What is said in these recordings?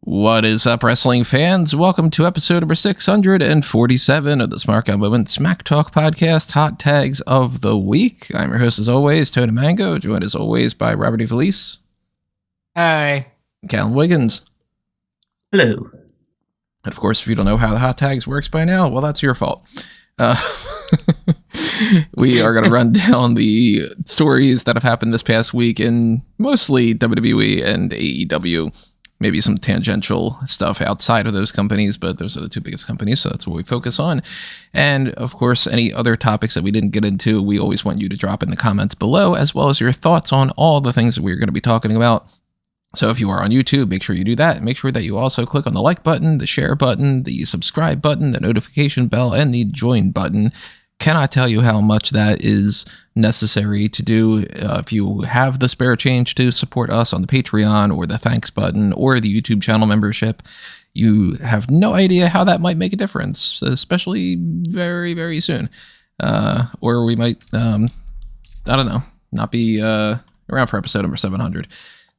What is up, wrestling fans? Welcome to episode number 647 of the Smark Moment Smack Talk podcast, Hot Tags of the Week. I'm your host, as always, Tony Mango, joined as always by Robert E. Felice. Hi. Callum Wiggins. Hello. And of course, if you don't know how the Hot Tags works by now, well, that's your fault. We are going to run down the stories that have happened this past week in mostly WWE and AEW. Maybe some tangential stuff outside of those companies, but those are the two biggest companies, so that's what we focus on. And of course, any other topics that we didn't get into, we always want you to drop in the comments below, as well as your thoughts on all the things that we're going to be talking about. So if you are on YouTube, make sure you do that. Make sure that you also click on the like button, the share button, the subscribe button, the notification bell, and the join button. Cannot tell you how much that is necessary to do. If you have the spare change to support us on the Patreon or the thanks button or the YouTube channel membership, you have no idea how that might make a difference, especially very, very soon. Or we might, I don't know, not be around for episode number 700.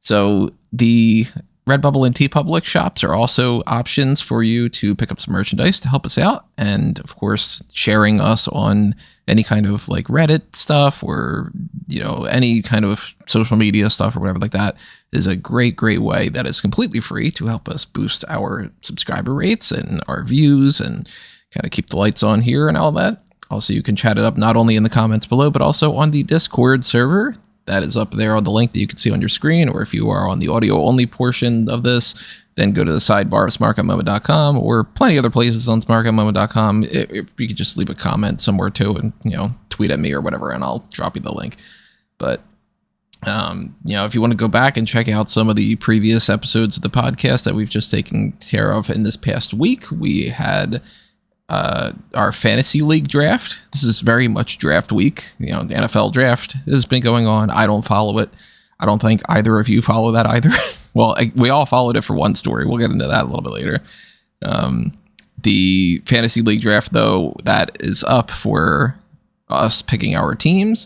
So the Redbubble and TeePublic shops are also options for you to pick up some merchandise to help us out. And of course, sharing us on any kind of like Reddit stuff or, you know, any kind of social media stuff or whatever like that is a great, great way that is completely free to help us boost our subscriber rates and our views and kind of keep the lights on here and all that. Also, you can chat it up not only in the comments below, but also on the Discord server. That is up there on the link that you can see on your screen, or if you are on the audio-only portion of this, then go to the sidebar of smarkatmoment.com or plenty other places on smarkatmoment.com. If you could just leave a comment somewhere too and, you know, tweet at me or whatever, and I'll drop you the link. But, you know, if you want to go back and check out some of the previous episodes of the podcast that we've just taken care of in this past week, we had our fantasy league draft. This is very much draft week. You know, the NFL draft has been going on. I don't follow it. I don't think either of you follow that either. Well, we all followed it for one story. We'll get into that a little bit later. The fantasy league draft, though, that is up for us picking our teams.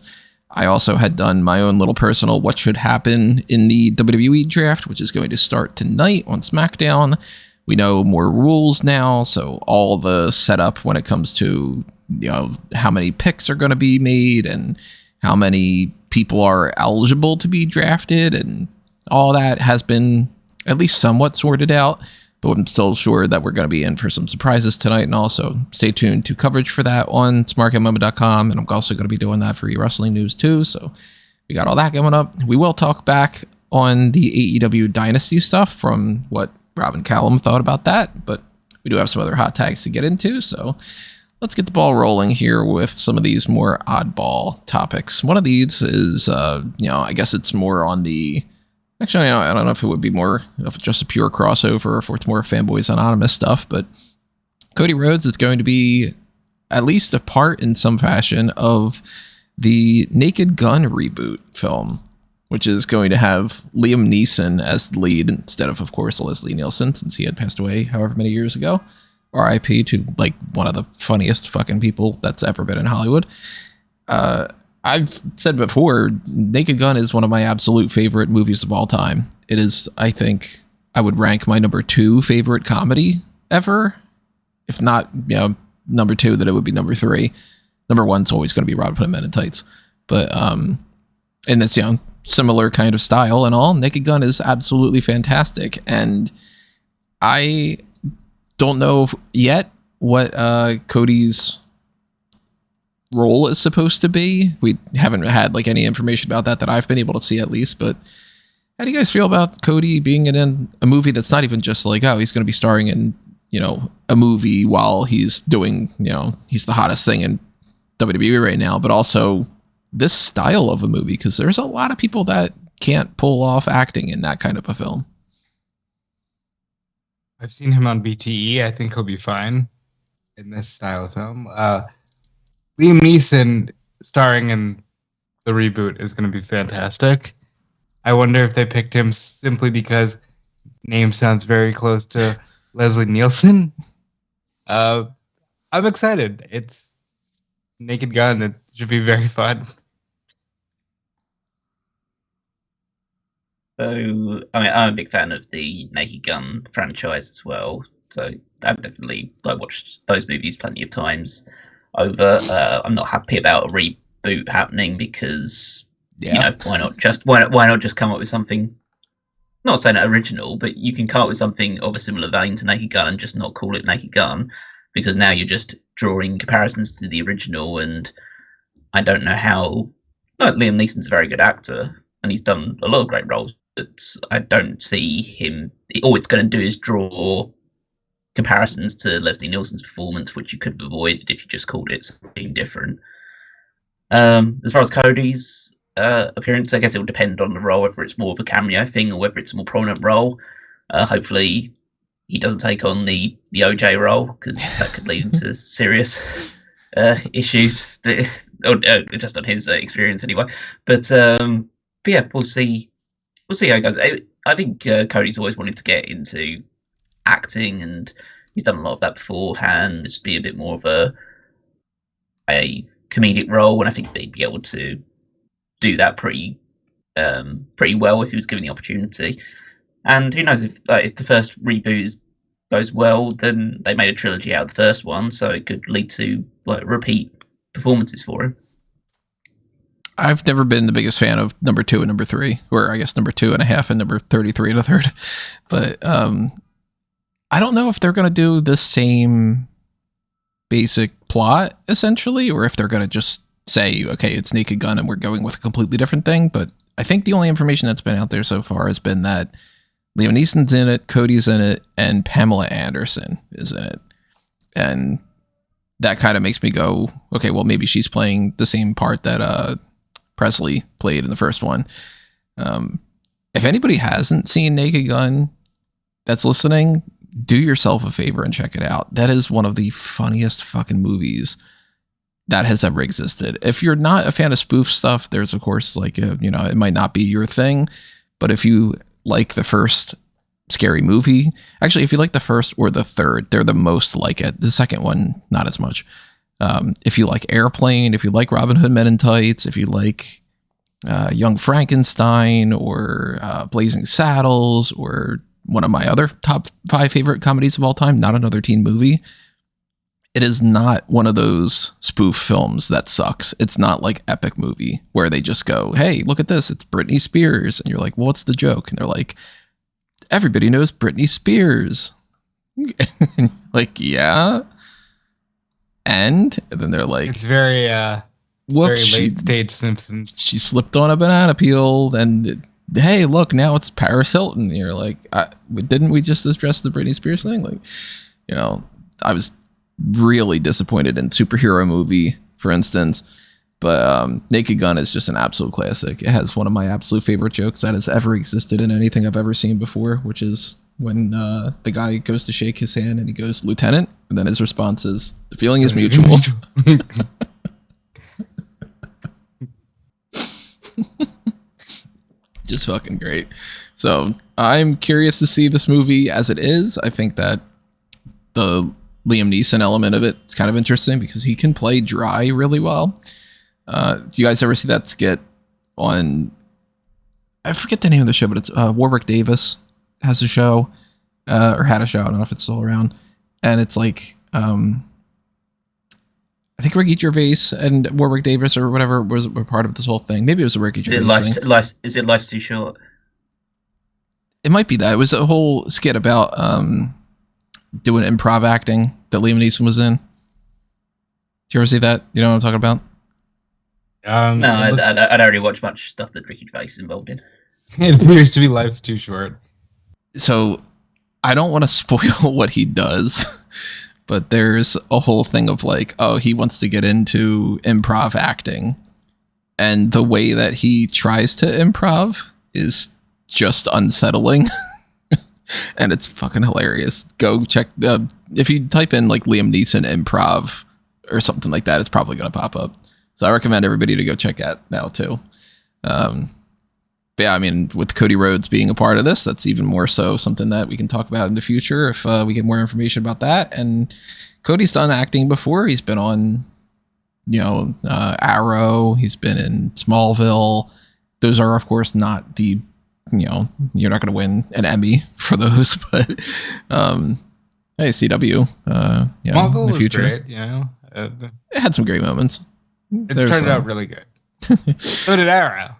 I also had done my own little personal what should happen in the WWE draft, which is going to start tonight on SmackDown. We know more rules now, so all the setup when it comes to, you know, how many picks are going to be made and how many people are eligible to be drafted and all that has been at least somewhat sorted out, but I'm still sure that we're going to be in for some surprises tonight, and also stay tuned to coverage for that on smarkatmoment.com, and I'm also going to be doing that for wrestling news too, so we got all that coming up. We will talk back on the AEW Dynasty stuff from what Rob and Callum thought about that, but we do have some other hot tags to get into, so let's get the ball rolling here with some of these more oddball topics. One of these is, you know, I guess it's more on the, actually, I don't know if it would be more of just a pure crossover or if it's more Fanboys Anonymous stuff, but Cody Rhodes is going to be at least a part in some fashion of the Naked Gun reboot film, which is going to have Liam Neeson as the lead instead of course, Leslie Nielsen, since he had passed away however many years ago. R.I.P. to, like, one of the funniest fucking people that's ever been in Hollywood. I've said before, Naked Gun is one of my absolute favorite movies of all time. It is, I think, I would rank my number 2 favorite comedy ever. If not, you know, number 2, then it would be number 3. Number 1's always going to be Robin Hood Men in Tights. But, and it's, you know, similar kind of style and all. Naked Gun is absolutely fantastic, and I don't know yet what Cody's role is supposed to be. We haven't had like any information about that I've been able to see at least, but how do you guys feel about Cody being in a movie that's not even just like, oh, he's going to be starring in, you know, a movie while he's doing, you know, he's the hottest thing in WWE right now, but also this style of a movie, because there's a lot of people that can't pull off acting in that kind of a film. I've seen him on BTE. I think he'll be fine in this style of film. Liam Neeson starring in the reboot is going to be fantastic. I wonder if they picked him simply because name sounds very close to Leslie Nielsen. I'm excited. It's Naked Gun. It should be very fun. So, I mean, I'm a big fan of the Naked Gun franchise as well. So, I've definitely watched those movies plenty of times over. I'm not happy about a reboot happening because, why not just come up with something? Not saying original, but you can come up with something of a similar vein to Naked Gun and just not call it Naked Gun, because now you're just drawing comparisons to the original. And I don't know how. No, Liam Neeson's a very good actor, and he's done a lot of great roles. But I don't see him. All it's going to do is draw comparisons to Leslie Nielsen's performance, which you could have avoided if you just called it something different. As far as Cody's appearance, I guess it will depend on the role, whether it's more of a cameo thing or whether it's a more prominent role. Hopefully, he doesn't take on the OJ role, because that could lead into serious issues, or just on his experience anyway. But yeah, we'll see. We'll see how it goes. I think Cody's always wanted to get into acting, and he's done a lot of that beforehand. This would be a bit more of a comedic role, and I think they'd be able to do that pretty well if he was given the opportunity. And who knows, if the first reboot goes well, then they made a trilogy out of the first one, so it could lead to repeat performances for him. I've never been the biggest fan of number 2 and number 3, or I guess number 2.5 and number 33 and a third. But I don't know if they're going to do the same basic plot, essentially, or if they're going to just say, okay, it's Naked Gun and we're going with a completely different thing. But I think the only information that's been out there so far has been that Liam Neeson's in it, Cody's in it, and Pamela Anderson is in it. And that kind of makes me go, okay, well, maybe she's playing the same part that Presley played in the first one. If anybody hasn't seen Naked Gun that's listening, do yourself a favor and check it out. That is one of the funniest fucking movies that has ever existed. If you're not a fan of spoof stuff, there's of course it might not be your thing, but if you like the first Scary Movie, actually, if you like the first or the third, they're the most like it. The second one, not as much. If you like Airplane, if you like Robin Hood Men in Tights, if you like Young Frankenstein or Blazing Saddles, or one of my other top 5 favorite comedies of all time, Not Another Teen Movie, it is not one of those spoof films that sucks. It's not like Epic Movie where they just go, hey, look at this, it's Britney Spears. And you're like, well, what's the joke? And they're like, everybody knows Britney Spears. Like, yeah. And then they're like, it's very late stage Simpsons. She slipped on a banana peel, and hey, look, now it's Paris Hilton. And you're like, didn't we just address the Britney Spears thing? Like, I was really disappointed in Superhero Movie, for instance, but Naked Gun is just an absolute classic. It has one of my absolute favorite jokes that has ever existed in anything I've ever seen before, which is when the guy goes to shake his hand and he goes, Lieutenant, and then his response is, the feeling is mutual. Just fucking great. So I'm curious to see this movie as it is. I think that the Liam Neeson element of it is kind of interesting because he can play dry really well. Do you guys ever see that skit on, I forget the name of the show, but it's Warwick Davis has a show, or had a show. I don't know if it's still around. And it's like, I think Ricky Gervais and Warwick Davis or whatever were part of this whole thing. Maybe it was a Ricky Gervais thing. Is it Life's Too Short? It might be that. It was a whole skit about doing improv acting that Liam Neeson was in. Did you ever see that? You know what I'm talking about? No, I don't really watch much stuff that Ricky Gervais is involved in. It appears to be Life's Too Short. So I don't want to spoil what he does, but there's a whole thing of like, oh, he wants to get into improv acting. And the way that he tries to improv is just unsettling. And it's fucking hilarious. Go check if you type in like Liam Neeson improv or something like that, it's probably going to pop up. So I recommend everybody to go check that now too. But yeah, I mean, with Cody Rhodes being a part of this, that's even more so something that we can talk about in the future if we get more information about that. And Cody's done acting before. He's been on, Arrow. He's been in Smallville. Those are, of course, not the you're not going to win an Emmy for those, but hey, CW, Marvel in the was future, great, it had some great moments. It started out really good. So did Arrow.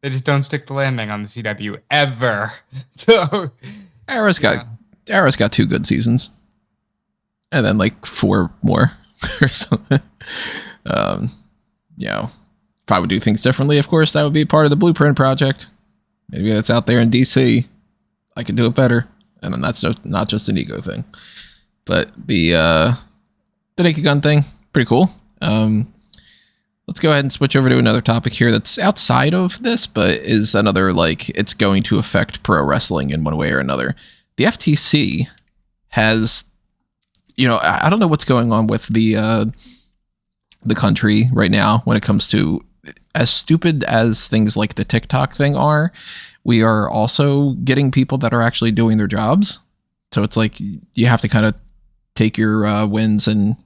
They just don't stick the landing on the CW ever. So Arrow's got 2 good seasons, and then like 4 more or something. If I would do things differently, of course, that would be part of the Blueprint project. Maybe that's out there in DC. I could do it better, and then that's not just an ego thing. But the Naked Gun thing, pretty cool. Let's go ahead and switch over to another topic here that's outside of this, but is another, like, it's going to affect pro wrestling in one way or another. The FTC has, I don't know what's going on with the country right now when it comes to, as stupid as things like the TikTok thing are, we are also getting people that are actually doing their jobs. So it's like you have to kind of take your wins and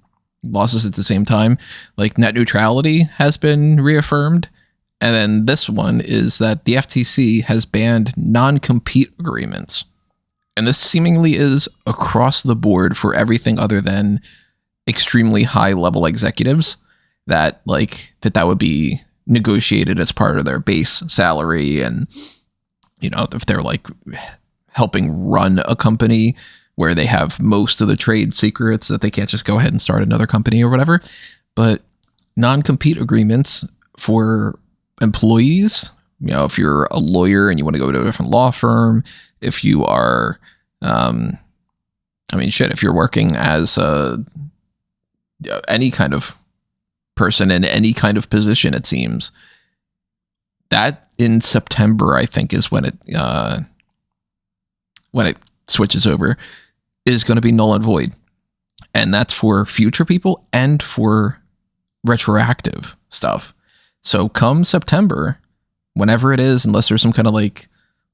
losses at the same time. Like net neutrality has been reaffirmed. And then this one is that the FTC has banned non-compete agreements. And this seemingly is across the board for everything other than extremely high level executives that would be negotiated as part of their base salary. And, if they're like helping run a company where they have most of the trade secrets, that they can't just go ahead and start another company or whatever. But non-compete agreements for employees, if you're a lawyer and you want to go to a different law firm, if you are, if you're working as any kind of person in any kind of position, it seems that in September, I think, is when it switches over, is going to be null and void. And that's for future people and for retroactive stuff. So come September, whenever it is, unless there's some kind of like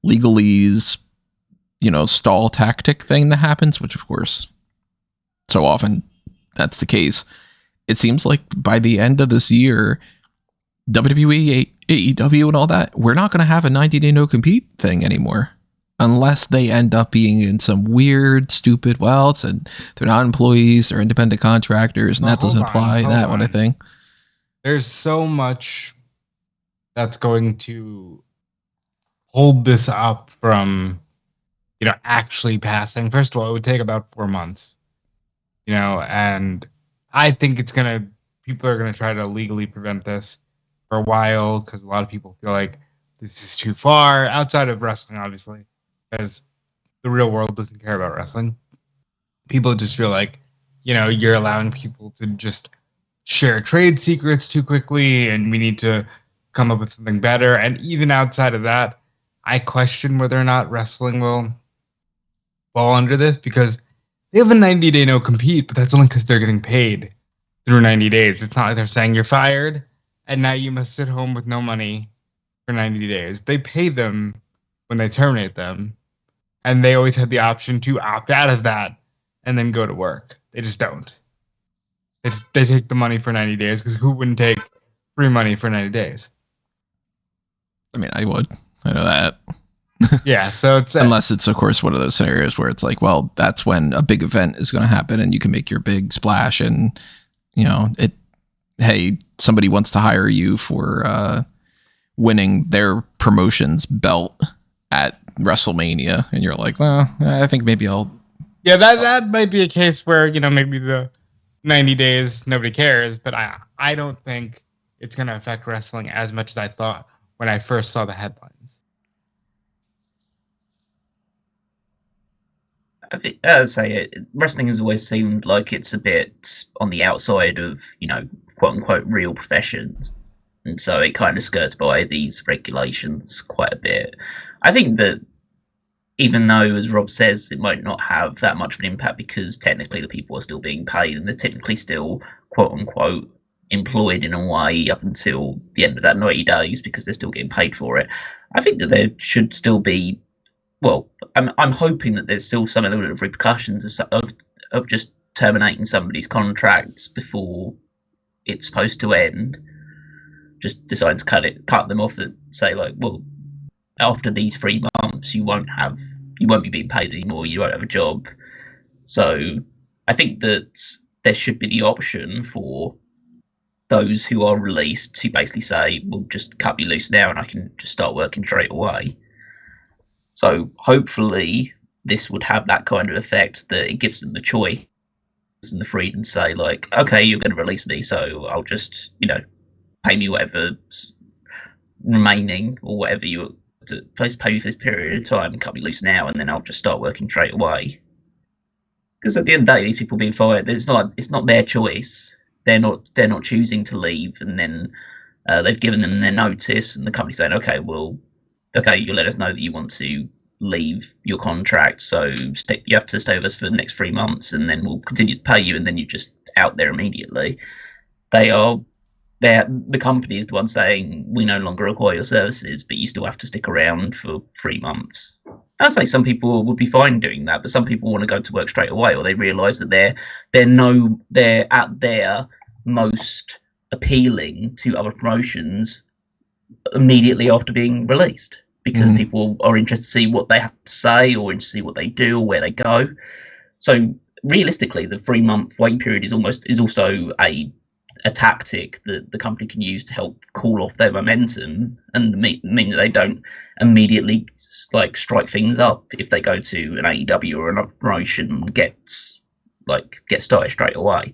legalese, stall tactic thing that happens, which of course, so often that's the case. It seems like by the end of this year, WWE, AEW and all that, we're not going to have a 90-day no-compete thing anymore. Unless they end up being in some weird, stupid, they're not employees, they're independent contractors, and that doesn't apply, that one, I think. There's so much that's going to hold this up from, actually passing. First of all, it would take about 4 months, and I think people are going to try to legally prevent this for a while, because a lot of people feel like this is too far, outside of wrestling, obviously, because the real world doesn't care about wrestling. People just feel like, you're allowing people to just share trade secrets too quickly, and we need to come up with something better. And even outside of that, I question whether or not wrestling will fall under this, because they have a 90-day no compete, but that's only because they're getting paid through 90 days. It's not like they're saying you're fired and now you must sit home with no money for 90 days. They pay them when they terminate them, and they always had the option to opt out of that and then go to work. They just don't. They take the money for 90 days, because who wouldn't take free money for 90 days? I mean, I would. I know that. Yeah, so it's unless it's, of course, one of those scenarios where it's like, well, that's when a big event is going to happen and you can make your big splash, and hey, somebody wants to hire you for winning their promotion's belt at WrestleMania, and you're like, well, I think maybe I'll. Yeah, that might be a case where maybe the 90 days nobody cares, but I don't think it's going to affect wrestling as much as I thought when I first saw the headlines. I think, as I say, wrestling has always seemed like it's a bit on the outside of, quote unquote, real professions. And so it kind of skirts by these regulations quite a bit. I think that even though, as Rob says, it might not have that much of an impact, because technically the people are still being paid and they're technically still, quote unquote, employed in a way up until the end of that 90 days, because they're still getting paid for it. I think that there should still be, I'm hoping that there's still some element of repercussions of just terminating somebody's contracts before it's supposed to end. Just decide to cut them off and say, like, well, after these 3 months, you won't be being paid anymore. You won't have a job. So I think that there should be the option for those who are released to basically say, well, just cut me loose now and I can just start working straight away. So hopefully this would have that kind of effect, that it gives them the choice and the freedom to say, like, okay, you're going to release me, so I'll just, pay me whatever's remaining or whatever you please pay me for this period of time and cut me loose now, and then I'll just start working straight away. Because at the end of the day, these people being fired, it's not their choice. They're not choosing to leave, and then they've given them their notice, and the company's saying, okay, you let us know that you want to leave your contract, so you have to stay with us for the next 3 months, and then we'll continue to pay you, and then you're just out there immediately. The company is the one saying, we no longer require your services, but you still have to stick around for 3 months. I'd say some people would be fine doing that, but some people want to go to work straight away, or they realise that they're at their most appealing to other promotions immediately after being released, because people are interested to see what they have to say, or interested to see what they do, or where they go. So realistically, the 3-month waiting period is also a tactic that the company can use to help cool off their momentum, and mean that they don't immediately strike things up if they go to an AEW or another promotion and get started straight away.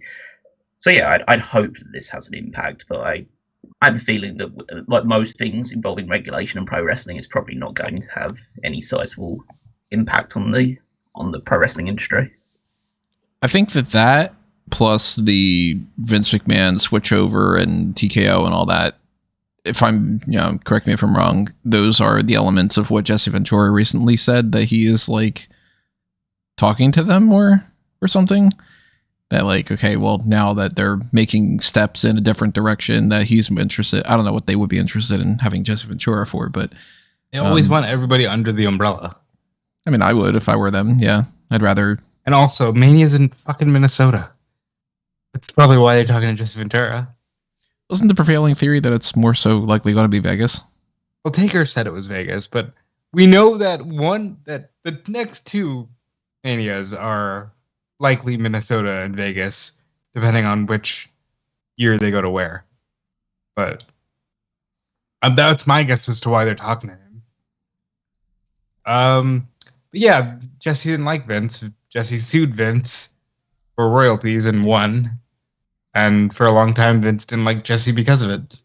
So yeah, I'd hope that this has an impact, but I have a feeling that, like most things involving regulation and pro wrestling, it's probably not going to have any sizable impact on the pro wrestling industry. I think that plus the Vince McMahon switchover and TKO and all that, if I'm, correct me if I'm wrong, those are the elements of what Jesse Ventura recently said, that he is talking to them more or something. That okay, well, now that they're making steps in a different direction, that he's interested. I don't know what they would be interested in having Jesse Ventura for, but they always want everybody under the umbrella. I mean, I would if I were them. Yeah, I'd rather. And also, Mania's in fucking Minnesota. That's probably why they're talking to Jesse Ventura. Wasn't the prevailing theory that it's more so likely going to be Vegas? Well, Taker said it was Vegas, but we know that the next 2 Manias are likely Minnesota and Vegas, depending on which year they go to where. But that's my guess as to why they're talking to him. But yeah, Jesse didn't like Vince. Jesse sued Vince for royalties and won. And for a long time, Vince didn't like Jesse because of it.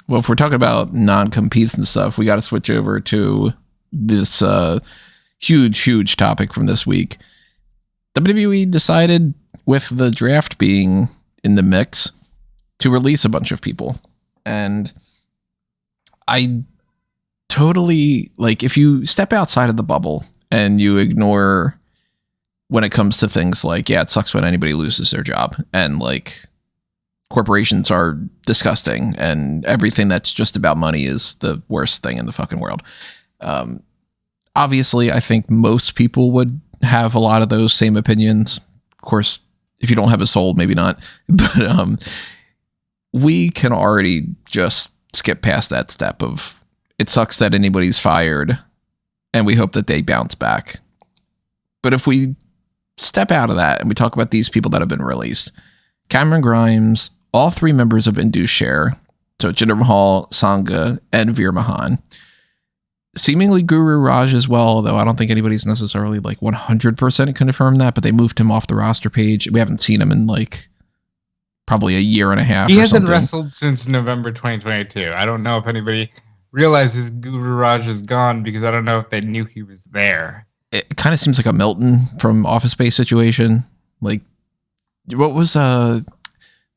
Well, if we're talking about non-competes and stuff, we got to switch over to this huge topic from this week. WWE decided, with the draft being in the mix, to release a bunch of people. And I totally, if you step outside of the bubble and you ignore when it comes to things it sucks when anybody loses their job, and corporations are disgusting, and everything that's just about money is the worst thing in the fucking world. Obviously, I think most people would have a lot of those same opinions. Of course, if you don't have a soul, maybe not. But we can already just skip past that step of, it sucks that anybody's fired, and we hope that they bounce back. But if we step out of that and we talk about these people that have been released, Cameron Grimes, all 3 members of Indus Sher, so Jinder Mahal, Sanga, and Veer Mahaan. Seemingly Guru Raaj as well, though I don't think anybody's necessarily 100% confirmed that, but they moved him off the roster page. We haven't seen him in probably a year and a half. He hasn't wrestled since November 2022. I don't know if anybody realizes Guru Raaj is gone, because I don't know if they knew he was there. It kind of seems like a Milton from Office Space situation. What was the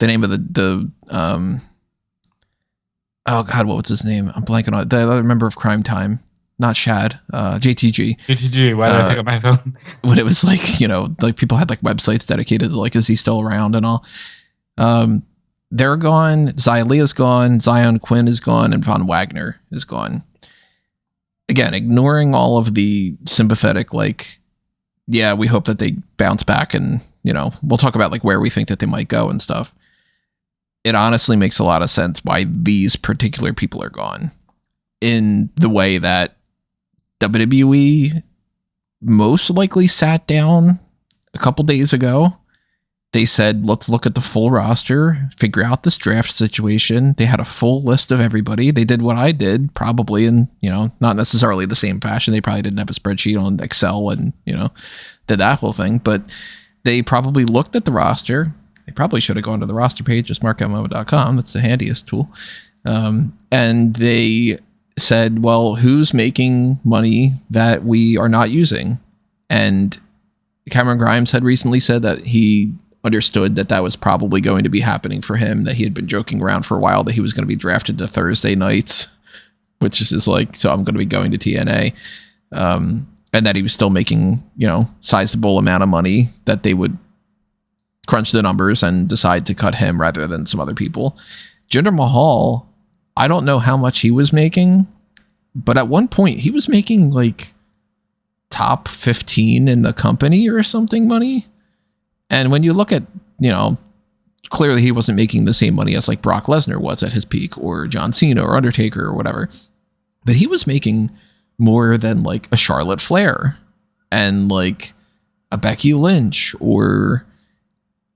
name of the oh god, what was his name? I'm blanking on it. The other member of Crime Time, not Shad, JTG. JTG. Why did I pick up my phone? When it was people had websites dedicated to is he still around and all. They're gone. Xylea's gone. Xyon Quinn is gone, and Von Wagner is gone. Again, ignoring all of the sympathetic, yeah, we hope that they bounce back, and we'll talk about where we think that they might go and stuff. it honestly makes a lot of sense why these particular people are gone, in the way that WWE most likely sat down a couple days ago. They said, let's look at the full roster, figure out this draft situation. They had a full list of everybody. They did what I did, probably in, not necessarily the same fashion. They probably didn't have a spreadsheet on Excel and, did that whole thing. But they probably looked at the roster. They probably should have gone to the roster page of smark.com. That's the handiest tool. And they said, well, who's making money that we are not using? And Cameron Grimes had recently said that he understood that was probably going to be happening for him, that he had been joking around for a while that he was going to be drafted to Thursday nights, which is just like, so I'm going to be going to TNA, and that he was still making, sizable amount of money, that they would crunch the numbers and decide to cut him rather than some other people. Jinder Mahal, I don't know how much he was making, but at one point he was making like top 15 in the company or something money. And when you look at, clearly he wasn't making the same money as like Brock Lesnar was at his peak, or John Cena or Undertaker or whatever, but he was making more than like a Charlotte Flair and like a Becky Lynch, or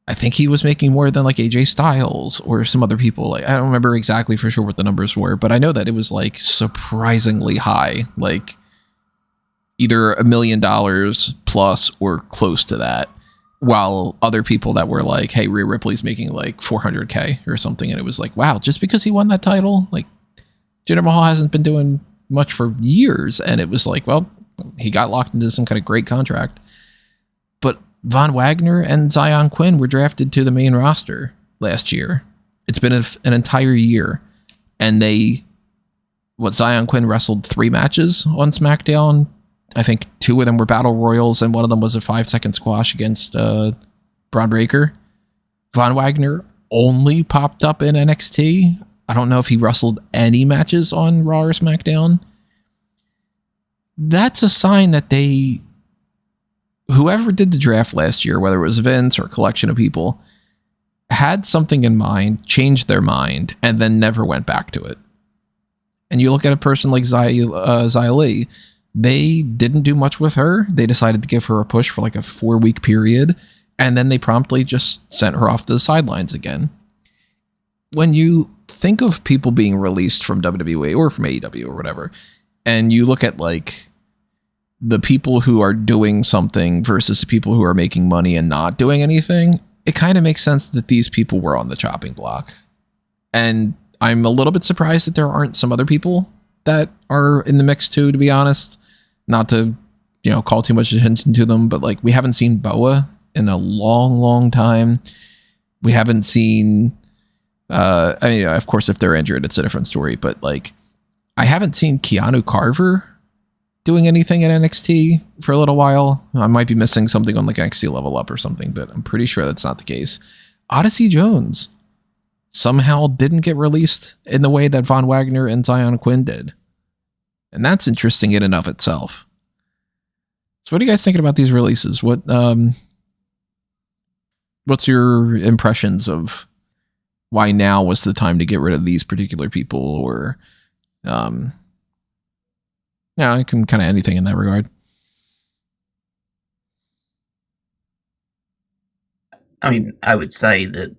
I think he was making more than like AJ Styles or some other people. Like, I don't remember exactly for sure what the numbers were, but I know that it was like surprisingly high, like either $1 million plus or close to that. While other people that were like, hey, Rhea Ripley's making like $400K or something. And it was like, wow, just because he won that title, like Jinder Mahal hasn't been doing much for years. And it was like, well, he got locked into some kind of great contract. But Von Wagner and Xyon Quinn were drafted to the main roster last year. It's been an entire year. And Xyon Quinn wrestled 3 matches on SmackDown. I think 2 of them were battle royals, and one of them was a 5-second squash against Braun Breaker. Von Wagner only popped up in NXT. I don't know if he wrestled any matches on Raw or SmackDown. That's a sign that whoever did the draft last year, whether it was Vince or a collection of people, had something in mind, changed their mind, and then never went back to it. And you look at a person like Xia Li. They didn't do much with her. They decided to give her a push for like a 4-week period, and then they promptly just sent her off to the sidelines again. When you think of people being released from WWE or from AEW or whatever, and you look at like the people who are doing something versus the people who are making money and not doing anything, it kind of makes sense that these people were on the chopping block. And I'm a little bit surprised that there aren't some other people that are in the mix too, to be honest. Not to, call too much attention to them, but like we haven't seen Boa in a long, long time. We haven't seen, of course, if they're injured, it's a different story, but like I haven't seen Keanu Carver doing anything at NXT for a little while. I might be missing something on like NXT Level Up or something, but I'm pretty sure that's not the case. Odyssey Jones somehow didn't get released in the way that Von Wagner and Xyon Quinn did. And that's interesting in and of itself. So what are you guys thinking about these releases? What's your impressions of why now was the time to get rid of these particular people, or it can kind of anything in that regard. I mean, I would say that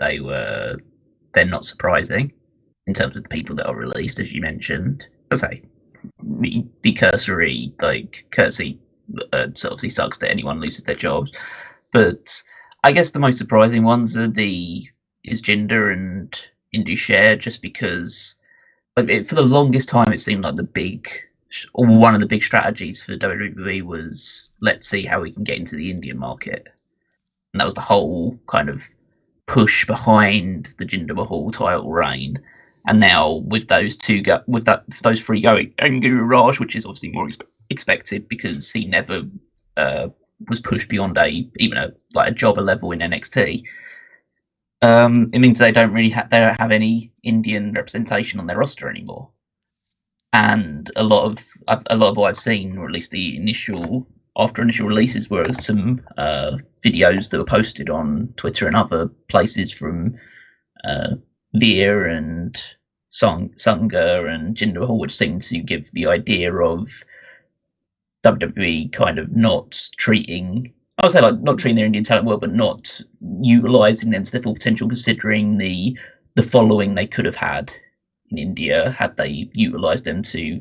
they're not surprising in terms of the people that are released, as you mentioned. As I say, the cursory courtesy obviously sucks that anyone loses their jobs, but I guess the most surprising ones is Jinder and Indus, just because for the longest time it seemed like one of the big strategies for WWE was, let's see how we can get into the Indian market, and that was the whole kind of push behind the Jinder Mahal title reign. And now with those 3 going, and Guru Raaj, which is obviously more expected because he never was pushed beyond even a jobber level in NXT. It means they don't have any Indian representation on their roster anymore. And a lot of what I've seen, or at least the initial releases, were some videos that were posted on Twitter and other places from Veer and Sanga and Jinder Mahal, which seemed to give the idea of WWE kind of not treating, I would say, like, not treating their Indian talent well, but not utilizing them to their full potential, considering the following they could have had in India had they utilized them to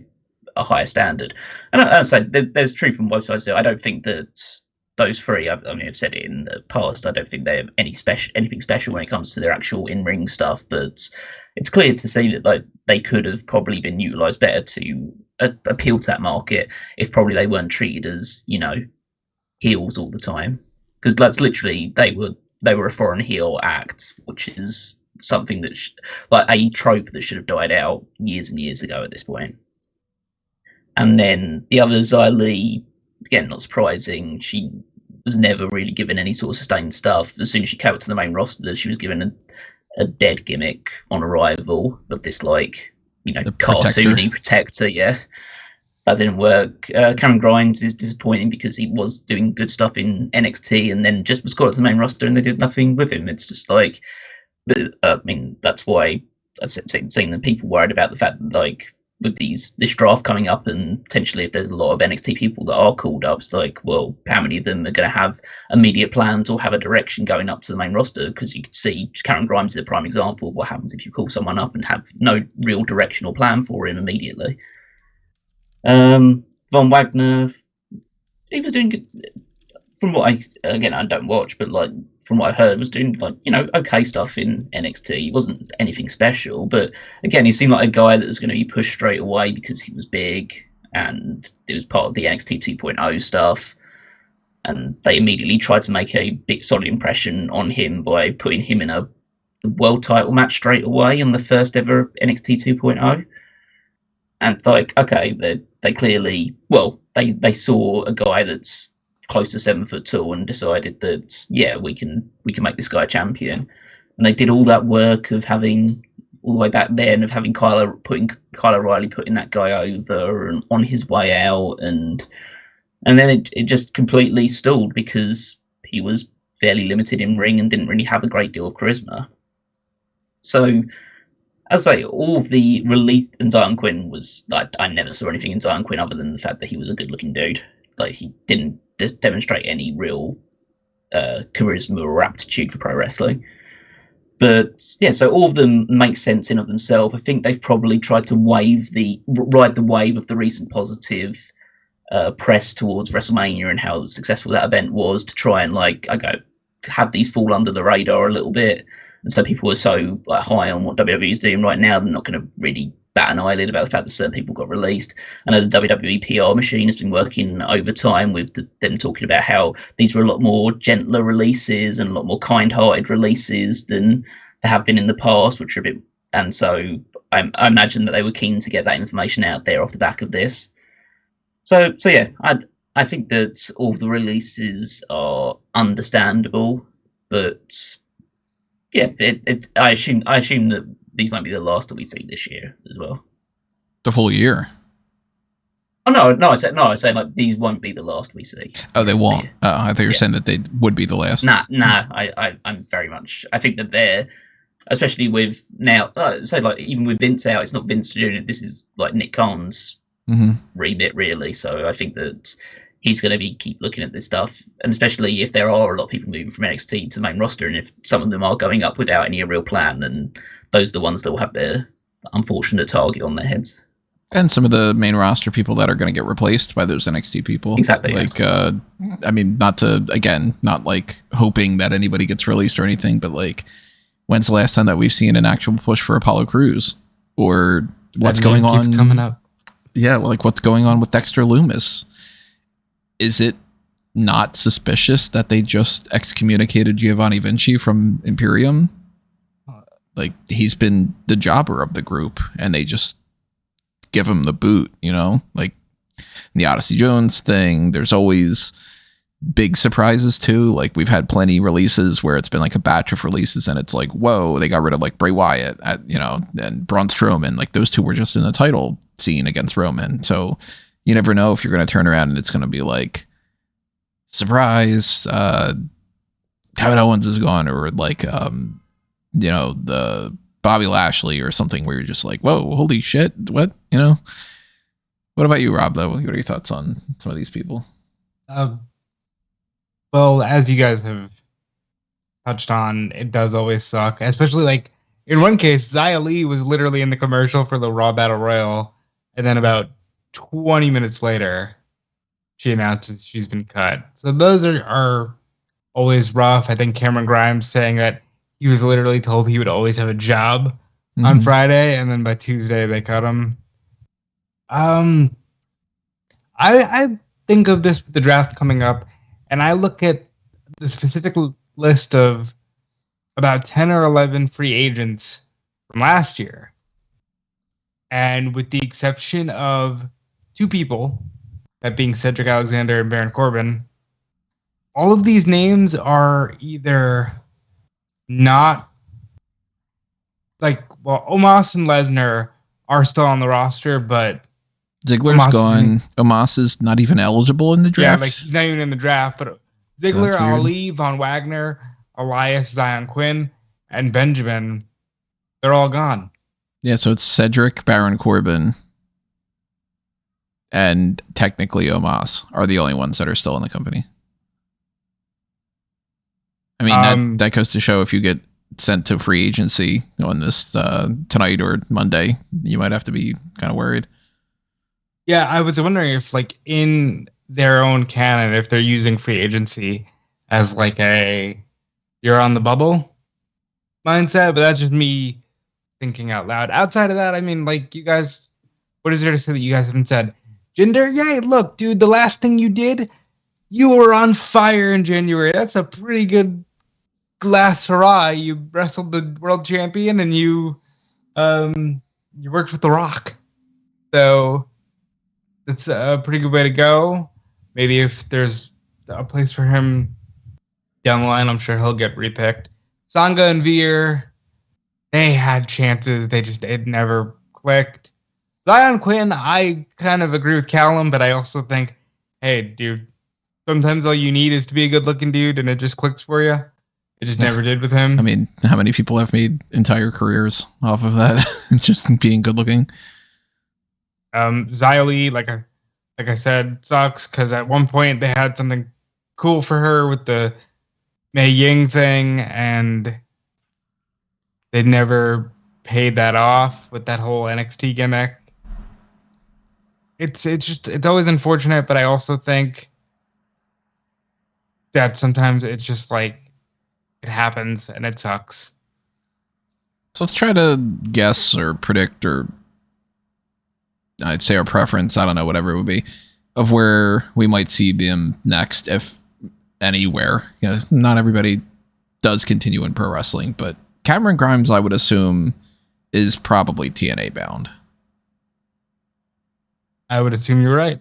a higher standard. And I'd say there's truth from both sides there. I don't think that those three, I've said it in the past, I don't think they have anything special when it comes to their actual in-ring stuff, but it's clear to see that, like, they could have probably been utilized better to appeal to that market if probably they weren't treated as, you know, heels all the time, because that's literally they were a foreign heel act, which is something that like a trope that should have died out years and years ago at this point. And then the other, Xia Li, again, not surprising, she was never really given any sort of sustained stuff. As soon as she came up to the main roster, she was given a dead gimmick on arrival of this, like, you know, cartoony protector. Yeah, that didn't work. Cameron Grimes is disappointing because he was doing good stuff in NXT and then just was called up to the main roster and they did nothing with him. It's just like, I mean, that's why I've seen the people worried about the fact that, like, with this draft coming up and potentially if there's a lot of NXT people that are called up, it's like, well, how many of them are going to have immediate plans or have a direction going up to the main roster? Because you could see Cameron Grimes is a prime example of what happens if you call someone up and have no real direction or plan for him immediately. Von Wagner, he was doing good. From what I don't watch, but like from what I heard, was doing, like, you know, okay stuff in NXT. He wasn't anything special, but again, he seemed like a guy that was going to be pushed straight away because he was big and it was part of the NXT 2.0 stuff. And they immediately tried to make a big solid impression on him by putting him in a world title match straight away on the first ever NXT 2.0. And like, okay, they clearly, well, they saw a guy that's close to 7 foot tall and decided that, yeah, we can make this guy a champion. And they did all that work of having, all the way back then, of having Kyle O'Reilly putting that guy over and on his way out, and then it just completely stalled because he was fairly limited in ring and didn't really have a great deal of charisma. So, as I say, all of the release in Xyon Quinn was, like, I never saw anything in Xyon Quinn other than the fact that he was a good-looking dude. Like, he didn't demonstrate any real charisma or aptitude for pro wrestling. But yeah, so all of them make sense in of themselves. I think they've probably tried to ride the wave of the recent positive press towards WrestleMania and how successful that event was to try and, like, have these fall under the radar a little bit. And so people are so, like, high on what WWE is doing right now, they're not going to really bat an eyelid about the fact that certain people got released. I know the WWE PR machine has been working overtime with them talking about how these were a lot more gentler releases and a lot more kind-hearted releases than there have been in the past, which are a bit. And so I imagine that they were keen to get that information out there off the back of this. So yeah, I think that all the releases are understandable, but yeah, I assume that these might be the last that we see this year as well. The full year? Oh no! I said like these won't be the last we see. Oh, they won't. I thought you were saying that they would be the last. Nah. I'm very much. I think that they're, especially with now. Say like even with Vince out, it's not Vince doing it. This is like Nick Khan's remit, really. So I think that he's going to keep looking at this stuff, and especially if there are a lot of people moving from NXT to the main roster, and if some of them are going up without any real plan, then those are the ones that will have their unfortunate target on their heads. And some of the main roster people that are going to get replaced by those NXT people. Exactly. Like, I mean, not like hoping that anybody gets released or anything, but like, when's the last time that we've seen an actual push for Apollo Crews? Or what's going on? Keeps coming up. Yeah, like what's going on with Dexter Lumis? Is it not suspicious that they just excommunicated Giovanni Vinci from Imperium? Like, he's been the jobber of the group, and they just give him the boot, you know? Like, the Odyssey Jones thing, there's always big surprises, too. Like, we've had plenty releases where it's been, like, a batch of releases, and it's like, whoa, they got rid of, like, Bray Wyatt, and Braun Strowman. Like, those two were just in the title scene against Roman. So, you never know if you're going to turn around and it's going to be like, surprise, Kevin Owens is gone, or like, the Bobby Lashley or something where you're just like, whoa, holy shit, what? What about you, Rob, though? What are your thoughts on some of these people? Well, as you guys have touched on, it does always suck. Especially, like, in one case, Xia Li was literally in the commercial for the Raw Battle Royal, and then about 20 minutes later, she announces she's been cut. So those are always rough. I think Cameron Grimes saying that he was literally told he would always have a job on Friday, and then by Tuesday they cut him. I think of this with the draft coming up, and I look at the specific list of about 10 or 11 free agents from last year. And with the exception of two people, that being Cedric Alexander and Baron Corbin, all of these names are either not like, well, Omos and Lesnar are still on the roster, but Ziggler's gone. Omos is not even eligible in the draft. Yeah, like he's not even in the draft, but Ziggler, so Ali, Von Wagner, Elias, Xyon Quinn, and Benjamin, they're all gone. Yeah, so it's Cedric, Baron Corbin, and technically Omos are the only ones that are still in the company. I mean, that goes to show if you get sent to free agency on this tonight or Monday, you might have to be kind of worried. Yeah, I was wondering if, like, in their own canon, if they're using free agency as like a you're on the bubble mindset, but that's just me thinking out loud. Outside of that, I mean, like, you guys, what is there to say that you guys haven't said? Jinder, yay, look, dude, the last thing you did, you were on fire in January. That's a pretty good glass hurrah. You wrestled the world champion and you worked with The Rock. So that's a pretty good way to go. Maybe if there's a place for him down the line, I'm sure he'll get repicked. Sanga and Veer, they had chances. It never clicked. Xyon Quinn, I kind of agree with Callum, but I also think, hey, dude, sometimes all you need is to be a good-looking dude, and it just clicks for you. It just never did with him. I mean, how many people have made entire careers off of that? Just being good-looking. Xia Li, like I said, sucks because at one point they had something cool for her with the Mei Ying thing, and they never paid that off with that whole NXT gimmick. It's always unfortunate, but I also think that sometimes it's just like it happens and it sucks. So let's try to guess or predict, or I'd say our preference, I don't know, whatever it would be, of where we might see them next, if anywhere. You know, not everybody does continue in pro wrestling, but Cameron Grimes, I would assume, is probably TNA bound. I would assume you're right.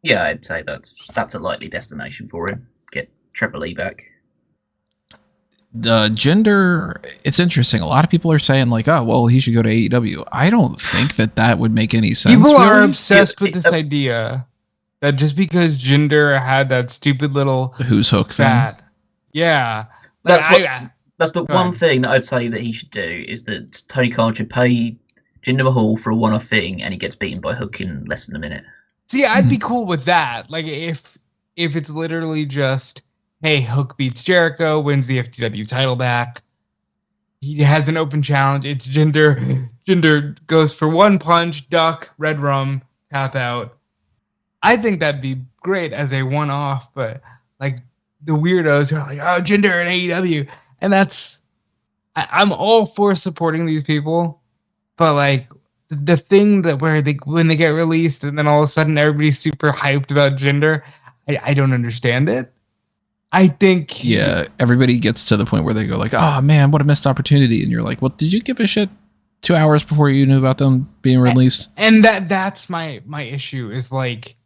Yeah, I'd say that's a likely destination for him. Get Trevor Lee back. Jinder, it's interesting. A lot of people are saying like, oh, well, he should go to AEW. I don't think that would make any sense. People are obsessed with this idea that just because Jinder had that stupid little who's hook thing. Yeah. That's the one thing that I'd say that he should do, is that Tony Khan should pay Jinder Mahal for a one-off thing and he gets beaten by Hook in less than a minute. See, I'd be cool with that. Like, if it's literally just, hey, Hook beats Jericho, wins the FTW title back. He has an open challenge. It's Jinder. Jinder goes for one punch, duck, red rum, tap out. I think that'd be great as a one-off, but like the weirdos who are like, oh, Jinder and AEW. And I'm all for supporting these people, but like the thing that when they get released and then all of a sudden everybody's super hyped about Jinder, I don't understand it. I think everybody gets to the point where they go like, oh man, what a missed opportunity, and you're like, well, did you give a shit 2 hours before you knew about them being released? And that's my issue, is like,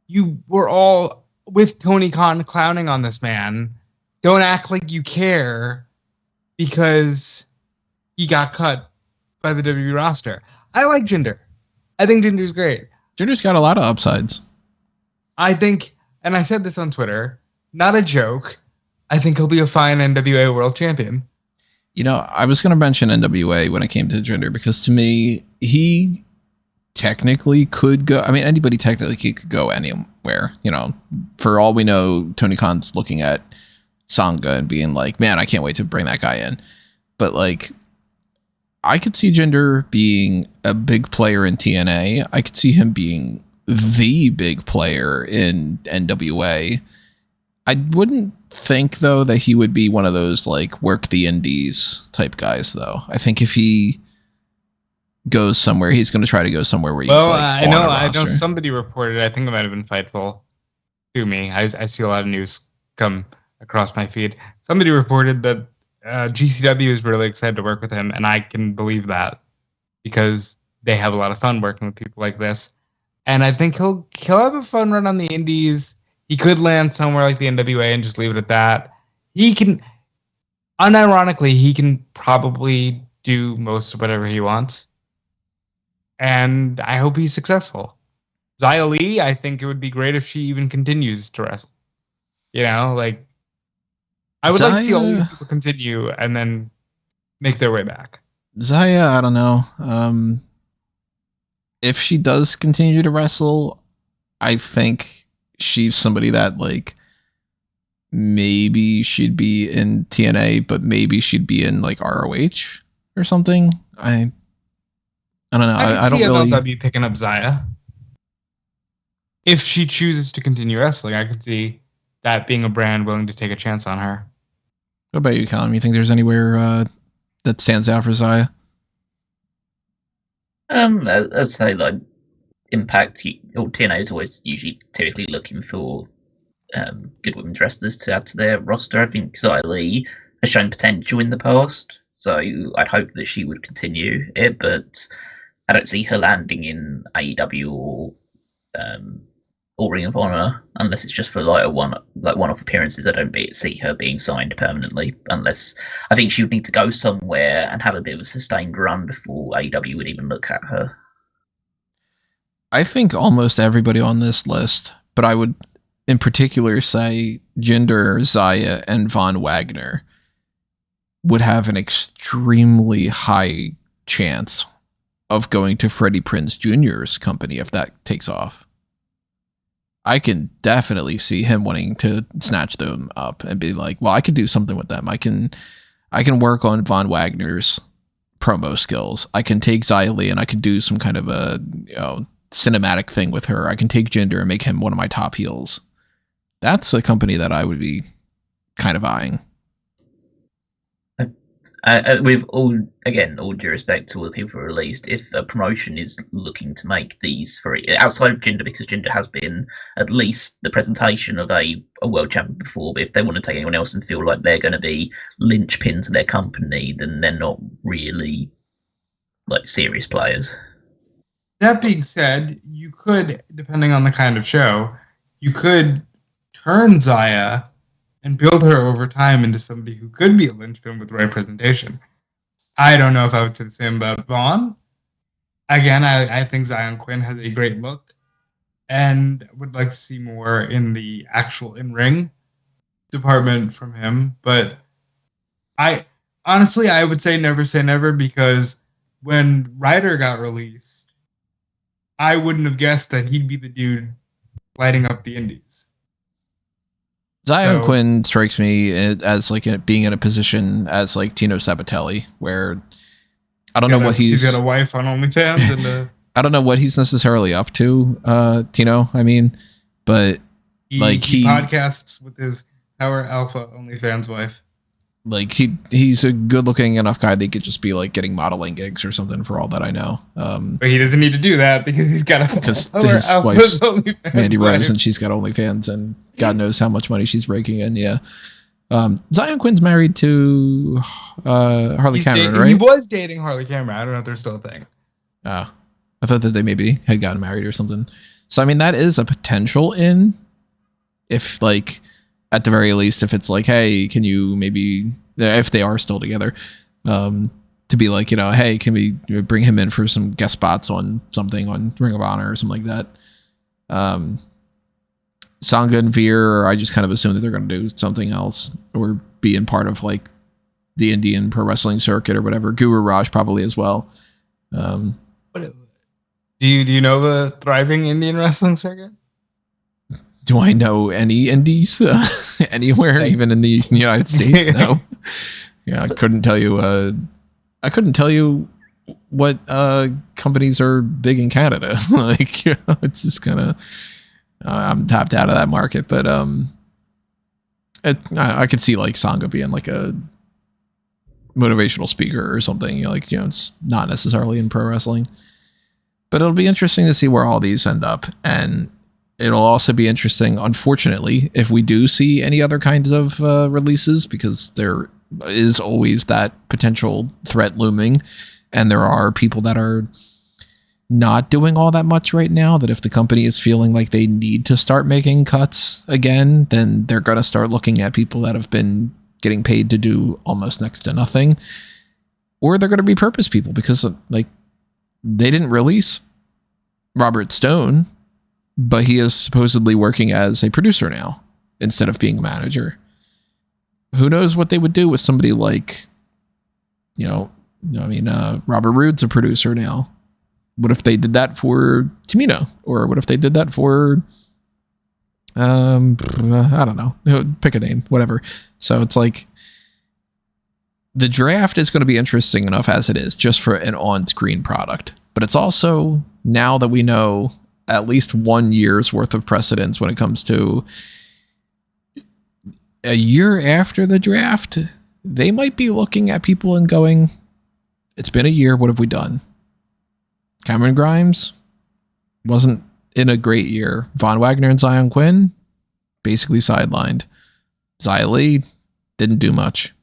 you were all with Tony Khan clowning on this man. Don't act like you care because he got cut by the WWE roster. I like Jinder. I think Jinder's great. Jinder's got a lot of upsides. I think, and I said this on Twitter, not a joke, I think he'll be a fine NWA world champion. I was going to mention NWA when it came to Jinder because to me, he technically could go. I mean, anybody technically could go anywhere. For all we know, Tony Khan's looking at Sanga and being like, man, I can't wait to bring that guy in. But like, I could see Jinder being a big player in TNA. I could see him being the big player in NWA. I wouldn't think, though, that he would be one of those, like, work the indies type guys, though. I think if he goes somewhere, he's going to try to go somewhere where he's, I know somebody reported, I think it might have been Fightful to me. I see a lot of news come across my feed. Somebody reported that GCW is really excited to work with him, and I can believe that because they have a lot of fun working with people like this. And I think he'll have a fun run on the indies. He could land somewhere like the NWA and just leave it at that. He can, unironically, he can probably do most of whatever he wants. And I hope he's successful. Xia Li, I think it would be great if she even continues to wrestle. I would like to see all these people continue and then make their way back. Xia, I don't know. If she does continue to wrestle, I think she's somebody that, like, maybe she'd be in TNA, but maybe she'd be in, like, ROH or something. I don't know. I don't see MLW picking up Xia. If she chooses to continue wrestling, I could see that being a brand willing to take a chance on her. What about you, Callum? You think there's anywhere that stands out for Xia? I'd say, like, Impact or TNA is always typically looking for good women's wrestlers to add to their roster. I think Xia Li has shown potential in the past, so I'd hope that she would continue it, but I don't see her landing in AEW or Ring of Honor unless it's just for one-off appearances. I don't see her being signed permanently unless I think she would need to go somewhere and have a bit of a sustained run before AEW would even look at her. I think almost everybody on this list, but I would in particular say Jinder, Xia, and Von Wagner would have an extremely high chance of going to Freddie Prinze Jr.'s company if that takes off. I can definitely see him wanting to snatch them up and be like, well, I could do something with them. I can work on Von Wagner's promo skills. I can take Xia Li and I could do some kind of a, cinematic thing with her. I can take Jinder and make him one of my top heels. That's a company that I would be kind of eyeing. With all due respect to all the people who are released, if a promotion is looking to make these for outside of Jinder, because Jinder has been at least the presentation of a world champion before, but if they want to take anyone else and feel like they're going to be linchpins to their company, then they're not really like serious players. That being said, you could, depending on the kind of show, you could turn Xia and build her over time into somebody who could be a linchpin with the right presentation. I don't know if I would say the same about Vaughn. Again, I think Xyon Quinn has a great look and would like to see more in the actual in-ring department from him. But I would say never because when Ryder got released, I wouldn't have guessed that he'd be the dude lighting up the indies. Xyon Quinn strikes me as like being in a position as like Tino Sabatelli, where I don't know what he's got a wife on OnlyFans and I don't know what he's necessarily up to, Tino. I mean, but he podcasts with his Power Alpha OnlyFans wife. Like he's a good-looking enough guy that he could just be like getting modeling gigs or something for all that I know. But he doesn't need to do that because he's got his wife's Mandy Rose and she's got OnlyFans and God knows how much money she's raking in. Yeah, Xyon Quinn's married to Harley Cameron, right? He was dating Harley Cameron. I don't know if they're still a thing. Oh, I thought that they maybe had gotten married or something. So I mean, that is a potential in if like. At the very least, if it's like, hey, can you maybe, if they are still together, to be like, hey, can we bring him in for some guest spots on something on Ring of Honor or something like that? Sanga and Veer, I just kind of assume that they're going to do something else or be in part of like the Indian pro wrestling circuit or whatever. Guru Raj probably as well. Do you know the thriving Indian wrestling circuit? Do I know any indies anywhere, even in the United States? No. Yeah, I couldn't tell you. I couldn't tell you what companies are big in Canada. Like, it's just kind of. I'm tapped out of that market, but I could see like Sanga being like a motivational speaker or something. It's not necessarily in pro wrestling, but it'll be interesting to see where all these end up, and it'll also be interesting, unfortunately, if we do see any other kinds of releases, because there is always that potential threat looming, and there are people that are not doing all that much right now, that if the company is feeling like they need to start making cuts again, then they're going to start looking at people that have been getting paid to do almost next to nothing, or they're going to repurpose people because like they didn't release Robert Stone, but he is supposedly working as a producer now instead of being a manager. Who knows what they would do with somebody like, Robert Roode's a producer now. What if they did that for Tamina? Or what if they did that for, I don't know, pick a name, whatever. So it's like, the draft is going to be interesting enough as it is, just for an on-screen product. But it's also, now that we know at least 1 year's worth of precedence when it comes to a year after the draft, they might be looking at people and going, it's been a year, what have we done? Cameron Grimes wasn't in a great year. Von Wagner and Xyon Quinn basically sidelined. Xia Li didn't do much.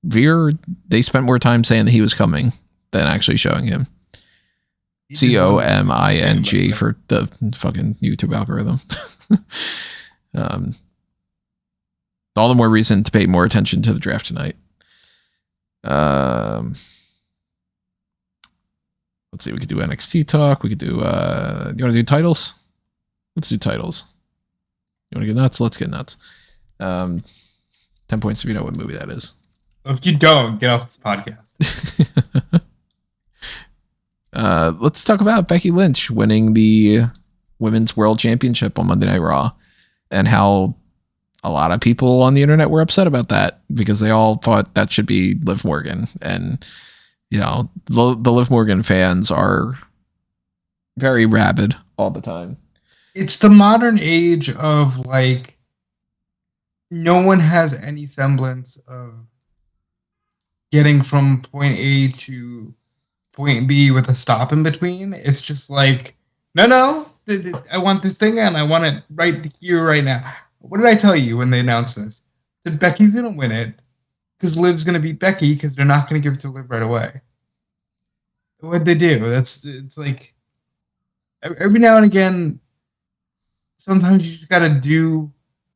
Veer, they spent more time saying that he was coming than actually showing him. COMING for the fucking YouTube algorithm. All the more reason to pay more attention to the draft tonight. Let's see, we could do NXT talk. We could do, you want to do titles? Let's do titles. You want to get nuts? Let's get nuts. 10 points if you know what movie that is. If you don't, get off this podcast. Let's talk about Becky Lynch winning the Women's World Championship on Monday Night Raw, and how a lot of people on the internet were upset about that because they all thought that should be Liv Morgan. And, the Liv Morgan fans are very rabid all the time. It's the modern age of, like, no one has any semblance of getting from point A to point B with a stop in between. It's just like, no, I want this thing and I want it right here, right now. What did I tell you when they announced this? That Becky's going to win it because Liv's going to beat Becky because they're not going to give it to Liv right away. What'd they do? It's like, every now and again, sometimes you just got to do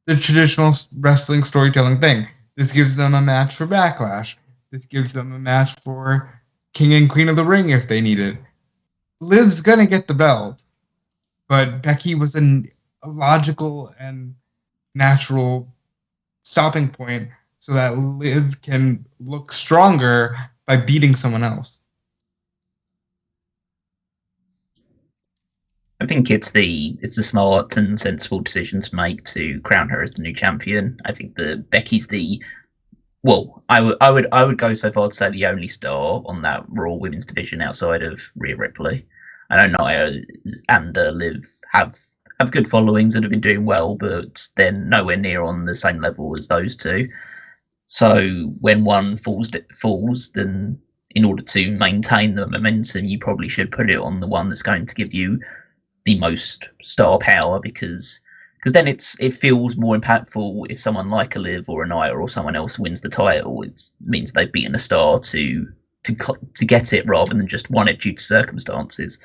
the traditional wrestling storytelling thing. This gives them a match for Backlash. This gives them a match for King and Queen of the Ring if they need it. Liv's going to get the belt, but Becky was a logical and natural stopping point so that Liv can look stronger by beating someone else. I think it's the smart and sensible decision to make to crown her as the new champion. I think that Becky's I would go so far to say the only star on that Raw Women's division outside of Rhea Ripley. I know Nia and Liv have good followings and have been doing well, but they're nowhere near on the same level as those two. So when one falls, then in order to maintain the momentum, you probably should put it on the one that's going to give you the most star power, because then it feels more impactful if someone like a Liv or a Nia or someone else wins the title. It means they've beaten a star to get it, rather than just won it due to circumstances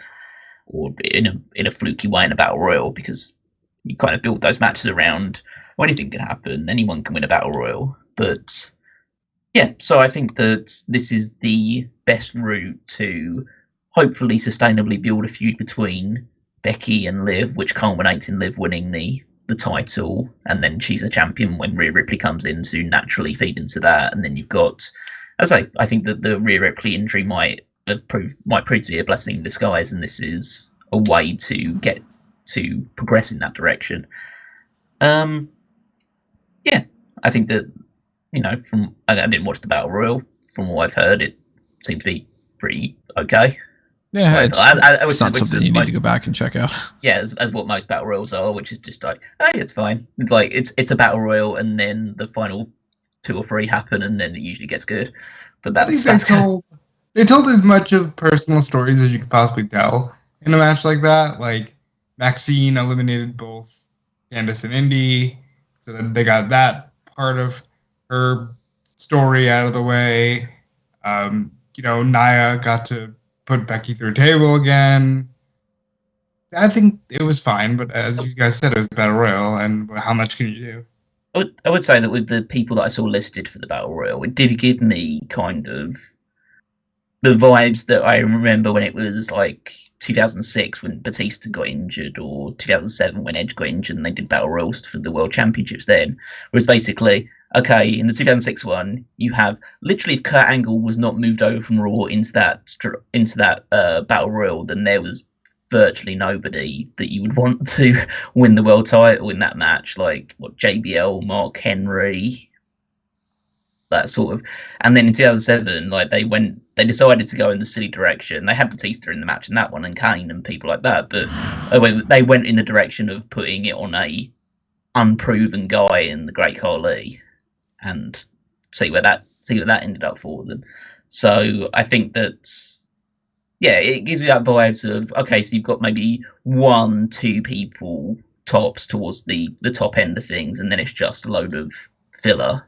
or in a fluky way in a battle royal, because you kind of build those matches around, well, anything can happen. Anyone can win a battle royal. But yeah, so I think that this is the best route to hopefully sustainably build a feud between Becky and Liv, which culminates in Liv winning the the title, and then she's a champion when Rhea Ripley comes in to naturally feed into that. And then you've got, as I think that the Rhea Ripley injury might prove to be a blessing in disguise, and this is a way to get to progress in that direction. Yeah, I think that, I didn't watch the Battle Royal. From what I've heard, it seemed to be pretty okay. Yeah, it's not something you need to go back and check out. Yeah, as what most battle royals are, which is just like, hey, it's fine. Like it's a battle royal, and then the final 2 or 3 happen, and then it usually gets good. But they told as much of personal stories as you could possibly tell in a match like that. Like Maxine eliminated both Candice and Indy, so that they got that part of her story out of the way. Nia got to put Becky through a table again. I think it was fine, but as you guys said, it was a battle royal, and how much can you do? I would say that with the people that I saw listed for the battle royal, it did give me kind of the vibes that I remember when it was like 2006 when Batista got injured, or 2007 when Edge got injured, and they did battle royals for the World Championships then. Whereas basically, okay, in the 2006 one, you have literally, if Kurt Angle was not moved over from Raw into that battle royal, then there was virtually nobody that you would want to win the world title in that match. Like JBL, Mark Henry, that sort of. And then in 2007, like they decided to go in the silly direction. They had Batista in the match in that one, and Kane and people like that, but they went in the direction of putting it on a unproven guy in the Great Khali, and see where that ended up for them. So I think that, yeah, it gives me that vibes of, okay, so you've got maybe 1-2 people tops towards the top end of things, and then it's just a load of filler.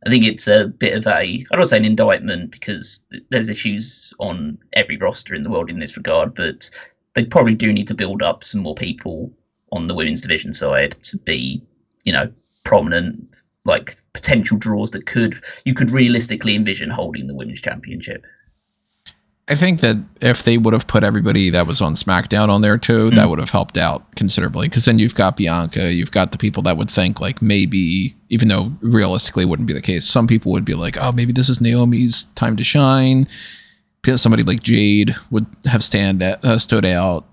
I think it's a bit of I don't want to say an indictment, because there's issues on every roster in the world in this regard, but they probably do need to build up some more people on the women's division side to be, prominent, like potential draws that you could realistically envision holding the women's championship. I think that if they would have put everybody that was on SmackDown on there too, that would have helped out considerably. Because then you've got Bianca, you've got the people that would think like maybe, even though realistically it wouldn't be the case, some people would be like, oh, maybe this is Naomi's time to shine. Because somebody like Jade would have stood out.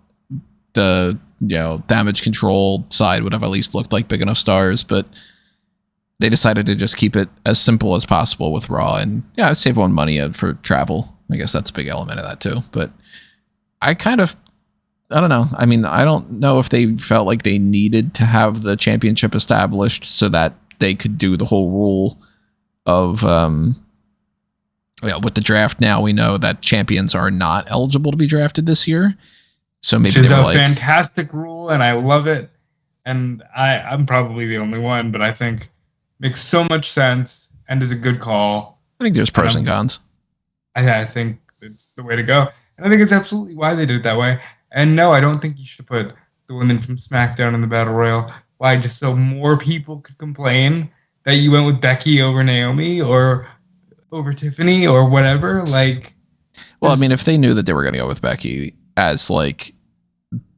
The Damage Control side would have at least looked like big enough stars, but they decided to just keep it as simple as possible with Raw, and save on money for travel. I guess that's a big element of that too. But I don't know. I mean, I don't know if they felt like they needed to have the championship established so that they could do the whole rule of, with the draft. Now we know that champions are not eligible to be drafted this year. So maybe, which is a fantastic rule, and I love it. And I'm probably the only one, but I think makes so much sense and is a good call. I think there's pros and cons. I think it's the way to go. And I think it's absolutely why they did it that way. And no, I don't think you should put the women from SmackDown in the Battle Royal. Why? Just so more people could complain that you went with Becky over Naomi or over Tiffany or whatever. Like, well, I mean, if they knew that they were going to go with Becky as like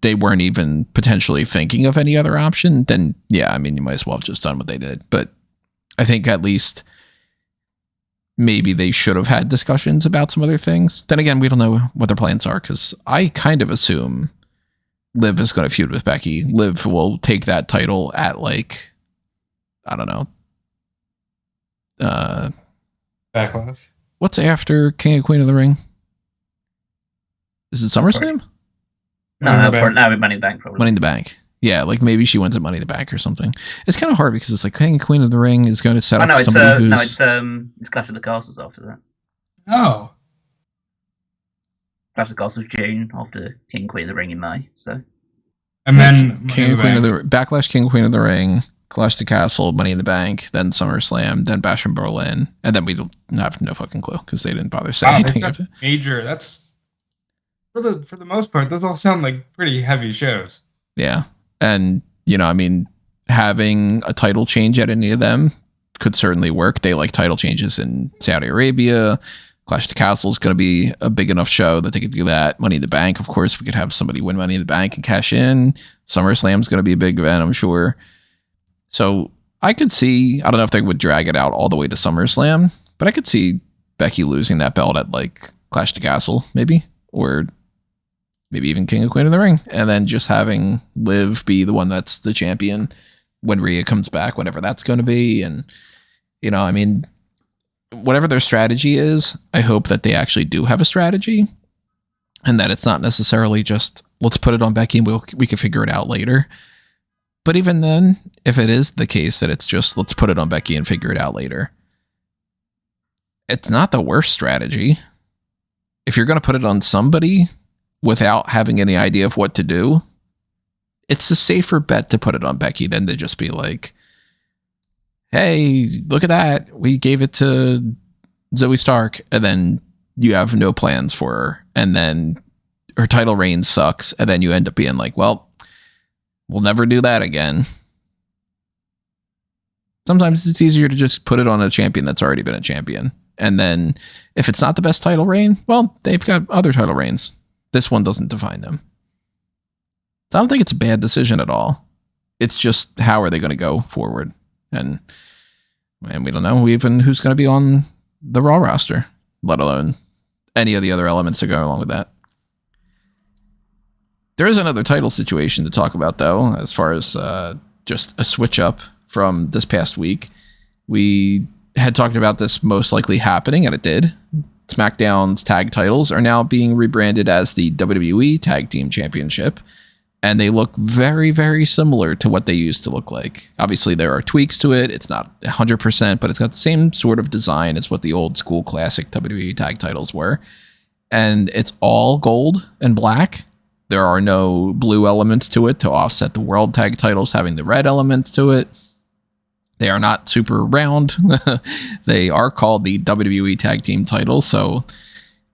they weren't even potentially thinking of any other option, then yeah, I mean, you might as well have just done what they did. But I think at least maybe they should have had discussions about some other things. Then again, we don't know what their plans are, because I kind of assume Liv is going to feud with Becky. Liv will take that title at like, I don't know. Backlash. What's after King and Queen of the Ring? Is it SummerSlam? No, Money in the Bank, probably. Money in the Bank. Yeah, like maybe she wins at Money in the Bank or something. It's kind of hard because it's like King and Queen of the Ring is going to set up somebody who's... it's Clash of the Castles after that. Oh. Clash of the Castles June, after King and Queen of the Ring in May, so... And then King and Queen of the Backlash, King and Queen of the Ring, Clash of the Castle, Money in the Bank, then SummerSlam, then Bash in Berlin, and then we don't have no fucking clue because they didn't bother saying anything. That's major. That's for the most part, those all sound like pretty heavy shows. Yeah. And, I mean, having a title change at any of them could certainly work. They like title changes in Saudi Arabia. Clash of the Castle is going to be a big enough show that they could do that. Money in the Bank, of course, we could have somebody win Money in the Bank and cash in. SummerSlam is going to be a big event, I'm sure. So I could see, I don't know if they would drag it out all the way to SummerSlam, but I could see Becky losing that belt at like Clash of the Castle, maybe, or maybe even King of Queen of the Ring, and then just having Liv be the one that's the champion when Rhea comes back, whenever that's going to be. And, you know, I mean, whatever their strategy is, I hope that they actually do have a strategy and that it's not necessarily just, let's put it on Becky and we can figure it out later. But even then, if it is the case that it's just, let's put it on Becky and figure it out later, it's not the worst strategy. If you're going to put it on somebody without having any idea of what to do, it's a safer bet to put it on Becky than to just be like, hey, look at that. We gave it to Zoe Stark, and then you have no plans for her. And then her title reign sucks. And then you end up being like, well, we'll never do that again. Sometimes it's easier to just put it on a champion that's already been a champion. And then if it's not the best title reign, well, they've got other title reigns. This one doesn't define them. So I don't think it's a bad decision at all. It's just, how are they going to go forward? And we don't know even who's going to be on the Raw roster, let alone any of the other elements that go along with that. There is another title situation to talk about, though, as far as just a switch up from this past week. We had talked about this most likely happening, and it did. SmackDown's tag titles are now being rebranded as the WWE Tag Team Championship, and they look very, very similar to what they used to look like. Obviously, there are tweaks to it. It's not 100%, but it's got the same sort of design as what the old school classic WWE tag titles were. And it's all gold and black. There are no blue elements to it to offset the world tag titles having the red elements to it. They are not super round. They are called the WWE Tag Team titles, so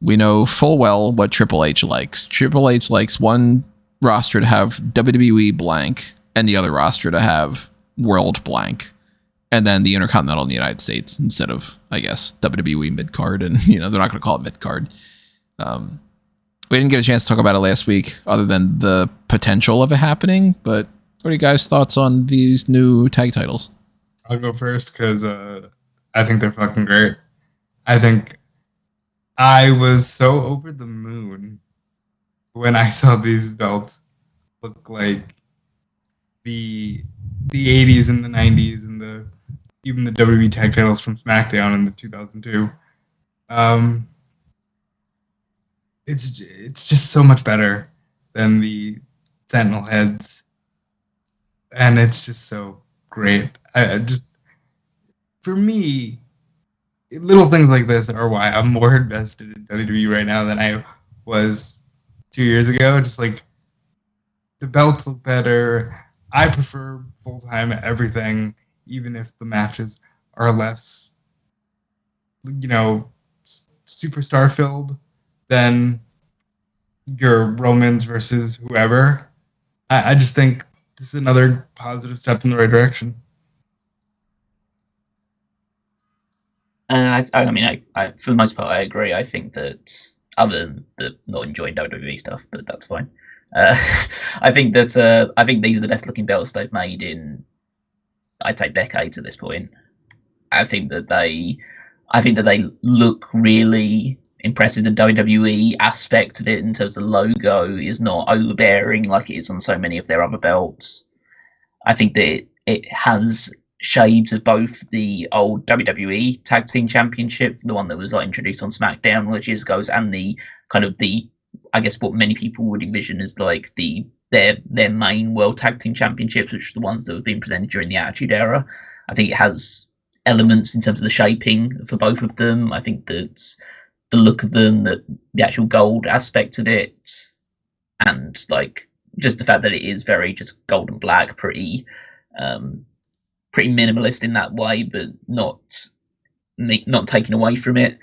we know full well what Triple H likes. Triple H likes one roster to have WWE blank and the other roster to have world blank, and then the Intercontinental in the United States instead of, I guess, WWE mid-card. And, you know, they're not going to call it mid-card. We didn't get a chance to talk about it last week other than the potential of it happening, but what are you guys' thoughts on these new tag titles? I'll go first because I think they're fucking great. I think I was so over the moon when I saw these belts look like the 80s and the 90s and even the WWE tag titles from SmackDown in the 2002. It's just so much better than the Sentinel heads, and it's just so great. For me, little things like this are why I'm more invested in WWE right now than I was 2 years ago. Just like, the belts look better. I prefer full-time everything, even if the matches are less, you know, superstar filled than your Romans versus whoever. I just think this is another positive step in the right direction. I mean, I for the most part, I agree. I think that, other than the not enjoying WWE stuff, but that's fine. I think these are the best looking belts they've made in, I'd say, decades at this point. I think that they look really impressive. The WWE aspect of it, in terms of the logo, is not overbearing like it is on so many of their other belts. I think that it has shades of both the old WWE Tag Team Championship, the one that was introduced on SmackDown all years ago, and the kind of I guess what many people would envision as like their main World Tag Team Championships, which are the ones that have been presented during the Attitude Era. I think it has elements in terms of the shaping for both of them. I think that the look of them, the actual gold aspect of it, and like just the fact that it is very just gold and black, pretty minimalist in that way, but not taken away from it.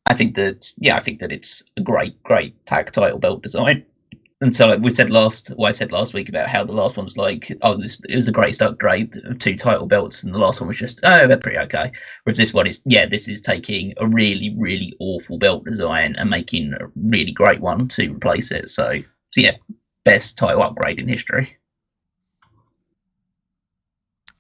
I think that it's a great tag title belt design. And so, like I said last week about how the last one was like, it was a great upgrade of 2 title belts, and the last one was just, they're pretty okay. Whereas this one is, this is taking a really, really awful belt design and making a really great one to replace it. So yeah, best title upgrade in history.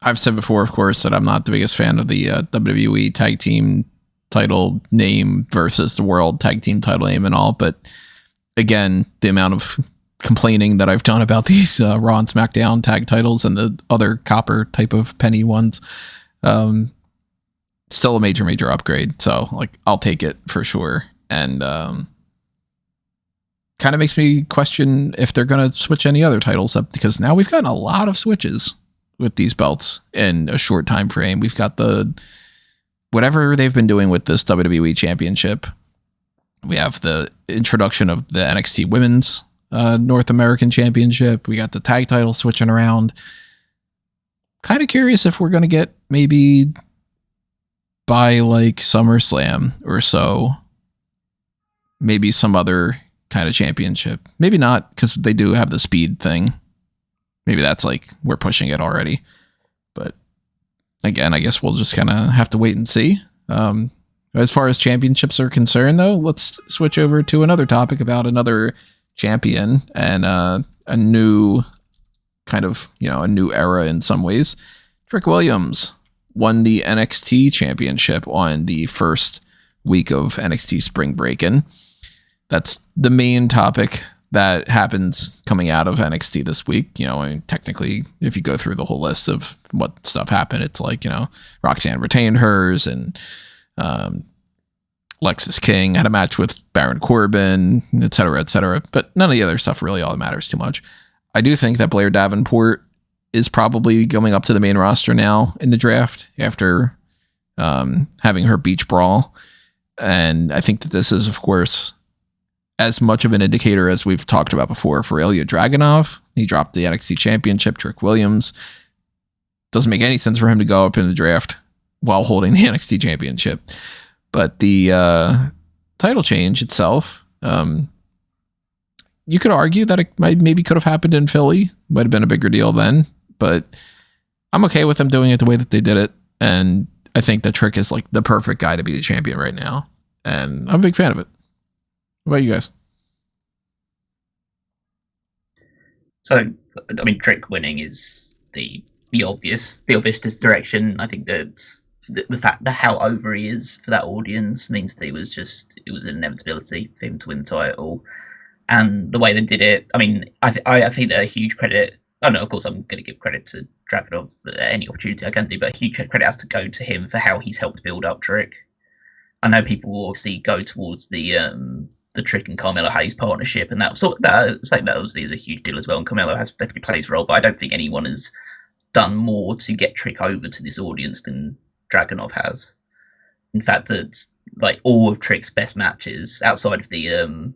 I've said before, of course, that I'm not the biggest fan of the WWE tag team title name versus the world tag team title name and all, but again, the amount of complaining that I've done about these Raw and SmackDown tag titles and the other copper type of penny ones, still a major upgrade. So like, I'll take it for sure. And kind of makes me question if they're going to switch any other titles up, because now we've gotten a lot of switches with these belts in a short time frame. We've got whatever they've been doing with this WWE Championship. We have the introduction of the NXT Women's North American Championship. We got the tag title switching around. Kind of curious if we're going to get maybe by like SummerSlam or so, maybe some other kind of championship. Maybe not, because they do have the speed thing. Maybe that's like we're pushing it already. But again, I guess we'll just kind of have to wait and see. As far as championships are concerned, though, let's switch over to another topic about another champion and a new kind of, a new era in some ways. Trick Williams won the NXT championship on the first week of NXT Spring Breakin. That's the main topic that happens coming out of NXT this week. Technically, if you go through the whole list of what stuff happened, it's like, Roxanne retained hers, and Lexis King had a match with Baron Corbin, etc. But none of the other stuff really all matters too much. I do think that Blair Davenport is probably going up to the main roster now in the draft after having her beach brawl. And I think that this is, of course, as much of an indicator as we've talked about before for Ilya Dragunov. He dropped the NXT championship. Trick Williams, doesn't make any sense for him to go up in the draft while holding the NXT championship. But the title change itself, you could argue that it maybe could have happened in Philly. Might have been a bigger deal then. But I'm okay with them doing it the way that they did it. And I think that Trick is like the perfect guy to be the champion right now. And I'm a big fan of it. What about you guys? So, I mean, Trick winning is the obvious direction. I think that the fact that how over he is for that audience means that it was an inevitability for him to win the title. And the way they did it, I mean, I think that a huge credit. Oh no, of course I'm going to give credit to Dragunov any opportunity I can do, but a huge credit has to go to him for how he's helped build up Trick. I know people will obviously go towards the Trick and Carmelo Hayes partnership, and that obviously is a huge deal as well. And Carmelo has definitely played his role, but I don't think anyone has done more to get Trick over to this audience than Dragunov has. In fact, that like all of Trick's best matches outside of the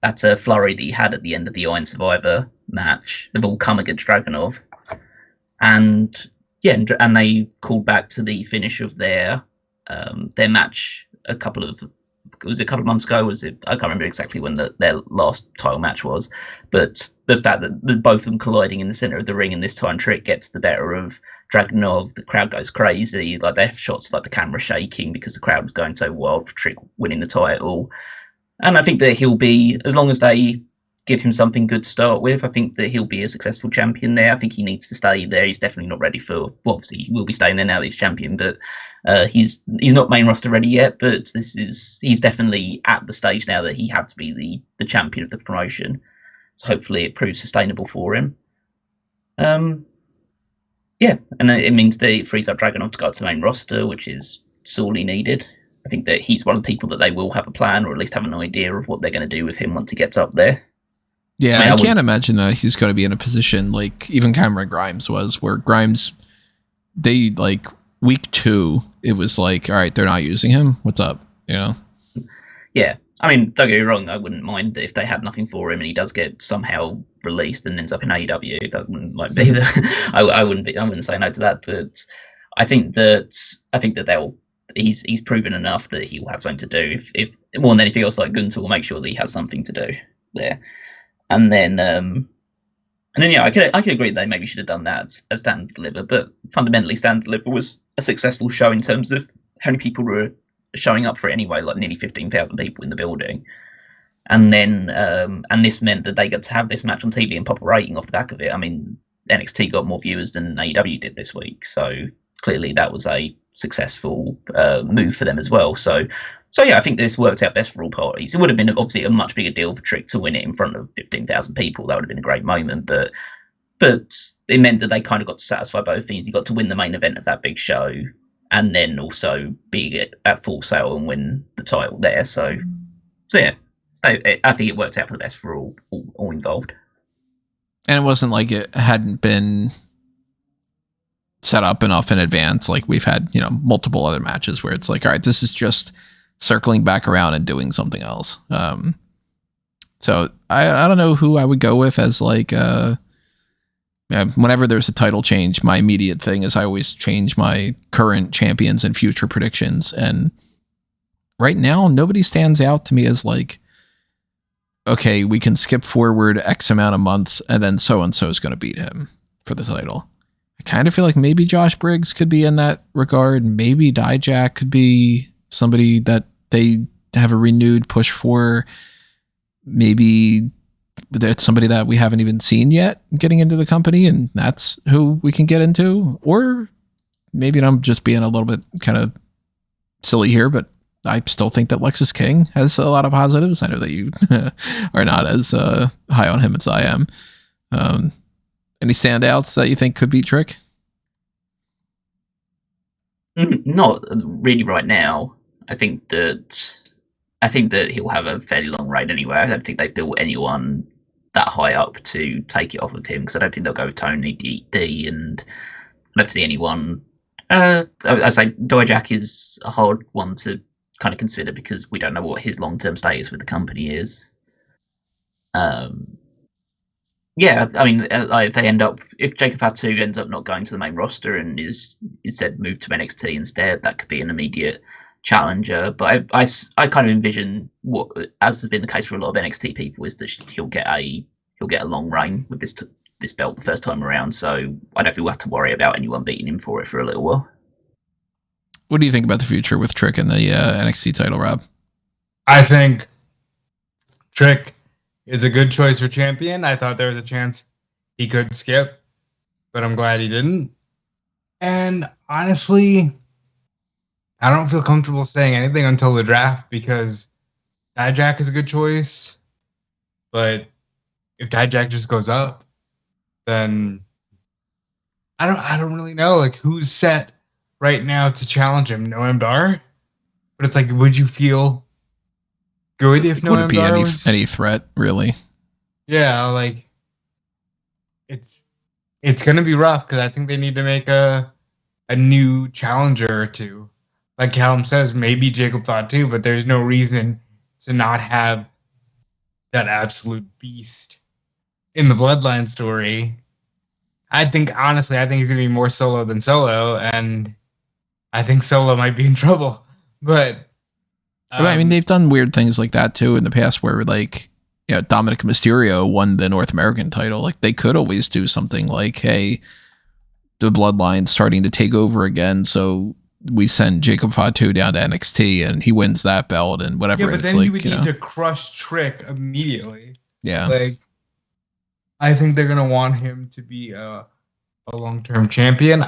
that flurry that he had at the end of the Iron Survivor match have all come against Dragunov, and they called back to the finish of their match a couple of months ago? I can't remember exactly when their last title match was, but the fact that both of them colliding in the center of the ring, and this time Trick gets the better of Dragunov, the crowd goes crazy. Like they have shots like the camera shaking because the crowd was going so wild for Trick winning the title. And I think that he'll be, as long as they give him something good to start with, I think that he'll be a successful champion there. I think he needs to stay there. He's definitely not ready for, well, obviously he will be staying there now that he's champion, but he's not main roster ready yet, but he's definitely at the stage now that he had to be the champion of the promotion. So hopefully it proves sustainable for him. And it means that it frees up Dragunov to go to the main roster, which is sorely needed. I think that he's one of the people that they will have a plan, or at least have an idea of what they're going to do with him once he gets up there. Yeah, I can't imagine that he's going to be in a position like even Cameron Grimes was, where Grimes, they like week 2, it was like, all right, they're not using him. What's up? Yeah. I mean, don't get me wrong, I wouldn't mind if they had nothing for him and he does get somehow released and ends up in AEW. That wouldn't like be I wouldn't say no to that, but I think that he's proven enough that he will have something to do. If more than anything else, like Gunther will make sure that he has something to do there. And then yeah, I could agree they maybe should have done that as Stand and Deliver, but fundamentally Stand and Deliver was a successful show in terms of how many people were showing up for it anyway, like nearly 15,000 people in the building. And then and this meant that they got to have this match on TV and pop a rating off the back of it. I mean, NXT got more viewers than AEW did this week, so clearly that was a successful move for them as well. So yeah, I think this worked out best for all parties. It would have been obviously a much bigger deal for Trick to win it in front of 15,000 people. That would have been a great moment, but it meant that they kind of got to satisfy both things. He got to win the main event of that big show, and then also be at Full Sail and win the title there. So yeah, I think it worked out for the best for all involved. And it wasn't like it hadn't been set up enough in advance. Like we've had, multiple other matches where it's like, all right, this is just circling back around and doing something else. So I don't know who I would go with as like, whenever there's a title change, my immediate thing is I always change my current champions and future predictions. And right now, nobody stands out to me as like, okay, we can skip forward X amount of months and then so-and-so is going to beat him for the title. I kind of feel like maybe Josh Briggs could be in that regard. Maybe Dijak could be somebody that they have a renewed push for. Maybe that's somebody that we haven't even seen yet getting into the company, and that's who we can get into. Or maybe I'm just being a little bit kind of silly here, but I still think that Lexis King has a lot of positives. I know that you are not as high on him as I am. Any standouts that you think could beat Trick? Not really right now. I think that he'll have a fairly long reign anyway. I don't think they've built anyone that high up to take it off of him, because I don't think they'll go with Tony D, and I don't see anyone. I say Dijak is a hard one to kind of consider because we don't know what his long-term status with the company is. Yeah, I mean, if Jacob Fatu ends up not going to the main roster and is instead moved to NXT instead, that could be an immediate challenger. But I kind of envision what, as has been the case for a lot of NXT people, is that he'll get a long reign with this belt the first time around. So I don't think we'll have to worry about anyone beating him for it for a little while. What do you think about the future with Trick and the NXT title, Rob? I think Trick is a good choice for champion. I thought there was a chance he could skip, but I'm glad he didn't. And honestly, I don't feel comfortable saying anything until the draft because Dijak is a good choice. But if Dijak just goes up, then I don't really know like who's set right now to challenge him. Noam Dar? But it's like, would you feel good if Noam Dar was any threat, really? Yeah, like it's gonna be rough because I think they need to make a new challenger or two. Like Callum says, maybe Jacob thought too, but there's no reason to not have that absolute beast in the Bloodline story. Honestly, I think he's gonna be more Solo than Solo, and I think Solo might be in trouble. But I mean, they've done weird things like that too in the past, where like, Dominic Mysterio won the North American title. Like they could always do something like, hey, the Bloodline's starting to take over again, so we send Jacob Fatu down to NXT and he wins that belt and whatever. Yeah, but then he would need to crush Trick immediately. Yeah, like I think they're gonna want him to be a long-term champion.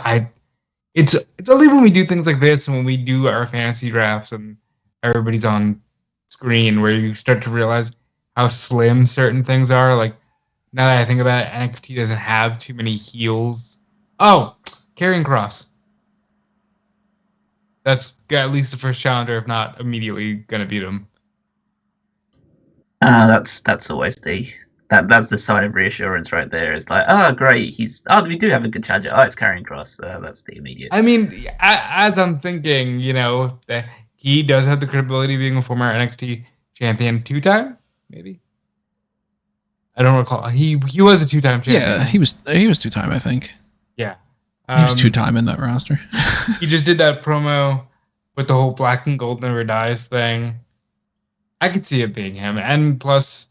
It's only when we do things like this and when we do our fantasy drafts and everybody's on screen where you start to realize how slim certain things are. Like now that I think about it, NXT doesn't have too many heels. Oh, Karrion Kross. That's at least the first challenger, if not immediately gonna beat him. That's always that's the sign of reassurance right there. It's like, great, we do have a good challenger. It's Karrion Kross. That's the immediate. I mean, as I'm thinking, that he does have the credibility of being a former NXT champion 2-time, maybe. I don't recall. He was a 2-time champion. Yeah, he was 2-time, I think. Yeah. He was 2-time in that roster. He just did that promo with the whole black and gold never dies thing. I could see it being him. And plus,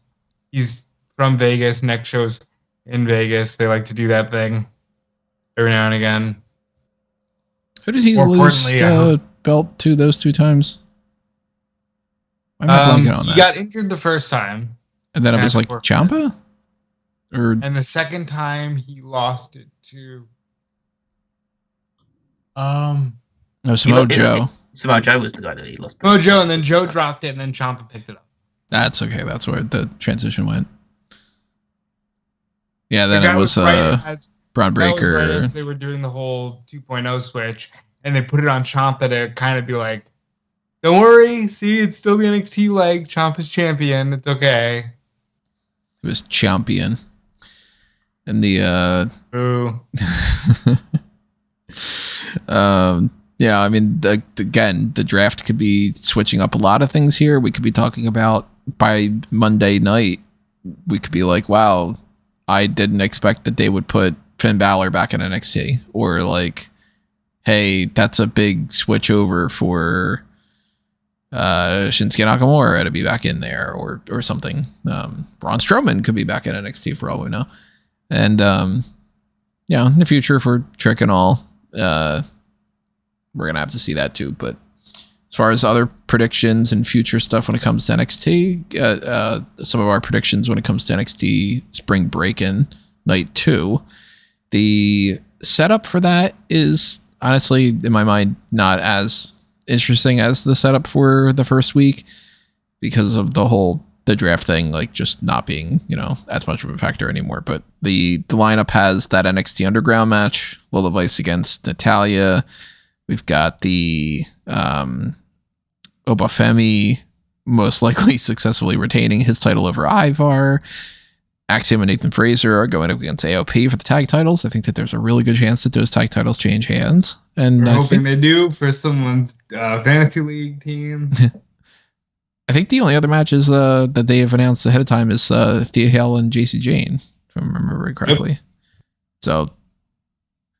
he's from Vegas. Next show's in Vegas. They like to do that thing every now and again. Who did he More lose importantly, the belt to those 2 times? I'm not blanking on that. He got injured the first time. And then it was like Ciampa? And the second time he lost it to Samoa Joe. Samoa Joe was the guy that he lost. Samoa Joe, and then Joe dropped it, and then Ciampa picked it up. That's okay. That's where the transition went. Yeah, then it was Braun Breaker. That was right as they were doing the whole 2.0 switch, and they put it on Ciampa to kind of be like, don't worry, see, it's still the NXT leg. Ciampa's champion. It's okay. It was champion. And the yeah, I mean, again, the draft could be switching up a lot of things here. We could be talking about by Monday night, we could be like, wow, I didn't expect that they would put Finn Balor back in NXT, or like, hey, that's a big switch over for Shinsuke Nakamura to be back in there, or something. Braun Strowman could be back in NXT for all we know. And in the future for Trick and all, we're gonna have to see that too. But as far as other predictions and future stuff when it comes to NXT, some of our predictions when it comes to NXT Spring Breakin' Night 2, the setup for that is honestly, in my mind, not as interesting as the setup for the first week, because of the draft thing, like just not being, as much of a factor anymore. But the lineup has that NXT Underground match, Lola Vice against Natalya. We've got the Obafemi most likely successfully retaining his title over Ivar. Axiom and Nathan Fraser are going up against AOP for the tag titles. I think that there's a really good chance that those tag titles change hands. And we're hoping they do for someone's fantasy league team. I think the only other matches that they have announced ahead of time is Thea Hale and JC Jane, if I remember correctly. Yep. So,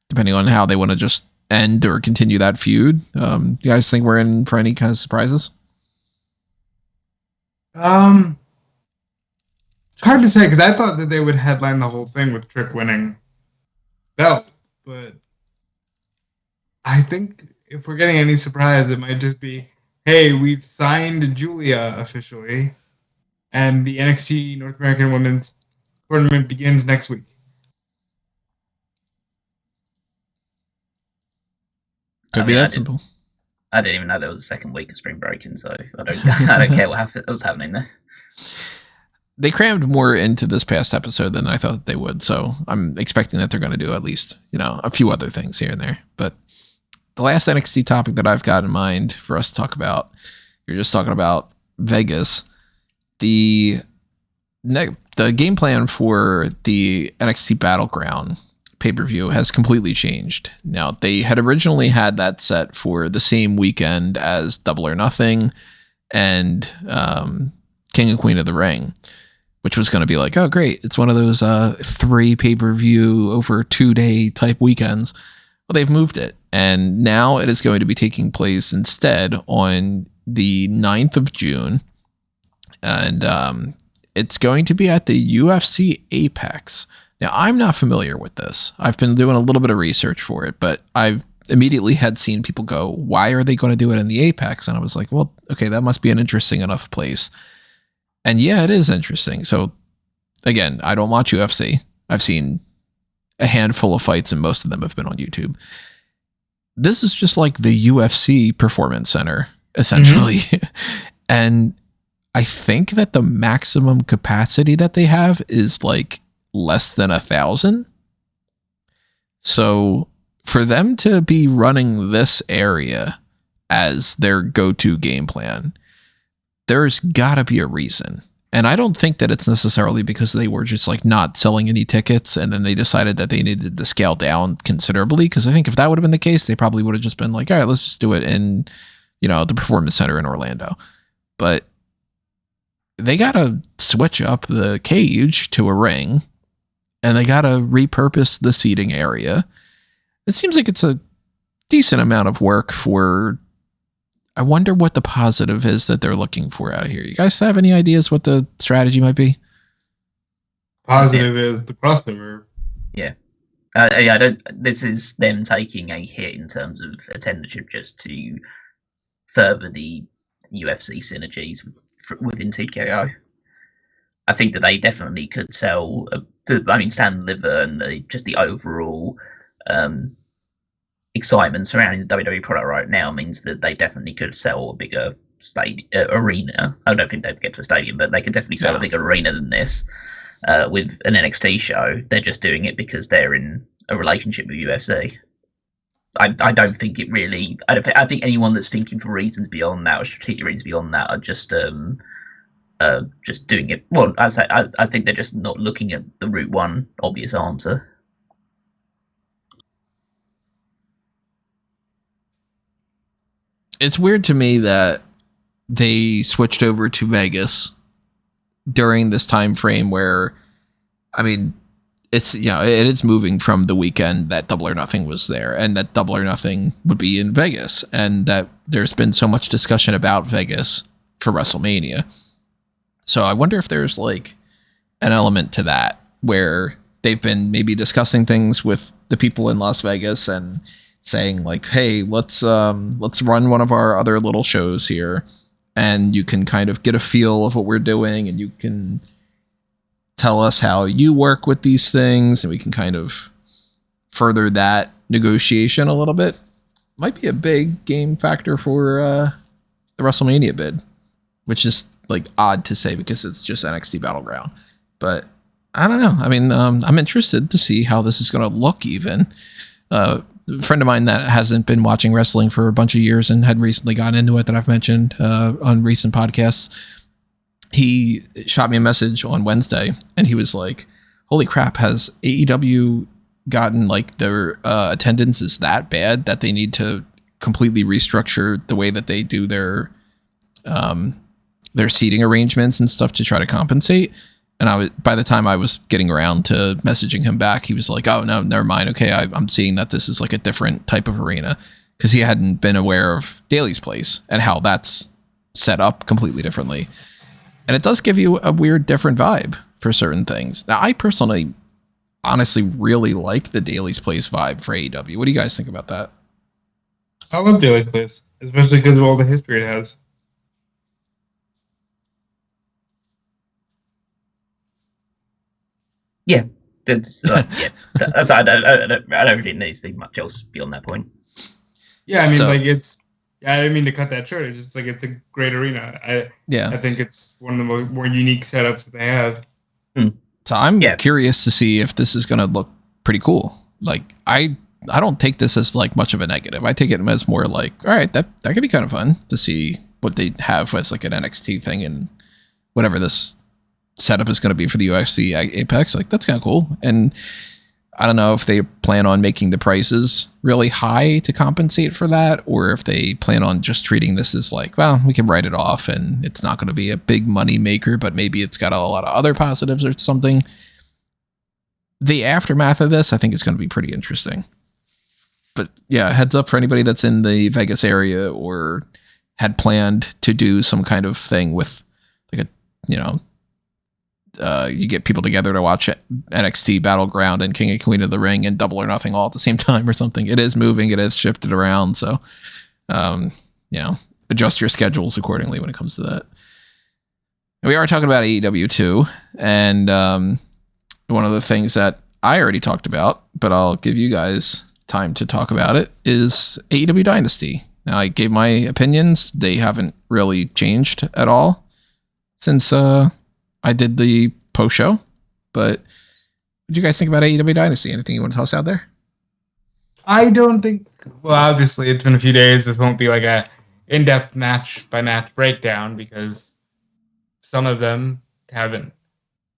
depending on how they want to just end or continue that feud, you guys think we're in for any kind of surprises? It's hard to say, because I thought that they would headline the whole thing with Trick winning belt, but I think if we're getting any surprise, it might just be, hey, we've signed Julia officially, and the NXT North American Women's Tournament begins next week. Could be that simple. I didn't even know there was a second week of Spring Breakin', so I don't care what was happening there. They crammed more into this past episode than I thought they would, so I'm expecting that they're going to do at least, a few other things here and there. But the last NXT topic that I've got in mind for us to talk about, you're just talking about Vegas. The game plan for the NXT Battleground pay-per-view has completely changed. Now, they had originally had that set for the same weekend as Double or Nothing and King and Queen of the Ring, which was going to be like, oh, great, it's one of those 3 pay-per-view over 2-day type weekends. Well, they've moved it, and now it is going to be taking place instead on the 9th of June, and it's going to be at the UFC Apex. Now, I'm not familiar with this. I've been doing a little bit of research for it, but I've immediately had seen people go, why are they going to do it in the Apex? And I was like, well, okay, that must be an interesting enough place. And yeah, it is interesting. So again, I don't watch UFC. I've seen a handful of fights and most of them have been on YouTube. This is just like the UFC Performance Center, essentially. Mm-hmm. And I think that the maximum capacity that they have is like less than 1,000. So for them to be running this area as their go-to game plan, there's gotta be a reason. And I don't think that it's necessarily because they were just like not selling any tickets and then they decided that they needed to scale down considerably. Because I think if that would have been the case, they probably would have just been like, all right, let's just do it in, the Performance Center in Orlando. But they gotta switch up the cage to a ring and they gotta repurpose the seating area. It seems like it's a decent amount of work for... I wonder what the positive is that they're looking for out of here. You guys have any ideas what the strategy might be? positive is the crossover. Yeah. I don't. This is them taking a hit in terms of attendanship just to further the UFC synergies within TKO. I think that they definitely could sell. Sam Liver and just the overall excitement surrounding the WWE product right now means that they definitely could sell a bigger arena. I don't think they'd get to a stadium, but they could definitely sell a bigger arena than this. With an NXT show, they're just doing it because they're in a relationship with UFC. I don't think it really. I think anyone that's thinking for reasons beyond that or strategic reasons beyond that are just doing it. Well, I think they're just not looking at the Route One obvious answer. It's weird to me that they switched over to Vegas during this time frame where, I mean, it's, it is moving from the weekend that Double or Nothing was there and that Double or Nothing would be in Vegas, and that there's been so much discussion about Vegas for WrestleMania. So I wonder if there's like an element to that where they've been maybe discussing things with the people in Las Vegas and saying like, hey, let's run one of our other little shows here, and you can kind of get a feel of what we're doing, and you can tell us how you work with these things, and we can kind of further that negotiation a little bit. Might be a big game factor for the WrestleMania bid, which is like odd to say because it's just NXT Battleground. But I don't know. I mean, I'm interested to see how this is going to look even. A friend of mine that hasn't been watching wrestling for a bunch of years and had recently gotten into it that I've mentioned on recent podcasts, he shot me a message on Wednesday and he was like, holy crap, has AEW gotten like their attendance is that bad that they need to completely restructure the way that they do their seating arrangements and stuff to try to compensate? And by the time I was getting around to messaging him back, he was like, oh, no, never mind. Okay, I'm seeing that this is like a different type of arena, because he hadn't been aware of Daly's Place and how that's set up completely differently. And it does give you a weird, different vibe for certain things. Now, I personally, honestly, really like the Daly's Place vibe for AEW. What do you guys think about that? I love Daly's Place, especially because of all the history it has. Yeah, I don't think there needs to be much else beyond that point. Yeah, I mean, I didn't mean to cut that short. It's just like it's a great arena. I think it's one of the more unique setups that they have. So I'm curious to see if this is going to look pretty cool. Like I don't take this as like much of a negative. I take it as more like, all right, that could be kind of fun to see what they have as like an NXT thing and whatever this setup is going to be for the UFC Apex. Like that's kind of cool. And I don't know if they plan on making the prices really high to compensate for that, or if they plan on just treating this as like, well, we can write it off and it's not going to be a big money maker, but maybe it's got a lot of other positives or something. The aftermath of this, I think, is going to be pretty interesting. But yeah, heads up for anybody that's in the Vegas area or had planned to do some kind of thing with like you get people together to watch NXT Battleground and King and Queen of the Ring and Double or Nothing all at the same time or something. It is moving. It is shifted around. So, adjust your schedules accordingly when it comes to that. And we are talking about AEW too. And one of the things that I already talked about, but I'll give you guys time to talk about it, is AEW Dynasty. Now, I gave my opinions. They haven't really changed at all since I did the post show. But what did you guys think about AEW Dynasty? Anything you want to toss out there? I don't think. Well, obviously, it's been a few days. This won't be like a in-depth match by match breakdown because some of them haven't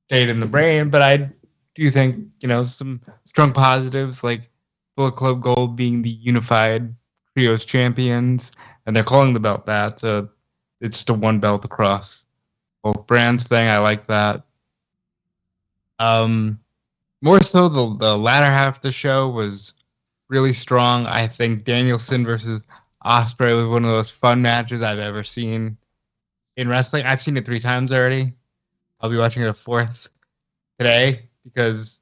stayed in the brain. But I do think some strong positives, like Bullet Club Gold being the unified trios champions, and they're calling the belt that. So it's just a one belt across both brands thing. I like that. More so the latter half of the show was really strong. I think Danielson versus Ospreay was one of those fun matches I've ever seen in wrestling. I've seen it 3 times already. I'll be watching it a 4th. today because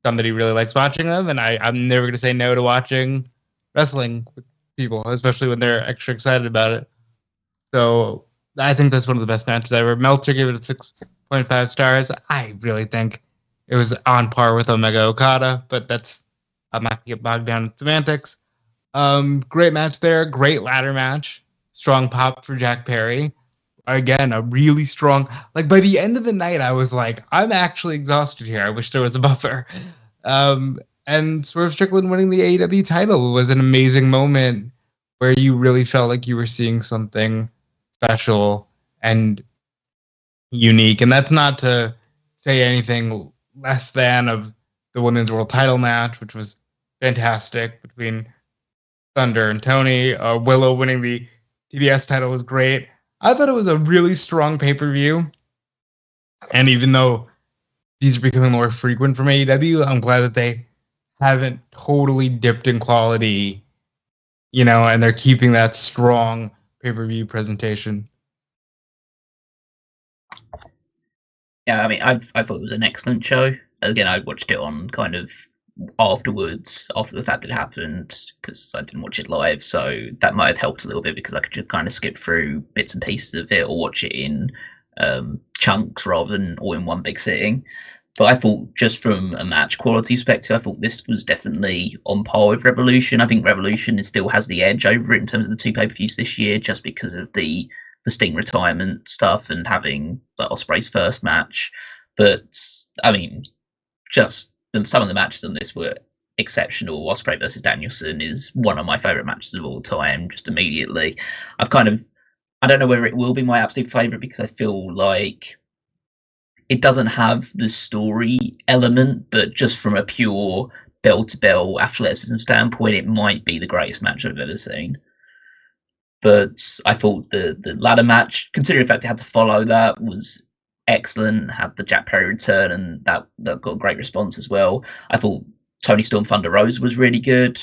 somebody really likes watching them, and I'm never going to say no to watching wrestling with people, especially when they're extra excited about it. So I think that's one of the best matches ever. Meltzer gave it a 6.5 stars. I really think it was on par with Omega Okada, but I'm not going to get bogged down in semantics. Great match there. Great ladder match. Strong pop for Jack Perry. Again, a really strong... Like, by the end of the night, I was like, I'm actually exhausted here. I wish there was a buffer. And Swerve Strickland winning the AEW title was an amazing moment where you really felt like you were seeing something special and unique. And that's not to say anything less than of the women's world title match, which was fantastic between Thunder and Tony. Willow winning the TBS title was great. I thought it was a really strong pay-per-view. And even though these are becoming more frequent from AEW, I'm glad that they haven't totally dipped in quality, and they're keeping that strong pay-per-view presentation. Yeah, I mean, I thought it was an excellent show. Again, I watched it on kind of afterwards, after the fact it happened, because I didn't watch it live, so that might have helped a little bit because I could just kind of skip through bits and pieces of it or watch it in chunks rather than all in one big sitting. But I thought, just from a match quality perspective, I thought this was definitely on par with Revolution. I think Revolution still has the edge over it in terms of the two pay-per-views this year, just because of the Sting retirement stuff and having Ospreay's first match. But I mean, just some of the matches on this were exceptional. Ospreay versus Danielson is one of my favorite matches of all time. Just immediately, I don't know whether it will be my absolute favorite because I feel like it doesn't have the story element, but just from a pure bell-to-bell athleticism standpoint, it might be the greatest match I've ever seen. But I thought the ladder match, considering the fact it had to follow that, was excellent. Had the Jack Perry return, and that got a great response as well. I thought Tony Storm Thunder Rose was really good.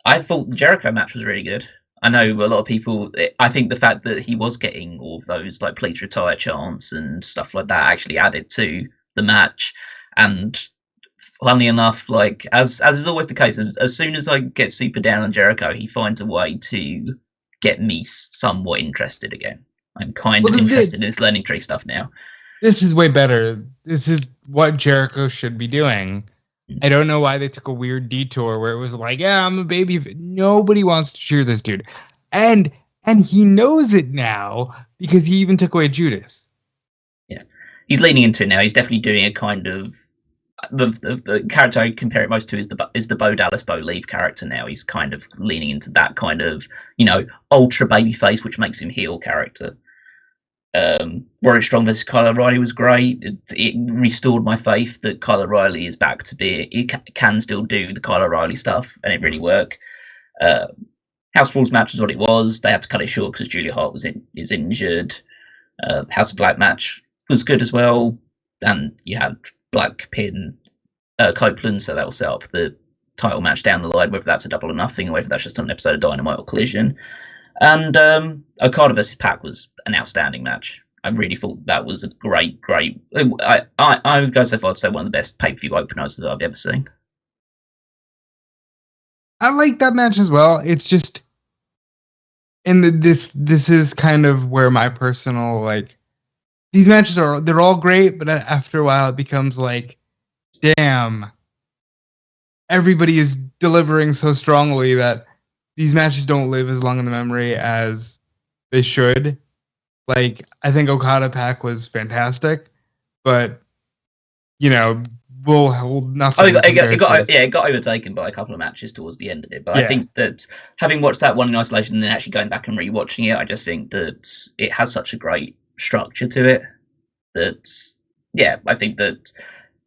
I thought the Jericho match was really good. I know a lot of people, I think the fact that he was getting all of those like please retire chants and stuff like that actually added to the match. And funnily enough, like as is always the case, as soon as I get super down on Jericho, he finds a way to get me somewhat interested again. I'm kind of interested in this learning tree stuff now. This is way better. This is what Jericho should be doing. I don't know why they took a weird detour where it was like, yeah, I'm a baby. Nobody wants to cheer this dude. And he knows it now because he even took away Judas. Yeah. He's leaning into it now. He's definitely doing a kind of the character I compare it most to is the Bo Dallas Bo Leave character now. He's kind of leaning into that kind of, ultra baby face, which makes him heel character. Warrior Strong versus Kyle O'Reilly was great. It restored my faith that Kyle O'Reilly is back to he can still do the Kyle O'Reilly stuff, and it really worked. House Rules match was what it was. They had to cut it short because Julia Hart is injured. House of Black match was good as well, and you had Black pin Copeland, so that will set up the title match down the line, whether that's a double or nothing, or whether that's just an episode of Dynamite or Collision. And Okada versus Pac was an outstanding match. I really thought that was a great. I would go so far to say one of the best pay-per-view openers that I've ever seen. I like that match as well. It's just, and this is kind of where my personal these matches they're all great, but after a while it becomes like, damn, everybody is delivering so strongly that these matches don't live as long in the memory as they should. Like, I think Okada Pac was fantastic, but we'll hold nothing. It got overtaken by a couple of matches towards the end of it. But yeah. I think that having watched that one in isolation and then actually going back and rewatching it, I just think that it has such a great structure to it that, yeah, I think that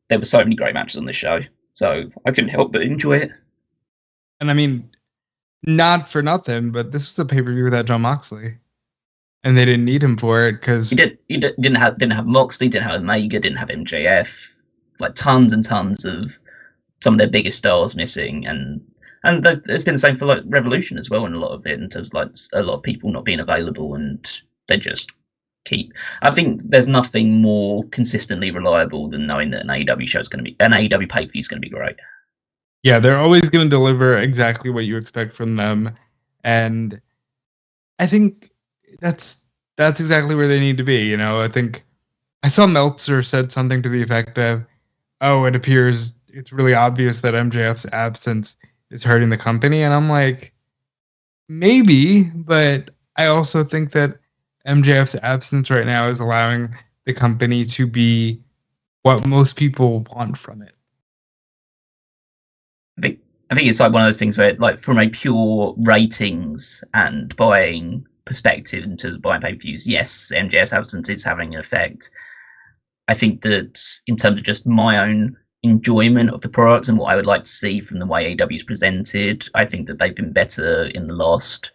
there were so many great matches on this show. So I couldn't help but enjoy it. And I mean, not for nothing, but this was a pay-per-view without Jon Moxley, and they didn't need him for it because he didn't have Moxley, didn't have Omega, didn't have MJF, like tons and tons of some of their biggest stars missing, and it's been the same for Revolution as well, in a lot of it, in terms of a lot of people not being available, and they just keep. I think there's nothing more consistently reliable than knowing that an AEW pay-per-view is going to be great. Yeah, they're always going to deliver exactly what you expect from them, and I think that's exactly where they need to be. I think I saw Meltzer said something to the effect of, "Oh, it appears it's really obvious that MJF's absence is hurting the company," and I'm like, maybe, but I also think that MJF's absence right now is allowing the company to be what most people want from it. I think it's like one of those things where, like, from a pure ratings and buying perspective in terms of buying pay-per-views, yes, MJF's absence is having an effect. I think that in terms of just my own enjoyment of the product and what I would like to see from the way AEW's presented, I think that they've been better in the last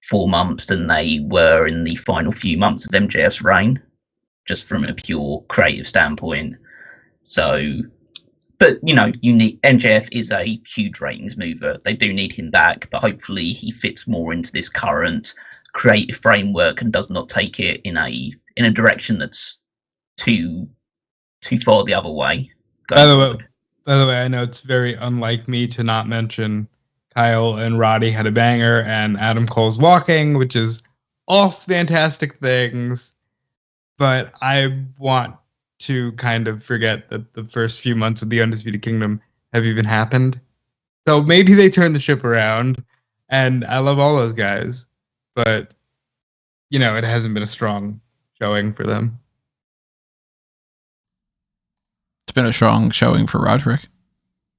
4 months than they were in the final few months of MJF's reign, just from a pure creative standpoint. So, but MJF is a huge ratings mover. They do need him back, but hopefully he fits more into this current creative framework and does not take it in a direction that's too far the other way. By the way, I know it's very unlike me to not mention Kyle and Roddy had a banger and Adam Cole's walking, which is all fantastic things. But I want to kind of forget that the first few months of the Undisputed Kingdom have even happened. So maybe they turn the ship around, and I love all those guys, but it hasn't been a strong showing for them. It's been a strong showing for Roderick.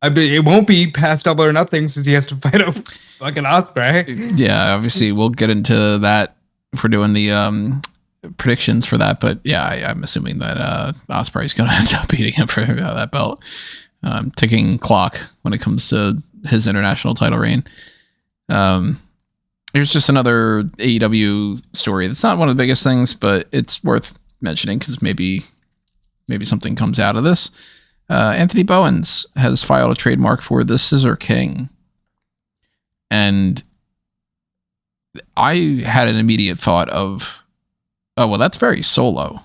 It won't be past Double or Nothing since he has to fight a fucking Ospreay. Yeah, obviously we'll get into that if we're doing the predictions for that. But yeah, I'm assuming that Ospreay's going to end up beating him for that belt. Ticking clock when it comes to his international title reign. Here's just another AEW story. That's not one of the biggest things, but it's worth mentioning because maybe something comes out of this. Anthony Bowens has filed a trademark for the Scissor King. And I had an immediate thought of, oh, well, that's very Solo.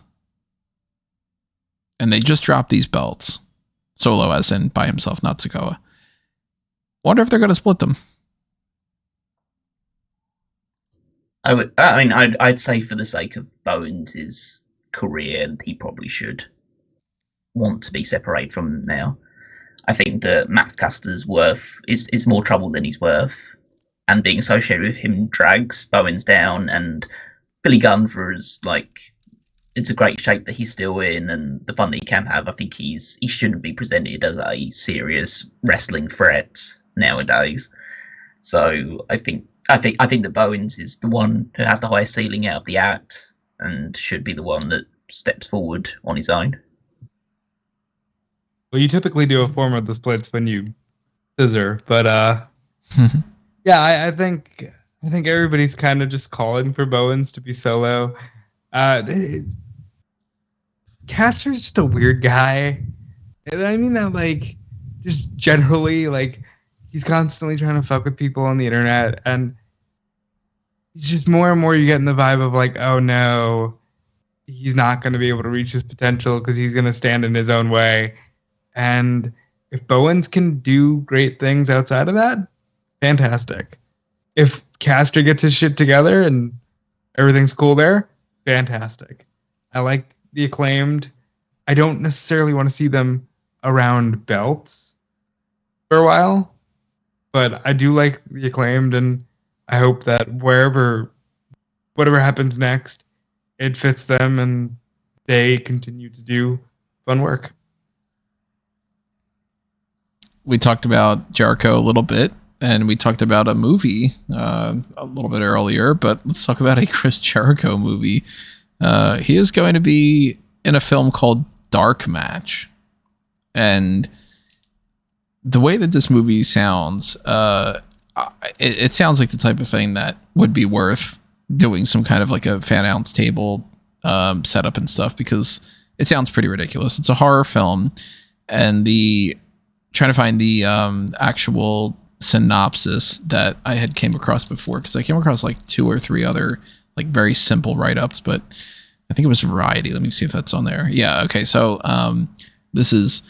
And they just dropped these belts. Solo as in by himself, not Sikoa. Wonder if they're going to split them. I'd say for the sake of Bowens' career, he probably should want to be separated from them now. I think that Max Caster's worth is more trouble than he's worth, and being associated with him drags Bowens down. And Billy Gunn, for as it's a great shape that he's still in and the fun that he can have, I think he shouldn't be presented as a serious wrestling threat nowadays. So I think that Bowens is the one who has the highest ceiling out of the act and should be the one that steps forward on his own. Well, you typically do a form of the splits when you scissor, but yeah, I think everybody's kind of just calling for Bowens to be Solo. Caster's just a weird guy. And I mean that just generally he's constantly trying to fuck with people on the internet, and it's just more and more you get in the vibe of oh no, he's not going to be able to reach his potential because he's going to stand in his own way. And if Bowens can do great things outside of that, fantastic. If Caster gets his shit together and everything's cool there, fantastic. I like the Acclaimed. I don't necessarily want to see them around belts for a while, but I do like the Acclaimed, and I hope that whatever happens next, it fits them and they continue to do fun work. We talked about Jericho a little bit, and we talked about a movie a little bit earlier, but let's talk about a Chris Jericho movie. He is going to be in a film called Dark Match. And the way that this movie sounds, it sounds like the type of thing that would be worth doing some kind of a fan ounce table setup and stuff, because it sounds pretty ridiculous. It's a horror film, and trying to find the actual synopsis that I had came across before, because I came across 2 or 3 other very simple write-ups, but I think it was Variety. Let me see if that's on there. Yeah. Okay. So this is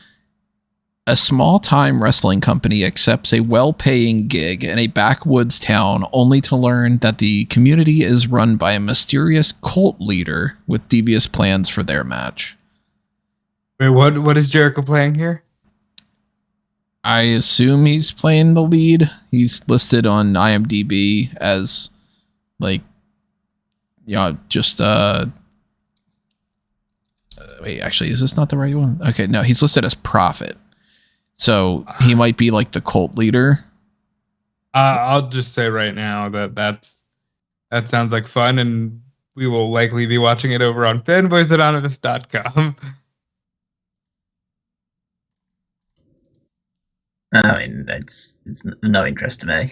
a small-time wrestling company accepts a well-paying gig in a backwoods town only to learn that the community is run by a mysterious cult leader with devious plans for their match. Wait, what is Jericho playing here? I assume he's playing the lead. He's listed on IMDb as like, just wait, actually, is this not the right one? Okay, no, he's listed as Prophet. So he might be like the cult leader. I'll just say right now that sounds like fun, and we will likely be watching it over on fanboysanonymous.com. I mean, it's no interest to me.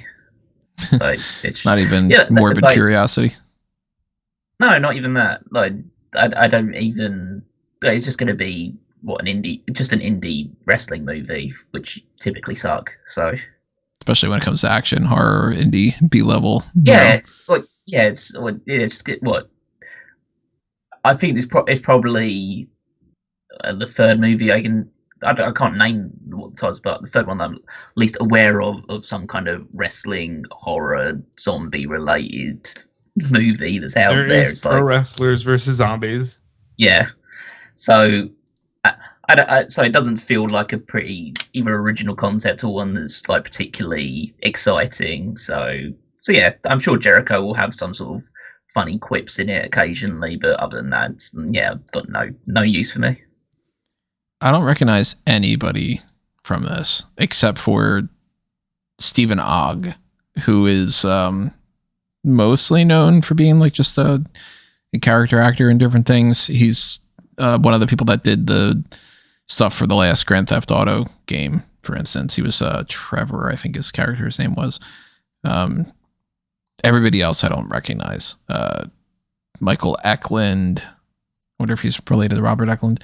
Like, it's not even morbid curiosity. No, not even that. Like, I don't even. Like, it's just going to be an indie wrestling movie, which typically suck. So, especially when it comes to action, horror, indie, B-level. Yeah, it's what I think it's probably the third movie I can't name what it was, but the third one I'm least aware of some kind of wrestling horror zombie related movie that's out there. It's pro wrestlers versus zombies. Yeah, so. So it doesn't feel like a pretty either original concept or one that's like particularly exciting. So yeah, I'm sure Jericho will have some sort of funny quips in it occasionally, but other than that, it's got no use for me. I don't recognize anybody from this except for Stephen Ogg, who is mostly known for being like just a character actor in different things. He's one of the people that did the stuff for the last Grand Theft Auto game, for instance. He was Trevor, I think his character's name was. Everybody else I don't recognize. Michael Eklund. I wonder if he's related to Robert Eklund.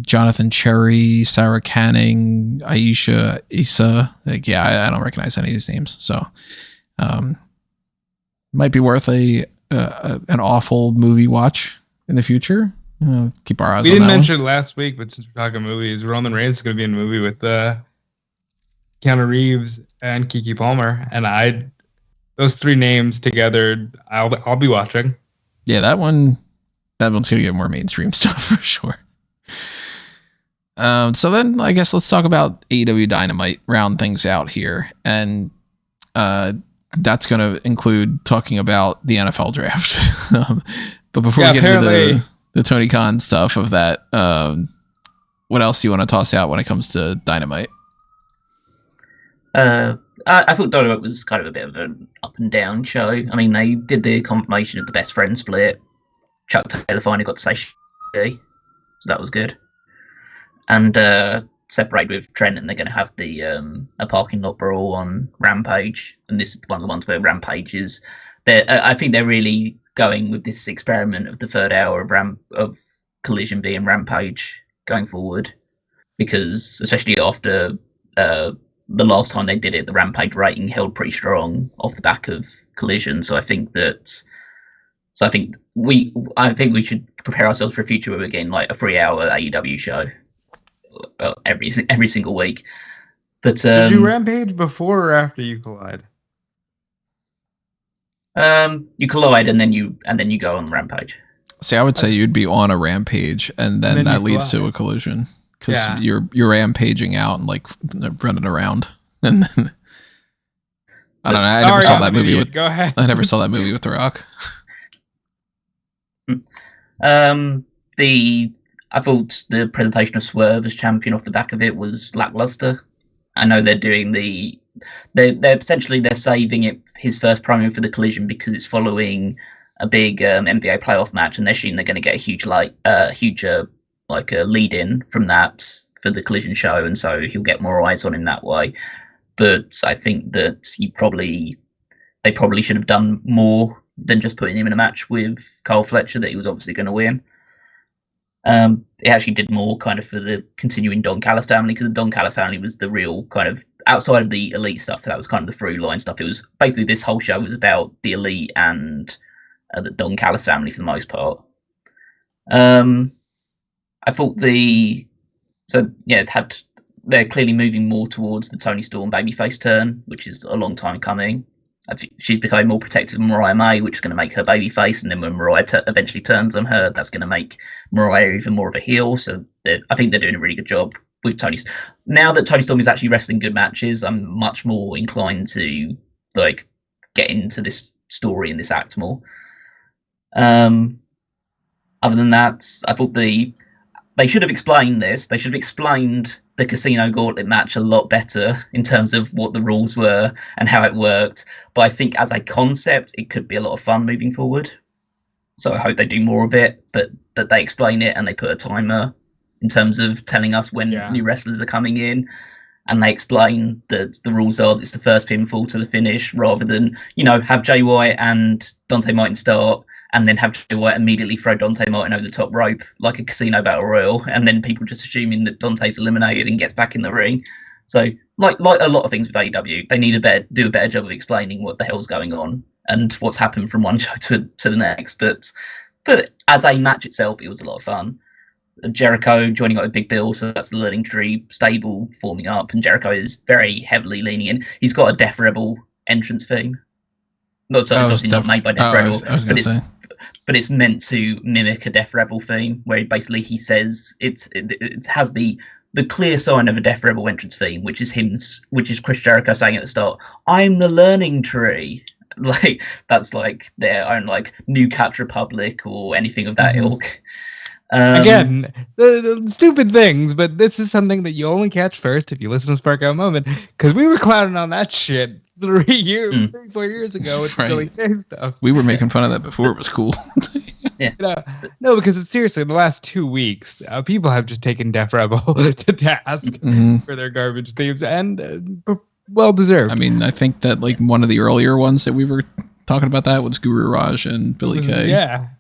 Jonathan Cherry, Sarah Canning, Aisha Issa. Like, yeah, I don't recognize any of these names. So might be worth an awful movie watch in the future. Keep our eyes on that. We didn't mention it last week, but since we're talking movies, Roman Reigns is going to be in a movie with Keanu Reeves and Keke Palmer, and those three names together, I'll be watching. Yeah, that one's going to get more mainstream stuff for sure. So then I guess let's talk about AEW Dynamite, round things out here, and that's going to include talking about the NFL draft. But before we get into the Tony Khan stuff of that, what else do you want to toss out when it comes to Dynamite? I thought Dynamite was kind of a bit of an up and down show. I mean, they did the confirmation of the best friend split. Chuck Taylor finally got to say so that was good. And separated with Trent, and they're going to have the a parking lot brawl on Rampage. And this is one of the ones where Rampage is. I think they're really going with this experiment of the third hour of Collision being Rampage going forward, because especially after the last time they did it, the Rampage rating held pretty strong off the back of Collision. So I think we should prepare ourselves for a future where we're getting like a 3-hour AEW show every single week. But did you Rampage before or after you Collide? You collide and then you go on the Rampage. See, I would say you'd be on a Rampage and then that leads to a Collision, because you're rampaging out and like running around, and then I don't know. I never saw that movie with. Go ahead. I never saw that movie with The Rock. I thought the presentation of Swerve as champion off the back of it was lackluster. I know they're doing they're saving his first promo for the Collision because it's following a big NBA playoff match, and they're assuming they're going to get a huge lead in from that for the Collision show, and so he'll get more eyes on him that way. But I think that they probably should have done more than just putting him in a match with Carl Fletcher that he was obviously going to win. It actually did more kind of for the continuing Don Callis family, because the Don Callis family was the real kind of, outside of the Elite stuff, that was kind of the through line stuff. It was basically, this whole show was about the Elite and the Don Callis family for the most part. I thought they're clearly moving more towards the Toni Storm babyface turn, which is a long time coming. I think she's becoming more protective of Mariah May, which is going to make her babyface, and then when Mariah eventually turns on her, that's going to make Mariah even more of a heel. So I think they're doing a really good job with Toni. Now that Toni Storm is actually wrestling good matches, I'm much more inclined to like get into this story and this act more. Other than that, I thought they should have explained this. They should have explained the Casino Gauntlet match a lot better in terms of what the rules were and how it worked. But I think as a concept, it could be a lot of fun moving forward. So I hope they do more of it, but that they explain it and they put a timer in terms of telling us when new wrestlers are coming in. And they explain that the rules are it's the first pinfall to the finish rather than, have Jay White and Dante Martin start and then have Jay White immediately throw Dante Martin over the top rope like a casino battle royal, and then people just assuming that Dante's eliminated and gets back in the ring. So, like a lot of things with AEW, they need to do a better job of explaining what the hell's going on and what's happened from one show to the next. But as a match itself, it was a lot of fun. Jericho joining up with Big Bill, so that's the Learning Tree stable forming up, and Jericho is very heavily leaning in. He's got a Death Rebel entrance theme. It's obviously not made by Death Rebel, but it's meant to mimic a Death Rebel theme, where he says it has the clear sign of a Death Rebel entrance theme, which is Chris Jericho saying at the start, "I'm the Learning Tree." Like that's like their own like New Catch Republic or anything of that ilk. Again, the stupid things, but this is something that you only catch first if you listen to Spark Out Moment, because we were clowning on that shit 4 years ago with the Billy Kay stuff. We were making fun of that before it was cool. No, because seriously, in the last 2 weeks, people have just taken Def Rebel to task for their garbage themes, and well deserved. I mean, I think that like one of the earlier ones that we were talking about that was Guru Raj and Billy Kay. Yeah.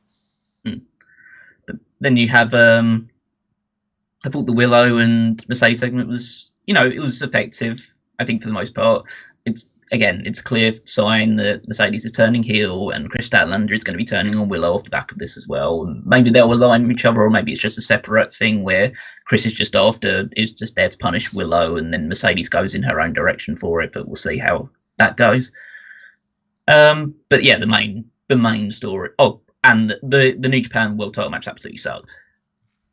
Then you have, I thought the Willow and Mercedes segment was, it was effective, I think, for the most part. It's a clear sign that Mercedes is turning heel and Chris Statlander is going to be turning on Willow off the back of this as well. And maybe they'll align with each other, or maybe it's just a separate thing where Chris is just there to punish Willow, and then Mercedes goes in her own direction for it, but we'll see how that goes. But yeah, the main story. Oh, and the New Japan World Title match absolutely sucked.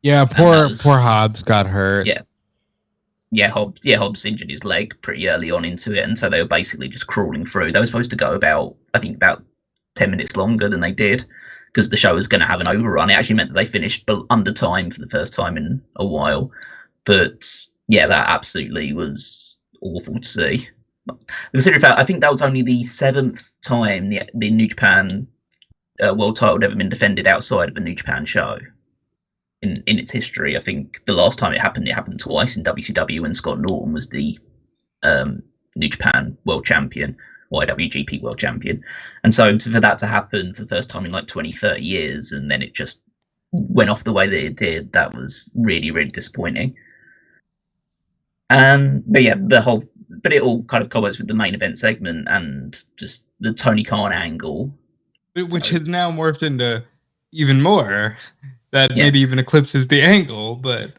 Yeah, poor Hobbs got hurt. Yeah, Hobbs injured his leg pretty early on into it, and so they were basically just crawling through. They were supposed to go about 10 minutes longer than they did, because the show was going to have an overrun. It actually meant that they finished under time for the first time in a while. But yeah, that absolutely was awful to see. Considering fact, I think that was only the 7th time the New Japan world title had ever been defended outside of a New Japan show in its history. I think the last time it happened twice in WCW when Scott Norton was the New Japan world champion, IWGP world champion. And so for that to happen for the first time in like 20, 30 years, and then it just went off the way that it did, that was really, really disappointing. But it all kind of covers with the main event segment and just the Tony Khan angle, which has now morphed into even more that maybe even eclipses the angle. But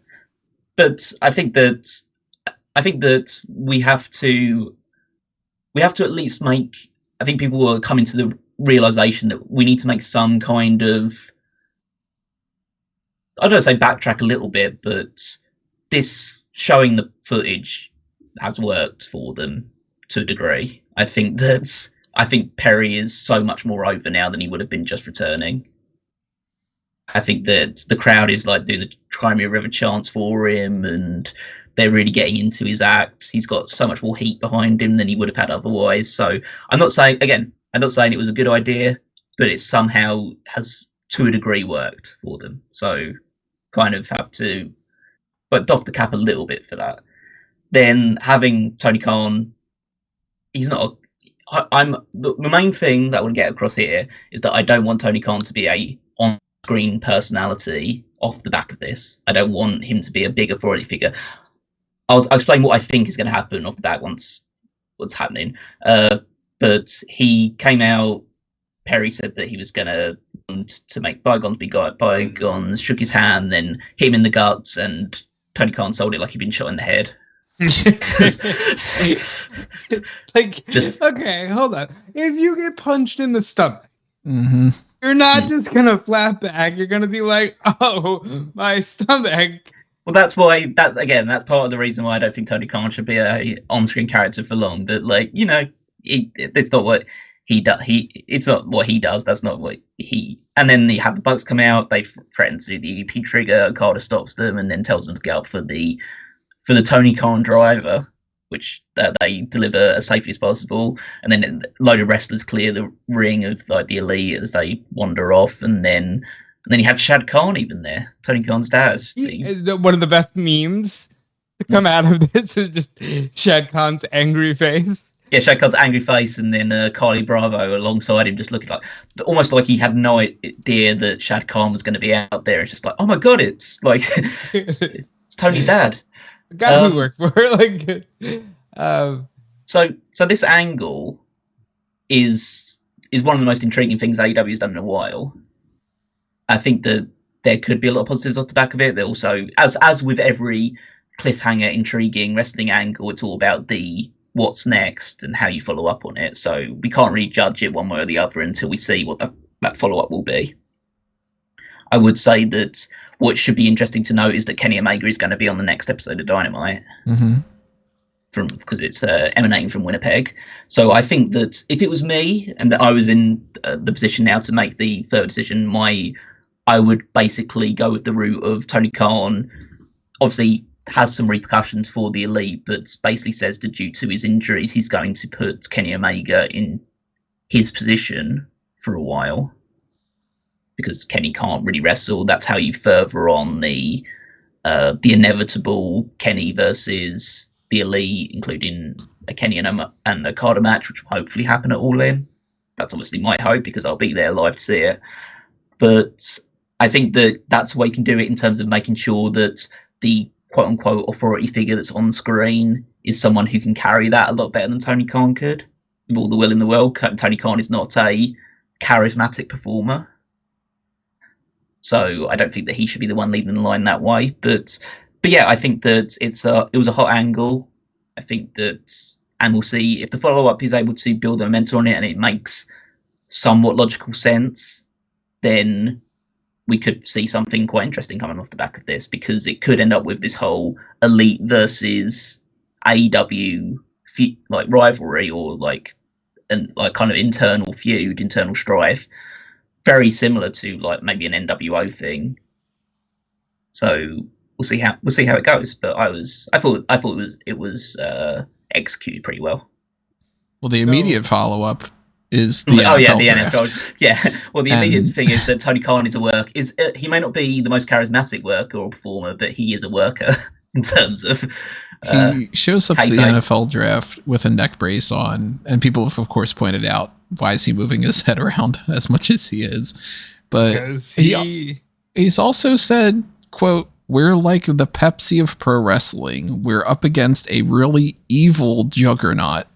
I think that we have to at least make. I think people are coming to the realization that we need to make some kind of, I don't say backtrack a little bit, but this showing the footage has worked for them to a degree. I think Perry is so much more over now than he would have been just returning. I think that the crowd is like doing the Crimea River chants for him, and they're really getting into his act. He's got so much more heat behind him than he would have had otherwise. So I'm not saying it was a good idea, but it somehow has to a degree worked for them. So kind of have to doff the cap a little bit for that. Then having Tony Khan, he's not the main thing that I want to get across here is that I don't want Tony Khan to be a on-screen personality off the back of this. I don't want him to be a big authority figure. I'll explain what I think is going to happen off the back once what's happening. But he came out, Perry said that he was going to to make bygones be bygones, shook his hand, then hit him in the guts, and Tony Khan sold it like he'd been shot in the head. Okay, hold on. If you get punched in the stomach, Mm-hmm. you're not just gonna flap back. You're gonna be like, "Oh, my stomach." Well, that's why. That's part of the reason why I don't think Tony Khan should be a on-screen character for long. But it's not what he does. It's not what he does. That's not what he. And then you have the Bucks come out. They threaten to do the EP trigger. Carter stops them and then tells them to get up for the Tony Khan driver, which they deliver as safely as possible. And then a load of wrestlers clear the ring of like the Elite as they wander off. And then you had Shad Khan even there, Tony Khan's dad. One of the best memes to come out of this is just Shad Khan's angry face. Yeah, Shad Khan's angry face, and then Carly Bravo alongside him, just looking like almost like he had no idea that Shad Khan was going to be out there. It's just like, oh my god, it's like it's Tony's dad. The guy we work for, So this angle is one of the most intriguing things AEW has done in a while. I think that there could be a lot of positives off the back of it. There also, as with every cliffhanger, intriguing wrestling angle, it's all about the what's next and how you follow up on it. So we can't really judge it one way or the other until we see what that follow-up will be. I would say that what should be interesting to note is that Kenny Omega is going to be on the next episode of Dynamite. Mm-hmm. Because it's emanating from Winnipeg. So I think that if it was me and I was in the position now to make the third decision, I would basically go with the route of Tony Khan. Obviously has some repercussions for the Elite, but basically says that due to his injuries, he's going to put Kenny Omega in his position for a while because Kenny can't really wrestle. That's how you further on the inevitable Kenny versus the Elite, including a Kenny and a Carter match, which will hopefully happen at All In. That's obviously my hope because I'll be there live to see it. But I think that that's the way you can do it in terms of making sure that the quote-unquote authority figure that's on screen is someone who can carry that a lot better than Tony Khan could. With all the will in the world, Tony Khan is not a charismatic performer. So I don't think that he should be the one leading the line that way. But yeah, I think that it was a hot angle. I think that, and we'll see if the follow-up is able to build the momentum on it and it makes somewhat logical sense, then we could see something quite interesting coming off the back of this, because it could end up with this whole Elite versus AEW rivalry, or kind of internal feud, internal strife, very similar to maybe an NWO thing. So we'll see how it goes. But I thought it was executed pretty well. Well, the immediate follow-up is the NFL draft. NFL. Yeah. Well, the immediate thing is that Tony Khan is he may not be the most charismatic worker or performer, but he is a worker in terms of. He shows up to the NFL draft with a neck brace on, and people have, of course, pointed out, why is he moving his head around as much as he is? But he's also said, quote, "We're like the Pepsi of pro wrestling. We're up against a really evil juggernaut.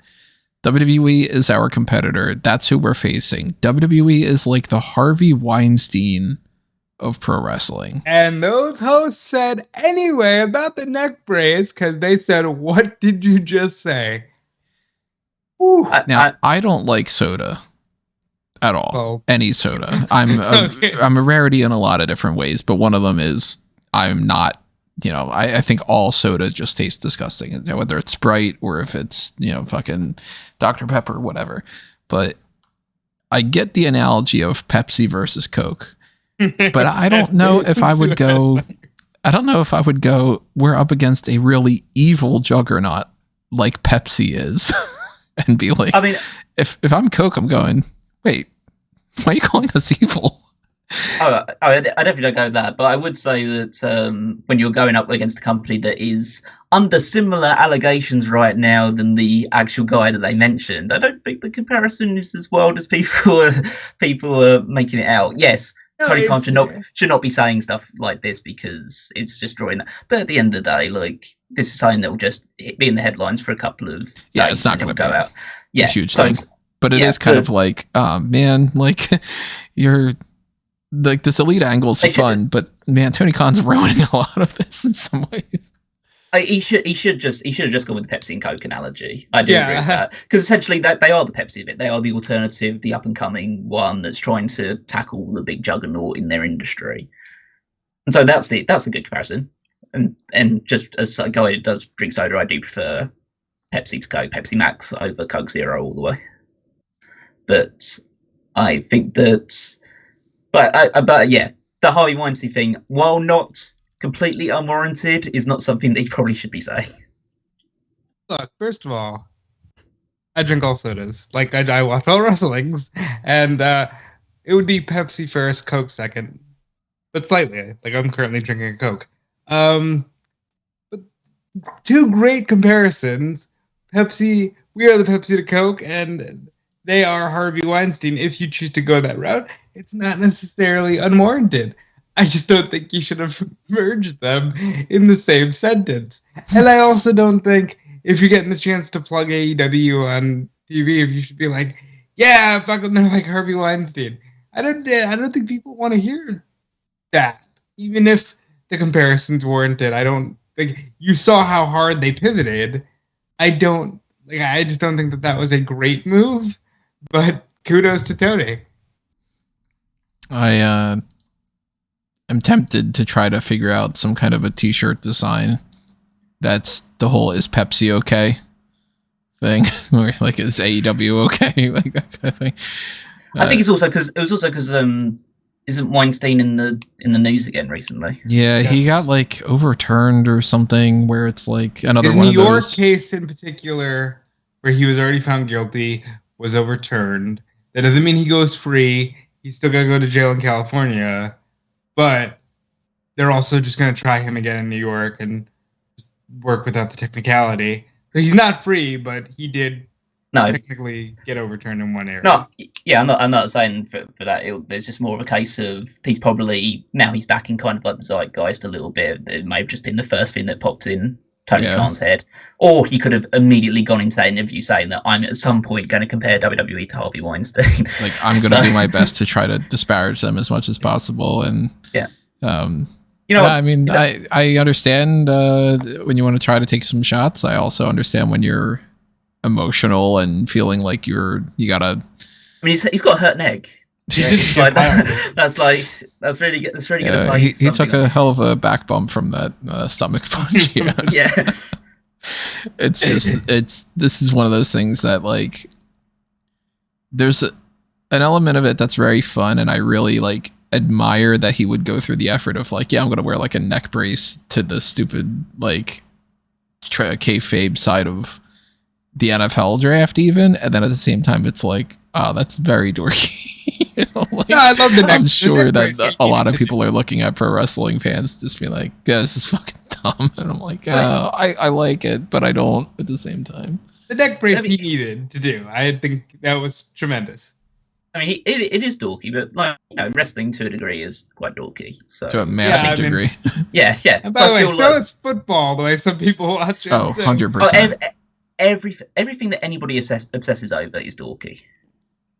WWE is our competitor. That's who we're facing. WWE is like the Harvey Weinstein of pro wrestling." And those hosts said anyway about the neck brace, because they said, "What did you just say?" Now, I don't like soda at all. Well, any soda. I'm a rarity in a lot of different ways, but one of them is I'm not, I think all soda just tastes disgusting, whether it's Sprite or if it's, fucking Dr. Pepper, whatever. But I get the analogy of Pepsi versus Coke, but I don't know if I would go, we're up against a really evil juggernaut like Pepsi is. And be like, if I'm Coke, I'm going, wait, why are you calling us evil? I definitely don't go with that, but I would say that when you're going up against a company that is under similar allegations right now than the actual guy that they mentioned, I don't think the comparison is as wild as people are making it out. Yes, Tony Khan should not be saying stuff like this because it's just drawing that. But at the end of the day, this is something that will just be in the headlines for a couple of days. Yeah, it's not going to go out. Yeah, a huge thing. But it is kind of like, man, you're like this elite angle's fun, but man, Tony Khan's ruining a lot of this in some ways. He should have just gone with the Pepsi and Coke analogy. I do agree with that, because essentially they are the Pepsi bit. They are the alternative, the up and coming one that's trying to tackle the big juggernaut in their industry. And so that's a good comparison. And just as a guy who does drink soda, I do prefer Pepsi to Coke, Pepsi Max over Coke Zero all the way. But I think that, but yeah, the Harvey Weinstein thing, while not completely unwarranted, is not something that he probably should be saying. Look, first of all, I drink all sodas. Like, I watch all wrestlings, and it would be Pepsi first, Coke second, but slightly. Like, I'm currently drinking a Coke. But two great comparisons. Pepsi, we are the Pepsi to Coke, and they are Harvey Weinstein. If you choose to go that route, it's not necessarily unwarranted. I just don't think you should have merged them in the same sentence. And I also don't think if you're getting the chance to plug AEW on TV, if you should be like, yeah, fuck them, they're like Harvey Weinstein. I don't think people want to hear that, even if the comparison's warranted. I don't like. You saw how hard they pivoted. I just don't think that was a great move. But kudos to Tony. I'm tempted to try to figure out some kind of a t-shirt design that's the whole "is Pepsi okay" thing, or like "is AEW okay," like that kind of thing. I think it's also because isn't Weinstein in the news again recently? Yeah, yes. He got like overturned or something, where it's like another His one New of York those case in particular, where he was already found guilty, was overturned. That doesn't mean he goes free. He's still got to go to jail in California. But they're also just going to try him again in New York and work without the technicality. So he's not free, but he did technically get overturned in one area. No, yeah, I'm not saying for that. It's just more of a case of he's probably, now he's back in kind of like the zeitgeist a little bit. It may have just been the first thing that popped in Tony Khan's head. Or he could have immediately gone into that interview saying that I'm at some point going to compare WWE to Harvey Weinstein. Like, I'm going to do my best to try to disparage them as much as possible. And I understand when you want to try to take some shots. I also understand when you're emotional and feeling like you gotta. I mean, he's got a hurt neck. Yeah, like that's really good. That's really good. He took a hell of a back bump from that stomach punch. Yeah. This is one of those things that, like, there's an element of it that's very fun, and I really like admire that he would go through the effort of like, I'm gonna wear like a neck brace to the stupid like kayfabe side of the NFL draft even, and then at the same time it's like, oh, that's very dorky. I love the neck. I'm sure that a lot of people are looking at pro wrestling fans just being like, yeah, this is fucking dumb, and I'm like, I like it, but I don't at the same time. The neck brace he needed to do, I think that was tremendous. I mean, it is dorky, but like, wrestling to a degree is quite dorky. So to a massive degree. Yeah. And by the way, so is football, the way some people watch it. Oh, 100%. Everything that anybody obsesses over is dorky.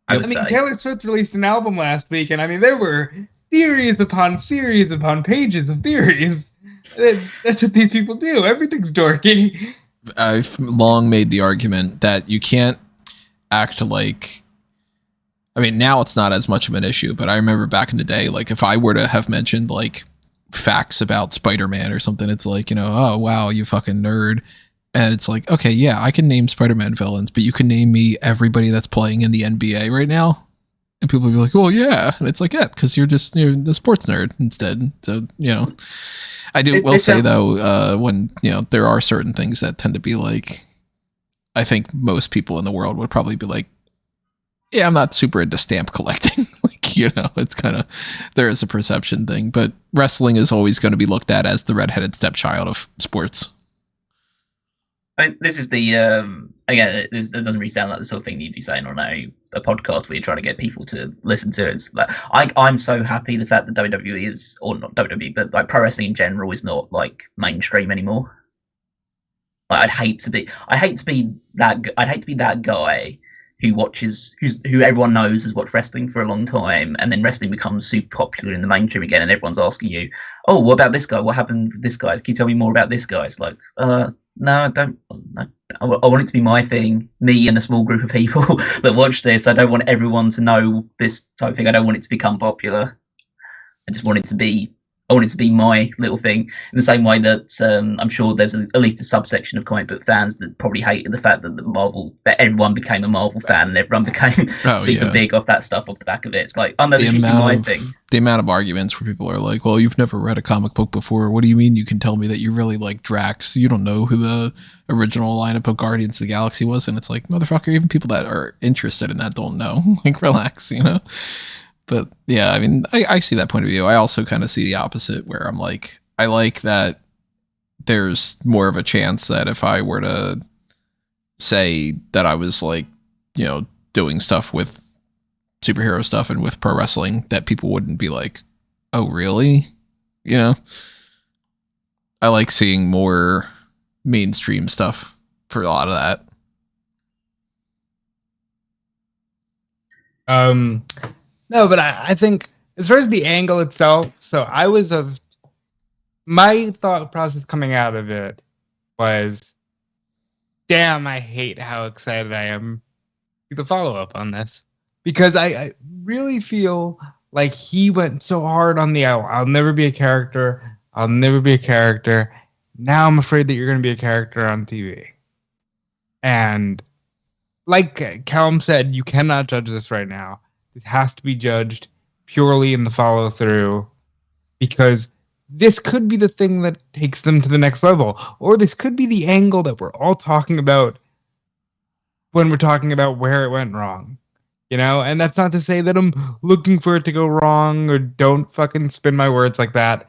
I mean, Taylor Swift released an album last week, and I mean, there were theories upon pages of theories. That's what these people do. Everything's dorky. I've long made the argument that you can't act like. I mean, now it's not as much of an issue, but I remember back in the day, like if I were to have mentioned like facts about Spider-Man or something, it's like, oh wow, you fucking nerd. And it's like, okay, yeah, I can name Spider-Man villains, but you can name me everybody that's playing in the NBA right now. And people will be like, well, yeah. And it's like, yeah, because you're the sports nerd instead. So, I will say though, when, there are certain things that tend to be like, I think most people in the world would probably be like, yeah, I'm not super into stamp collecting. It's kind of, there is a perception thing, but wrestling is always going to be looked at as the redheaded stepchild of sports. I mean, this is the again. This doesn't really sound like the sort of thing you'd be saying on a podcast where you're trying to get people to listen to it. It's like I'm so happy the fact that WWE is, or not WWE, but like pro wrestling in general is not like mainstream anymore. Like I'd hate to be that guy who everyone knows has watched wrestling for a long time, and then wrestling becomes super popular in the mainstream again, and everyone's asking you, "Oh, what about this guy? What happened with this guy? Can you tell me more about this guy?" It's like, no, I don't. I want it to be my thing, me and a small group of people that watch this. I don't want everyone to know this type of thing. I don't want it to become popular. I just want it to be. I want it to be my little thing, in the same way that I'm sure there's at least a subsection of comic book fans that probably hated the fact that everyone became a Marvel fan and everyone became super big off that stuff off the back of it. It's like, oh no, this used to be my thing. The amount of arguments where people are like, well, you've never read a comic book before. What do you mean you can tell me that you really like Drax? You don't know who the original lineup of Guardians of the Galaxy was. And it's like, motherfucker, even people that are interested in that don't know. Like, relax, you know? But yeah, I mean, I see that point of view. I also kind of see the opposite, where I'm like, I like that there's more of a chance that if I were to say that I was like, you know, doing stuff with superhero stuff and with pro wrestling, that people wouldn't be like, oh, really? You know, I like seeing more mainstream stuff for a lot of that. No, but I think as far as the angle itself, so my thought process coming out of it was, damn, I hate how excited I am to the follow-up on this. Because I really feel like he went so hard on the I'll never be a character. I'll never be a character. Now I'm afraid that you're going to be a character on TV. And like Callum said, you cannot judge this right now. This has to be judged purely in the follow-through, because this could be the thing that takes them to the next level, or this could be the angle that we're all talking about when we're talking about where it went wrong, you know? And that's not to say that I'm looking for it to go wrong, or don't fucking spin my words like that,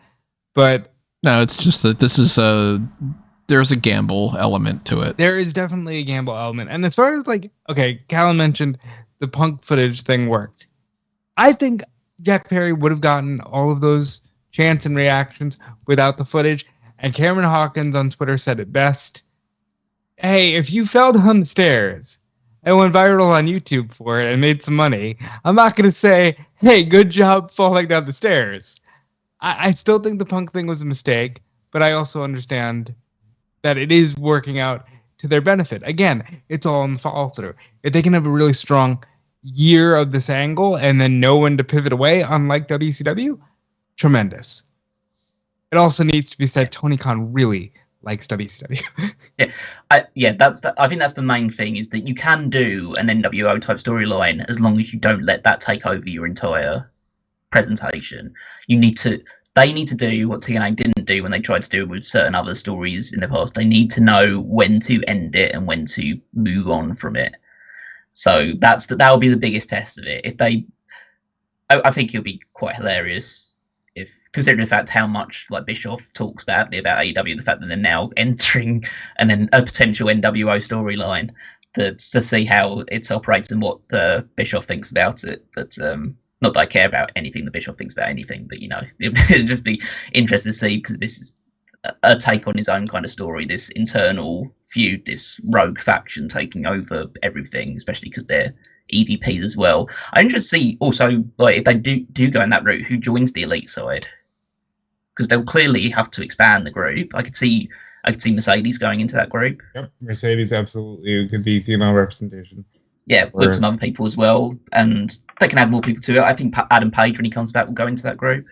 but no, it's just that this is there's a gamble element to it. There is definitely a gamble element. And as far as like, okay, Callum mentioned the Punk footage thing worked. I think Jack Perry would have gotten all of those chants and reactions without the footage. And Cameron Hawkins on Twitter said it best. Hey, if you fell down the stairs and went viral on YouTube for it and made some money, I'm not going to say, hey, good job falling down the stairs. I still think the Punk thing was a mistake, but I also understand that it is working out to their benefit. Again, it's all in the follow through. If they can have a really strong year of this angle and then know when to pivot away, unlike WCW, tremendous. It also needs to be said, Tony Khan really likes WCW. I think that's the main thing, is that you can do an NWO type storyline as long as you don't let that take over your entire presentation. They need to do what TNA didn't do when they tried to do it with certain other stories in the past. They need to know when to end it and when to move on from it. So that will be the biggest test of it. I think it'll be quite hilarious, if considering the fact how much like Bischoff talks badly about AEW, the fact that they're now entering and then a potential NWO storyline, to see how it operates and what Bischoff thinks about it. Not that I care about anything the Bischoff thinks about anything, but, you know, it'd just be interesting to see, because this is a take on his own kind of story, this internal feud, this rogue faction taking over everything, especially because they're EVPs as well. I'm interested to see also, like, if they do go in that route, who joins the elite side, because they'll clearly have to expand the group. I could see Mercedes going into that group. Yep, Mercedes absolutely could be female representation. Yeah, with some other people as well, and they can add more people to it. I think Adam Page, when he comes back, will go into that group.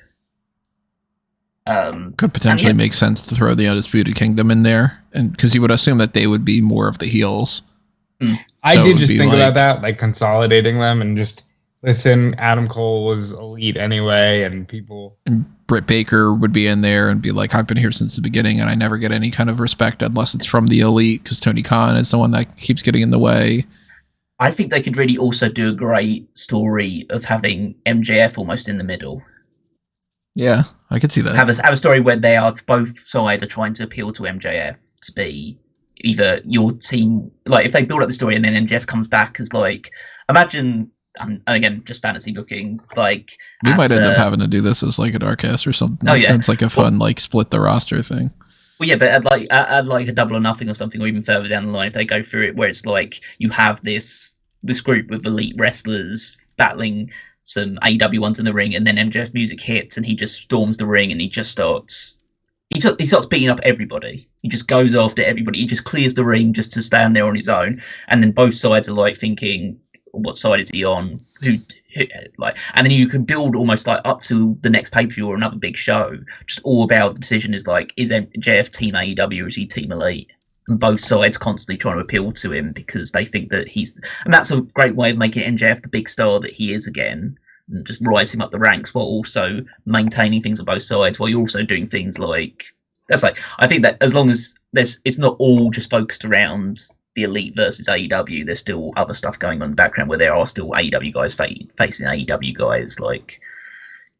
Could potentially make sense to throw the Undisputed Kingdom in there, and because you would assume that they would be more of the heels. I did just think about that, like consolidating them, and just listen. Adam Cole was elite anyway, and people. And Britt Baker would be in there and be like, "I've been here since the beginning, and I never get any kind of respect unless it's from the elite, because Tony Khan is the one that keeps getting in the way." I think they could really also do a great story of having MJF almost in the middle. Yeah, I could see that. Have a story where they are both sides are trying to appeal to MJF to be either your team. Like, if they build up the story and then MJF comes back as, like, imagine, again, just fantasy booking, like, we might end up having to do this as like a Darkcast or something. That sounds like a fun, like, split the roster thing. Well, yeah, but add like a Double or Nothing or something, or even further down the line, if they go through it, where it's like you have this this group of elite wrestlers battling some AEW ones in the ring, and then MJF music hits, and he just storms the ring, and he starts beating up everybody. He just goes after everybody. He just clears the ring just to stand there on his own, and then both sides are like thinking, what side is he on? Who like? And then you can build almost like up to the next pay-per-view or another big show. Just all about the decision is like, is MJF team AEW or is he team Elite? And both sides constantly trying to appeal to him because they think that and that's a great way of making MJF the big star that he is again, and just rise him up the ranks while also maintaining things on both sides, while you're also doing things like, I think that as long as it's not all just focused around the Elite versus AEW, there's still other stuff going on in the background where there are still AEW guys facing AEW guys, like,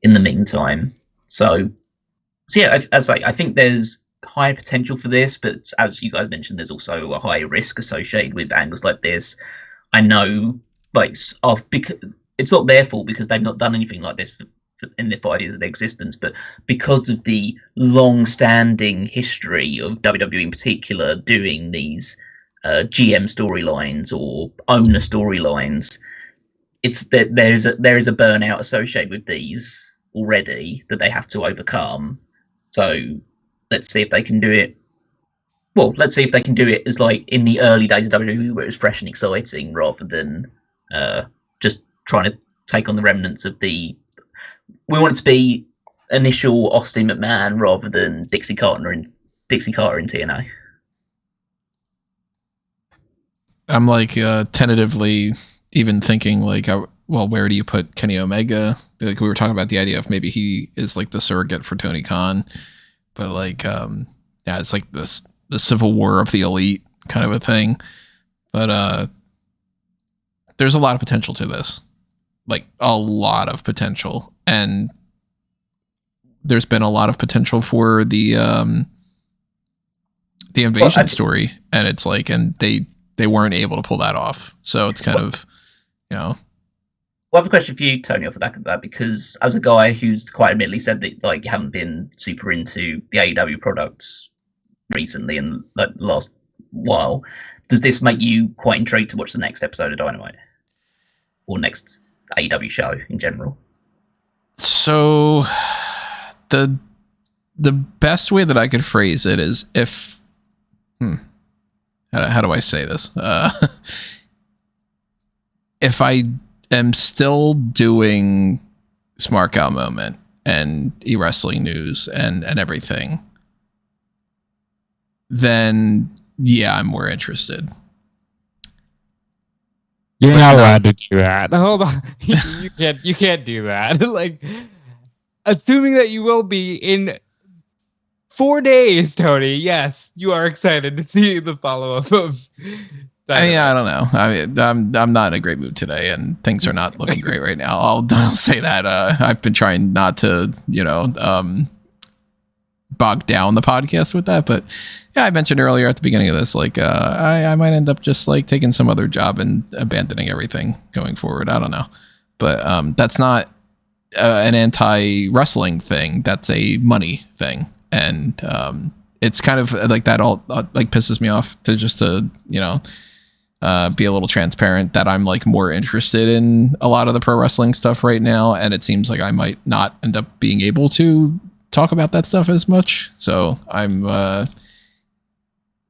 in the meantime. So yeah, I think there's high potential for this, but as you guys mentioned, there's also a high risk associated with angles like this. I know, because it's not their fault because they've not done anything like this in their 5 years of their existence, but because of the long-standing history of WWE in particular doing these GM storylines or owner storylines, it's that there is a burnout associated with these already that they have to overcome. So let's see if they can do it. Well, let's see if they can do it as like in the early days of WWE, where it was fresh and exciting, rather than just trying to take on the remnants of the. We want it to be initial Austin McMahon rather than Dixie Carter in TNA. I'm like tentatively even thinking like, well, where do you put Kenny Omega? Like we were talking about the idea of maybe he is like the surrogate for Tony Khan, but like, yeah, it's like the Civil War of the Elite kind of a thing. But there's a lot of potential to this, like a lot of potential, and there's been a lot of potential for the invasion story, and it's like, and they weren't able to pull that off. So it's kind of, you know. Well, I have a question for you, Tony, off the back of that, because as a guy who's quite admittedly said that like you haven't been super into the AEW products recently and like the last while, does this make you quite intrigued to watch the next episode of Dynamite or next AEW show in general? So the best way that I could phrase it is if how do I say this? If I am still doing Smark Out Moment and e-wrestling news and everything, then yeah, I'm more interested. You're not allowed to do that. Hold on. You can't do that. Like, assuming that you will be in 4 days, Tony. Yes, you are excited to see the follow-up of Dynamite. I don't know. I mean, I'm not in a great mood today, and things are not looking great right now. I'll say that. I've been trying not to, bog down the podcast with that, but yeah, I mentioned earlier at the beginning of this, like, I might end up just like taking some other job and abandoning everything going forward. I don't know, but that's not an anti-wrestling thing. That's a money thing, and it's kind of like that all like pisses me off to be a little transparent that I'm like more interested in a lot of the pro wrestling stuff right now, and it seems like I might not end up being able to talk about that stuff as much. So I'm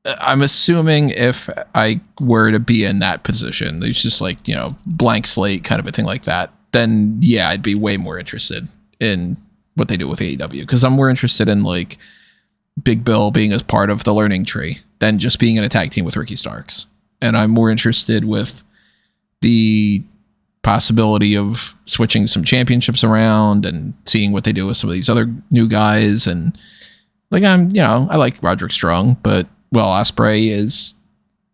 assuming if I were to be in that position, there's just like, blank slate kind of a thing like that, then yeah, I'd be way more interested in what they do with AEW, because I'm more interested in like Big Bill being as part of the learning tree than just being in a tag team with Ricky Starks. And I'm more interested with the possibility of switching some championships around and seeing what they do with some of these other new guys. And like, I like Roderick Strong, but Will Ospreay is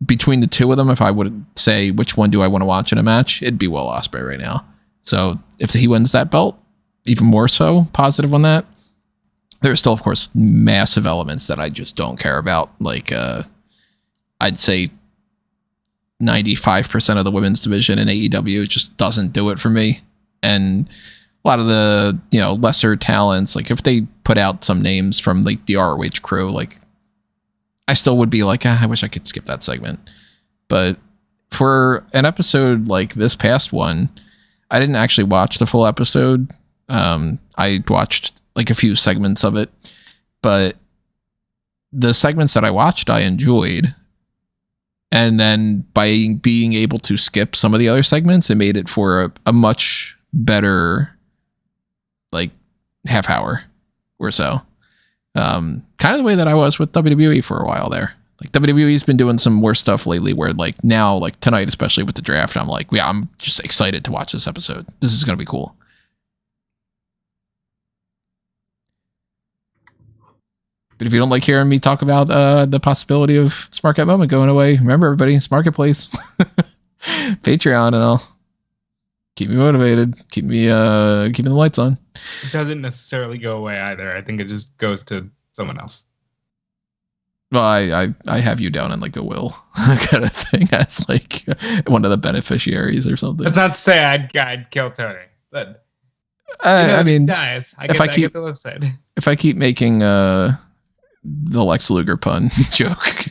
between the two of them. If I would say which one do I want to watch in a match, it'd be Will Ospreay right now. So if he wins that belt, even more so positive on that. There's still, of course, massive elements that I just don't care about. Like, I'd say 95% of the women's division in AEW just doesn't do it for me. And a lot of the, lesser talents, like if they put out some names from like the ROH crew, like I still would be like, I wish I could skip that segment. But for an episode like this past one, I didn't actually watch the full episode. I watched like a few segments of it, but the segments that I watched, I enjoyed. And then by being able to skip some of the other segments, it made it for a much better, like, half hour or so. Kind of the way that I was with WWE for a while there. Like, WWE's been doing some more stuff lately where, like, now, like tonight, especially with the draft, I'm like, yeah, I'm just excited to watch this episode. This is going to be cool. But if you don't like hearing me talk about the possibility of Smark at Moment going away, remember, everybody, Marketplace, Patreon, and all. Keep me motivated. Keeping the lights on. It doesn't necessarily go away either. I think it just goes to someone else. Well, I have you down in like a will kind of thing as like one of the beneficiaries or something. That's not to say I'd kill Tony, but I mean, guys, I get the website. If I keep making the Lex Luger pun joke,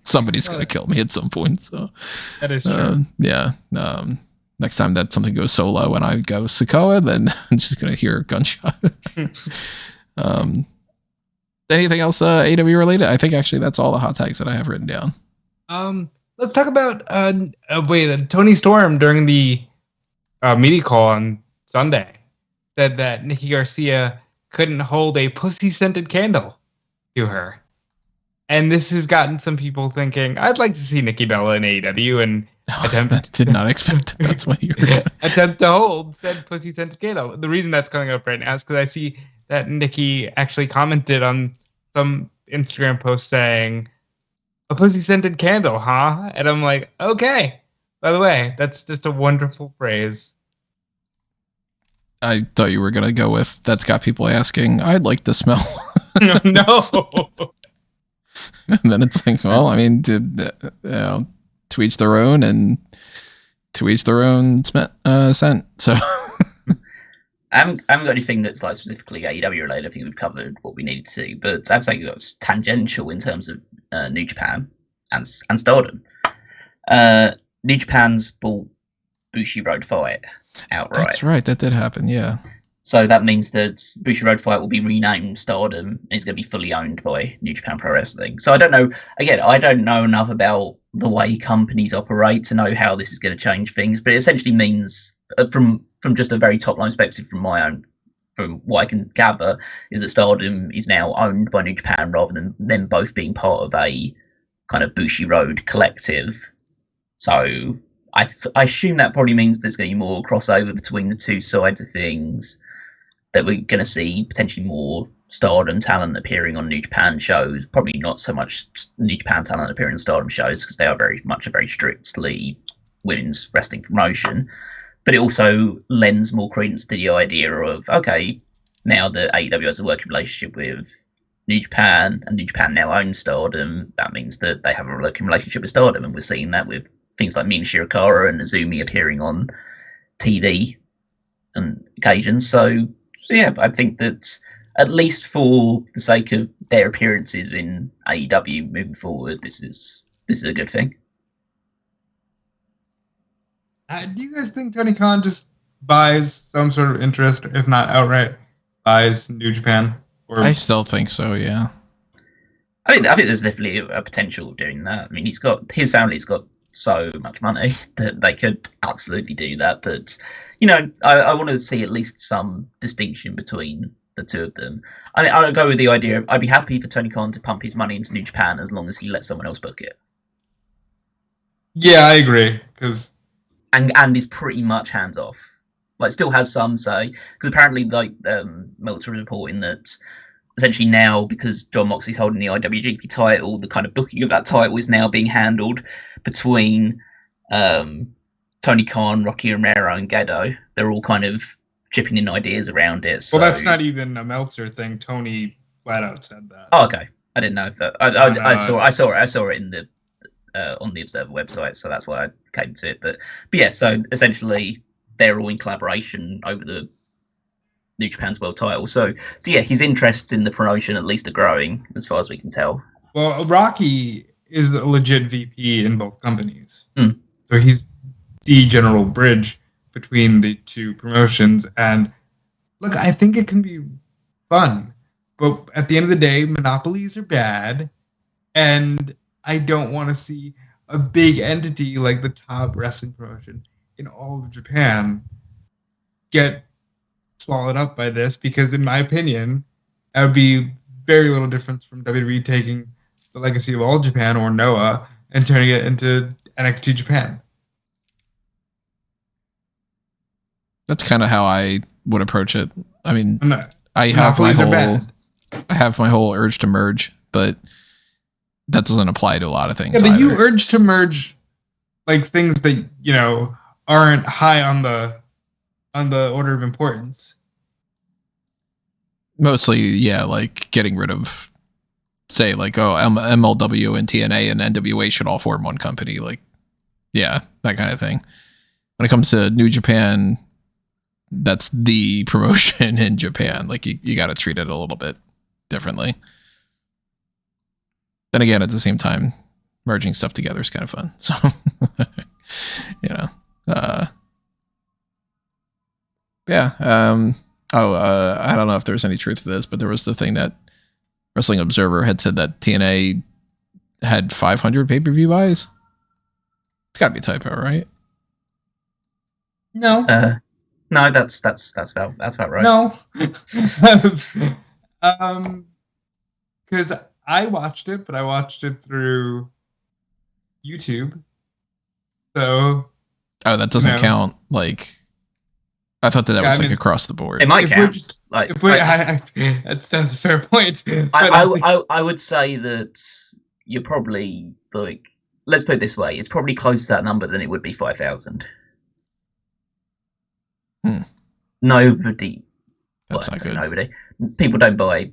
somebody's gonna kill me at some point. So that is true. Yeah. Next time that something goes solo and I go Sokoa, then I'm just gonna hear a gunshot. Anything else AW related? I think actually that's all the hot tags that I have written down. Let's talk about Tony Storm during the media call on Sunday said that Nikki Garcia couldn't hold a pussy-scented candle to her. And this has gotten some people thinking, I'd like to see Nikki Bella in AEW and did not expect that's what you were attempt to hold said pussy-scented candle. The reason that's coming up right now is because I see that Nikki actually commented on some Instagram post saying, a pussy-scented candle, huh? And I'm like, okay. By the way, that's just a wonderful phrase. I thought you were going to go with, that's got people asking, I'd like to smell. No. And then it's like, well, I mean, to each their own and to each their own scent. So I haven't got anything that's like specifically AEW related. I think we've covered what we needed to, but I'd say that's tangential in terms of New Japan and Stardom. New Japan's bought Bushiroad Fight outright. That's right, that did happen, yeah. So that means that Bushiroad Fight will be renamed Stardom and is going to be fully owned by New Japan Pro Wrestling. So I don't know, again, I don't know enough about the way companies operate to know how this is going to change things, but it essentially means, from just a very top line perspective from what I can gather, is that Stardom is now owned by New Japan rather than them both being part of a kind of Bushiroad collective. So I assume that probably means there's going to be more crossover between the two sides of things, that we're going to see potentially more Stardom talent appearing on New Japan shows. Probably not so much New Japan talent appearing on Stardom shows because they are very much a very strictly women's wrestling promotion. But it also lends more credence to the idea of, okay, now that AEW has a working relationship with New Japan and New Japan now owns Stardom, that means that they have a working relationship with Stardom, and we're seeing that with things like Mina Shirakawa and Azumi appearing on TV on occasions. So yeah, I think that at least for the sake of their appearances in AEW moving forward, this is a good thing. Do you guys think Tony Khan just buys some sort of interest, if not outright buys New Japan? Or I still think so, yeah. I think there's definitely a potential of doing that. I mean, his family's got so much money that they could absolutely do that. But, I want to see at least some distinction between the two of them. I mean, I'll go with the idea of I'd be happy for Tony Khan to pump his money into New Japan as long as he lets someone else book it. Yeah, I agree. And is pretty much hands off. Like, still has some say, because apparently, like, Meltzer is reporting that essentially now, because Jon Moxley's holding the IWGP title, the kind of booking of that title is now being handled between Tony Khan, Rocky Romero, and Gedo. They're all kind of chipping in ideas around it. So. Well, that's not even a Meltzer thing. Tony flat out said that. Oh, okay. I didn't know if that. I saw it in the on the Observer website, so that's why I came to it. But yeah, so essentially they're all in collaboration over the New Japan's world title. So yeah, his interests in the promotion at least are growing, as far as we can tell. Well, Rocky is a legit VP in both companies. So he's the general bridge between the two promotions. And look, I think it can be fun. But at the end of the day, monopolies are bad. And I don't want to see a big entity like the top wrestling promotion in all of Japan get swallowed up by this, because in my opinion, that would be very little difference from WWE taking the legacy of All Japan or Noah and turning it into NXT Japan. That's kind of how I would approach it. I mean, I have my whole urge to merge, but that doesn't apply to a lot of things. Yeah, but you urge to merge like things that, you know, aren't high on the order of importance. Mostly, yeah, like getting rid of, say, like, MLW and TNA and NWA should all form one company. Like, yeah, that kind of thing. When it comes to New Japan, that's the promotion in Japan. Like, you got to treat it a little bit differently. Then again, at the same time, merging stuff together is kind of fun. So, you know, yeah. I don't know if there's any truth to this, but there was the thing that Wrestling Observer had said that TNA had 500 pay-per-view buys. It's got to be a typo, right? No. No, that's about right. No. Because I watched it, but I watched it through YouTube. So. Oh, that doesn't count. Like, I thought that was across the board. It might count. That's a fair point. I would say that you're probably, like, let's put it this way, it's probably close to that number than it would be 5,000. Nobody. That's not good. Nobody. People don't buy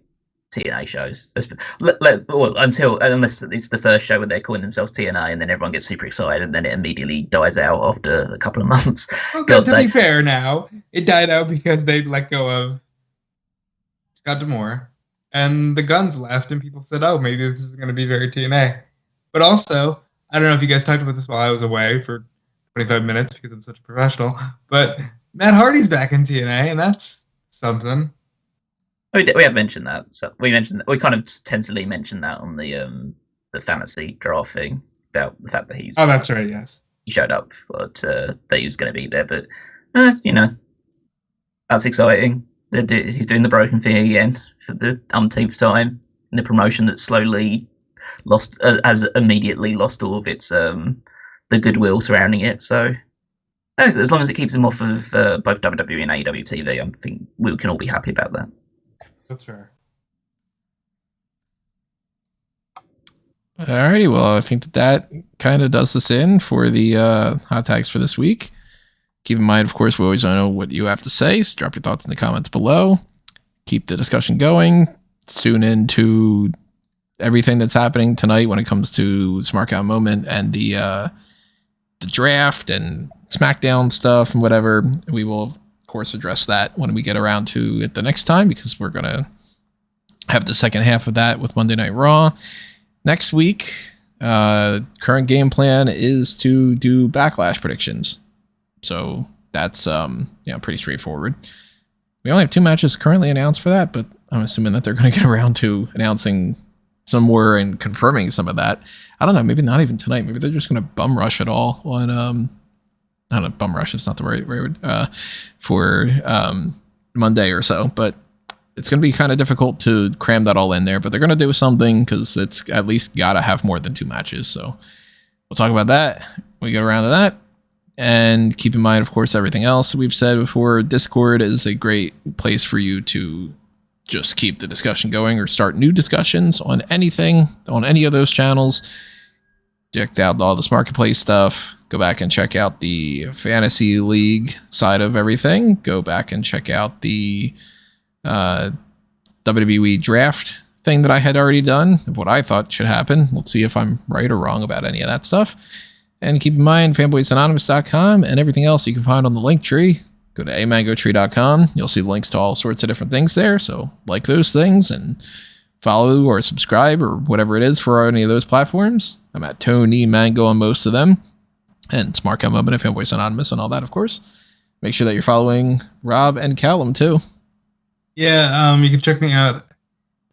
TNA shows. Unless it's the first show where they're calling themselves TNA, and then everyone gets super excited, and then it immediately dies out after a couple of months. Well, to be fair, now it died out because they let go of Scott D'Amore, and the Guns left, and people said, "Oh, maybe this is going to be very TNA." But also, I don't know if you guys talked about this while I was away for 25 minutes because I'm such a professional, but Matt Hardy's back in TNA, and that's something. We have mentioned that. So we kind of tentatively mentioned that on the fantasy draft thing about the fact that he's. Oh, that's right. Yes. He showed up, but that he was going to be there. But you know, that's exciting. He's doing the broken thing again for the umpteenth time in the promotion that slowly has immediately lost all of its the goodwill surrounding it. So as long as it keeps him off of both WWE and AEW TV, I think we can all be happy about that. That's fair. Alrighty, well, I think that kind of does us in for the hot tags for this week. Keep in mind, of course, we always want to know what you have to say, so drop your thoughts in the comments below. Keep the discussion going. Tune in to everything that's happening tonight when it comes to Smark Out Moment and the draft and SmackDown stuff and whatever. We will, of course, address that when we get around to it the next time, because we're going to have the second half of that with Monday Night Raw. Next week, current game plan is to do Backlash predictions. So that's pretty straightforward. We only have 2 matches currently announced for that, but I'm assuming that they're going to get around to announcing some more and confirming some of that. I don't know, maybe not even tonight. Maybe they're just going to bum rush it all on I don't know, bum rush, it's not the right word, for Monday or so, but it's going to be kind of difficult to cram that all in there, but they're going to do something because it's at least got to have more than 2 matches. So we'll talk about that when we get around to that. And keep in mind, of course, everything else we've said before. Discord is a great place for you to just keep the discussion going or start new discussions on anything, on any of those channels. Check out all this marketplace stuff. Go back and check out the fantasy league side of everything. Go back and check out the WWE draft thing that I had already done of what I thought should happen. Let's see if I'm right or wrong about any of that stuff. And keep in mind, fanboysanonymous.com and everything else you can find on the link tree. Go to amangotree.com. You'll see links to all sorts of different things there. So like those things and follow or subscribe or whatever it is for any of those platforms. I'm at Tony Mango on most of them. And Smark Moment, Fanboys Anonymous, and all that, of course. Make sure that you're following Rob and Callum, too. Yeah, you can check me out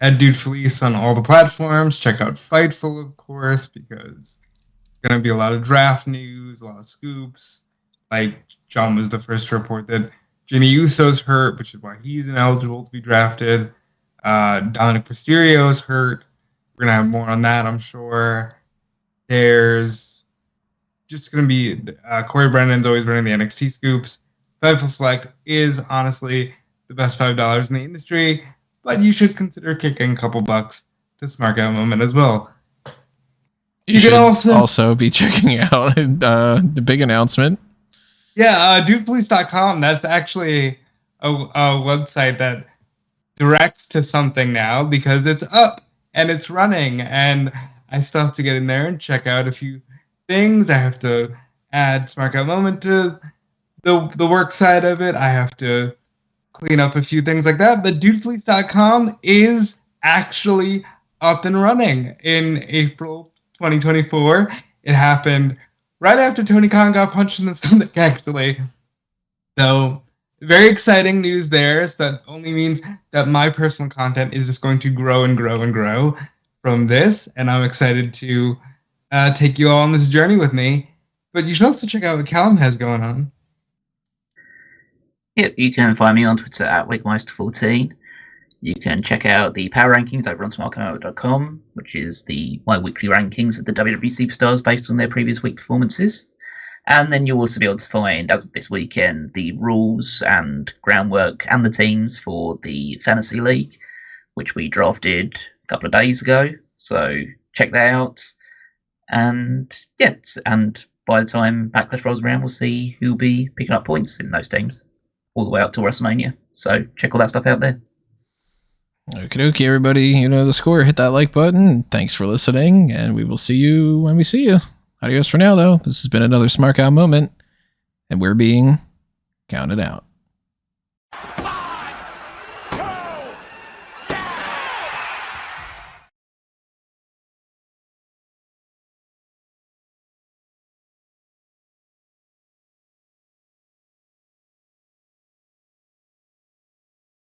at Dude Felice on all the platforms. Check out Fightful, of course, because there's going to be a lot of draft news, a lot of scoops. Like, John was the first to report that Jimmy Uso's hurt, which is why he's ineligible to be drafted. Dominic Mysterio's hurt. We're going to have more on that, I'm sure. There's just going to be Corey Brennan's always running the NXT scoops. Fightful Select is honestly the best $5 in the industry, but you should consider kicking a couple bucks to Smark Out Moment as well. You should also be checking out the big announcement. Yeah, dudepolice.com. That's actually a website that directs to something now because it's up and it's running, and I still have to get in there and check out a few things. I have to add Smark Out Moment to the work side of it. I have to clean up a few things like that, but dudepolice.com is actually up and running in April 2024. It happened right after Tony Khan got punched in the stomach, actually. So, very exciting news there. So that only means that my personal content is just going to grow and grow and grow from this, and I'm excited to take you all on this journey with me. But you should also check out what Callum has going on. Yep, you can find me on Twitter at Wigmeister14. You can check out the power rankings over on smartcamo.com, which is my weekly rankings of the WWE superstars based on their previous week performances. And then you'll also be able to find, as of this weekend, the rules and groundwork and the teams for the Fantasy League, which we drafted a couple of days ago. So check that out. And and by the time Backlash rolls around, we'll see who'll be picking up points in those teams, all the way up to WrestleMania. So check all that stuff out there. Okie dokie, everybody. You know the score. Hit that like button. Thanks for listening, and we will see you when we see you. Adios for now, though. This has been another Smark Out Moment, and we're being counted out.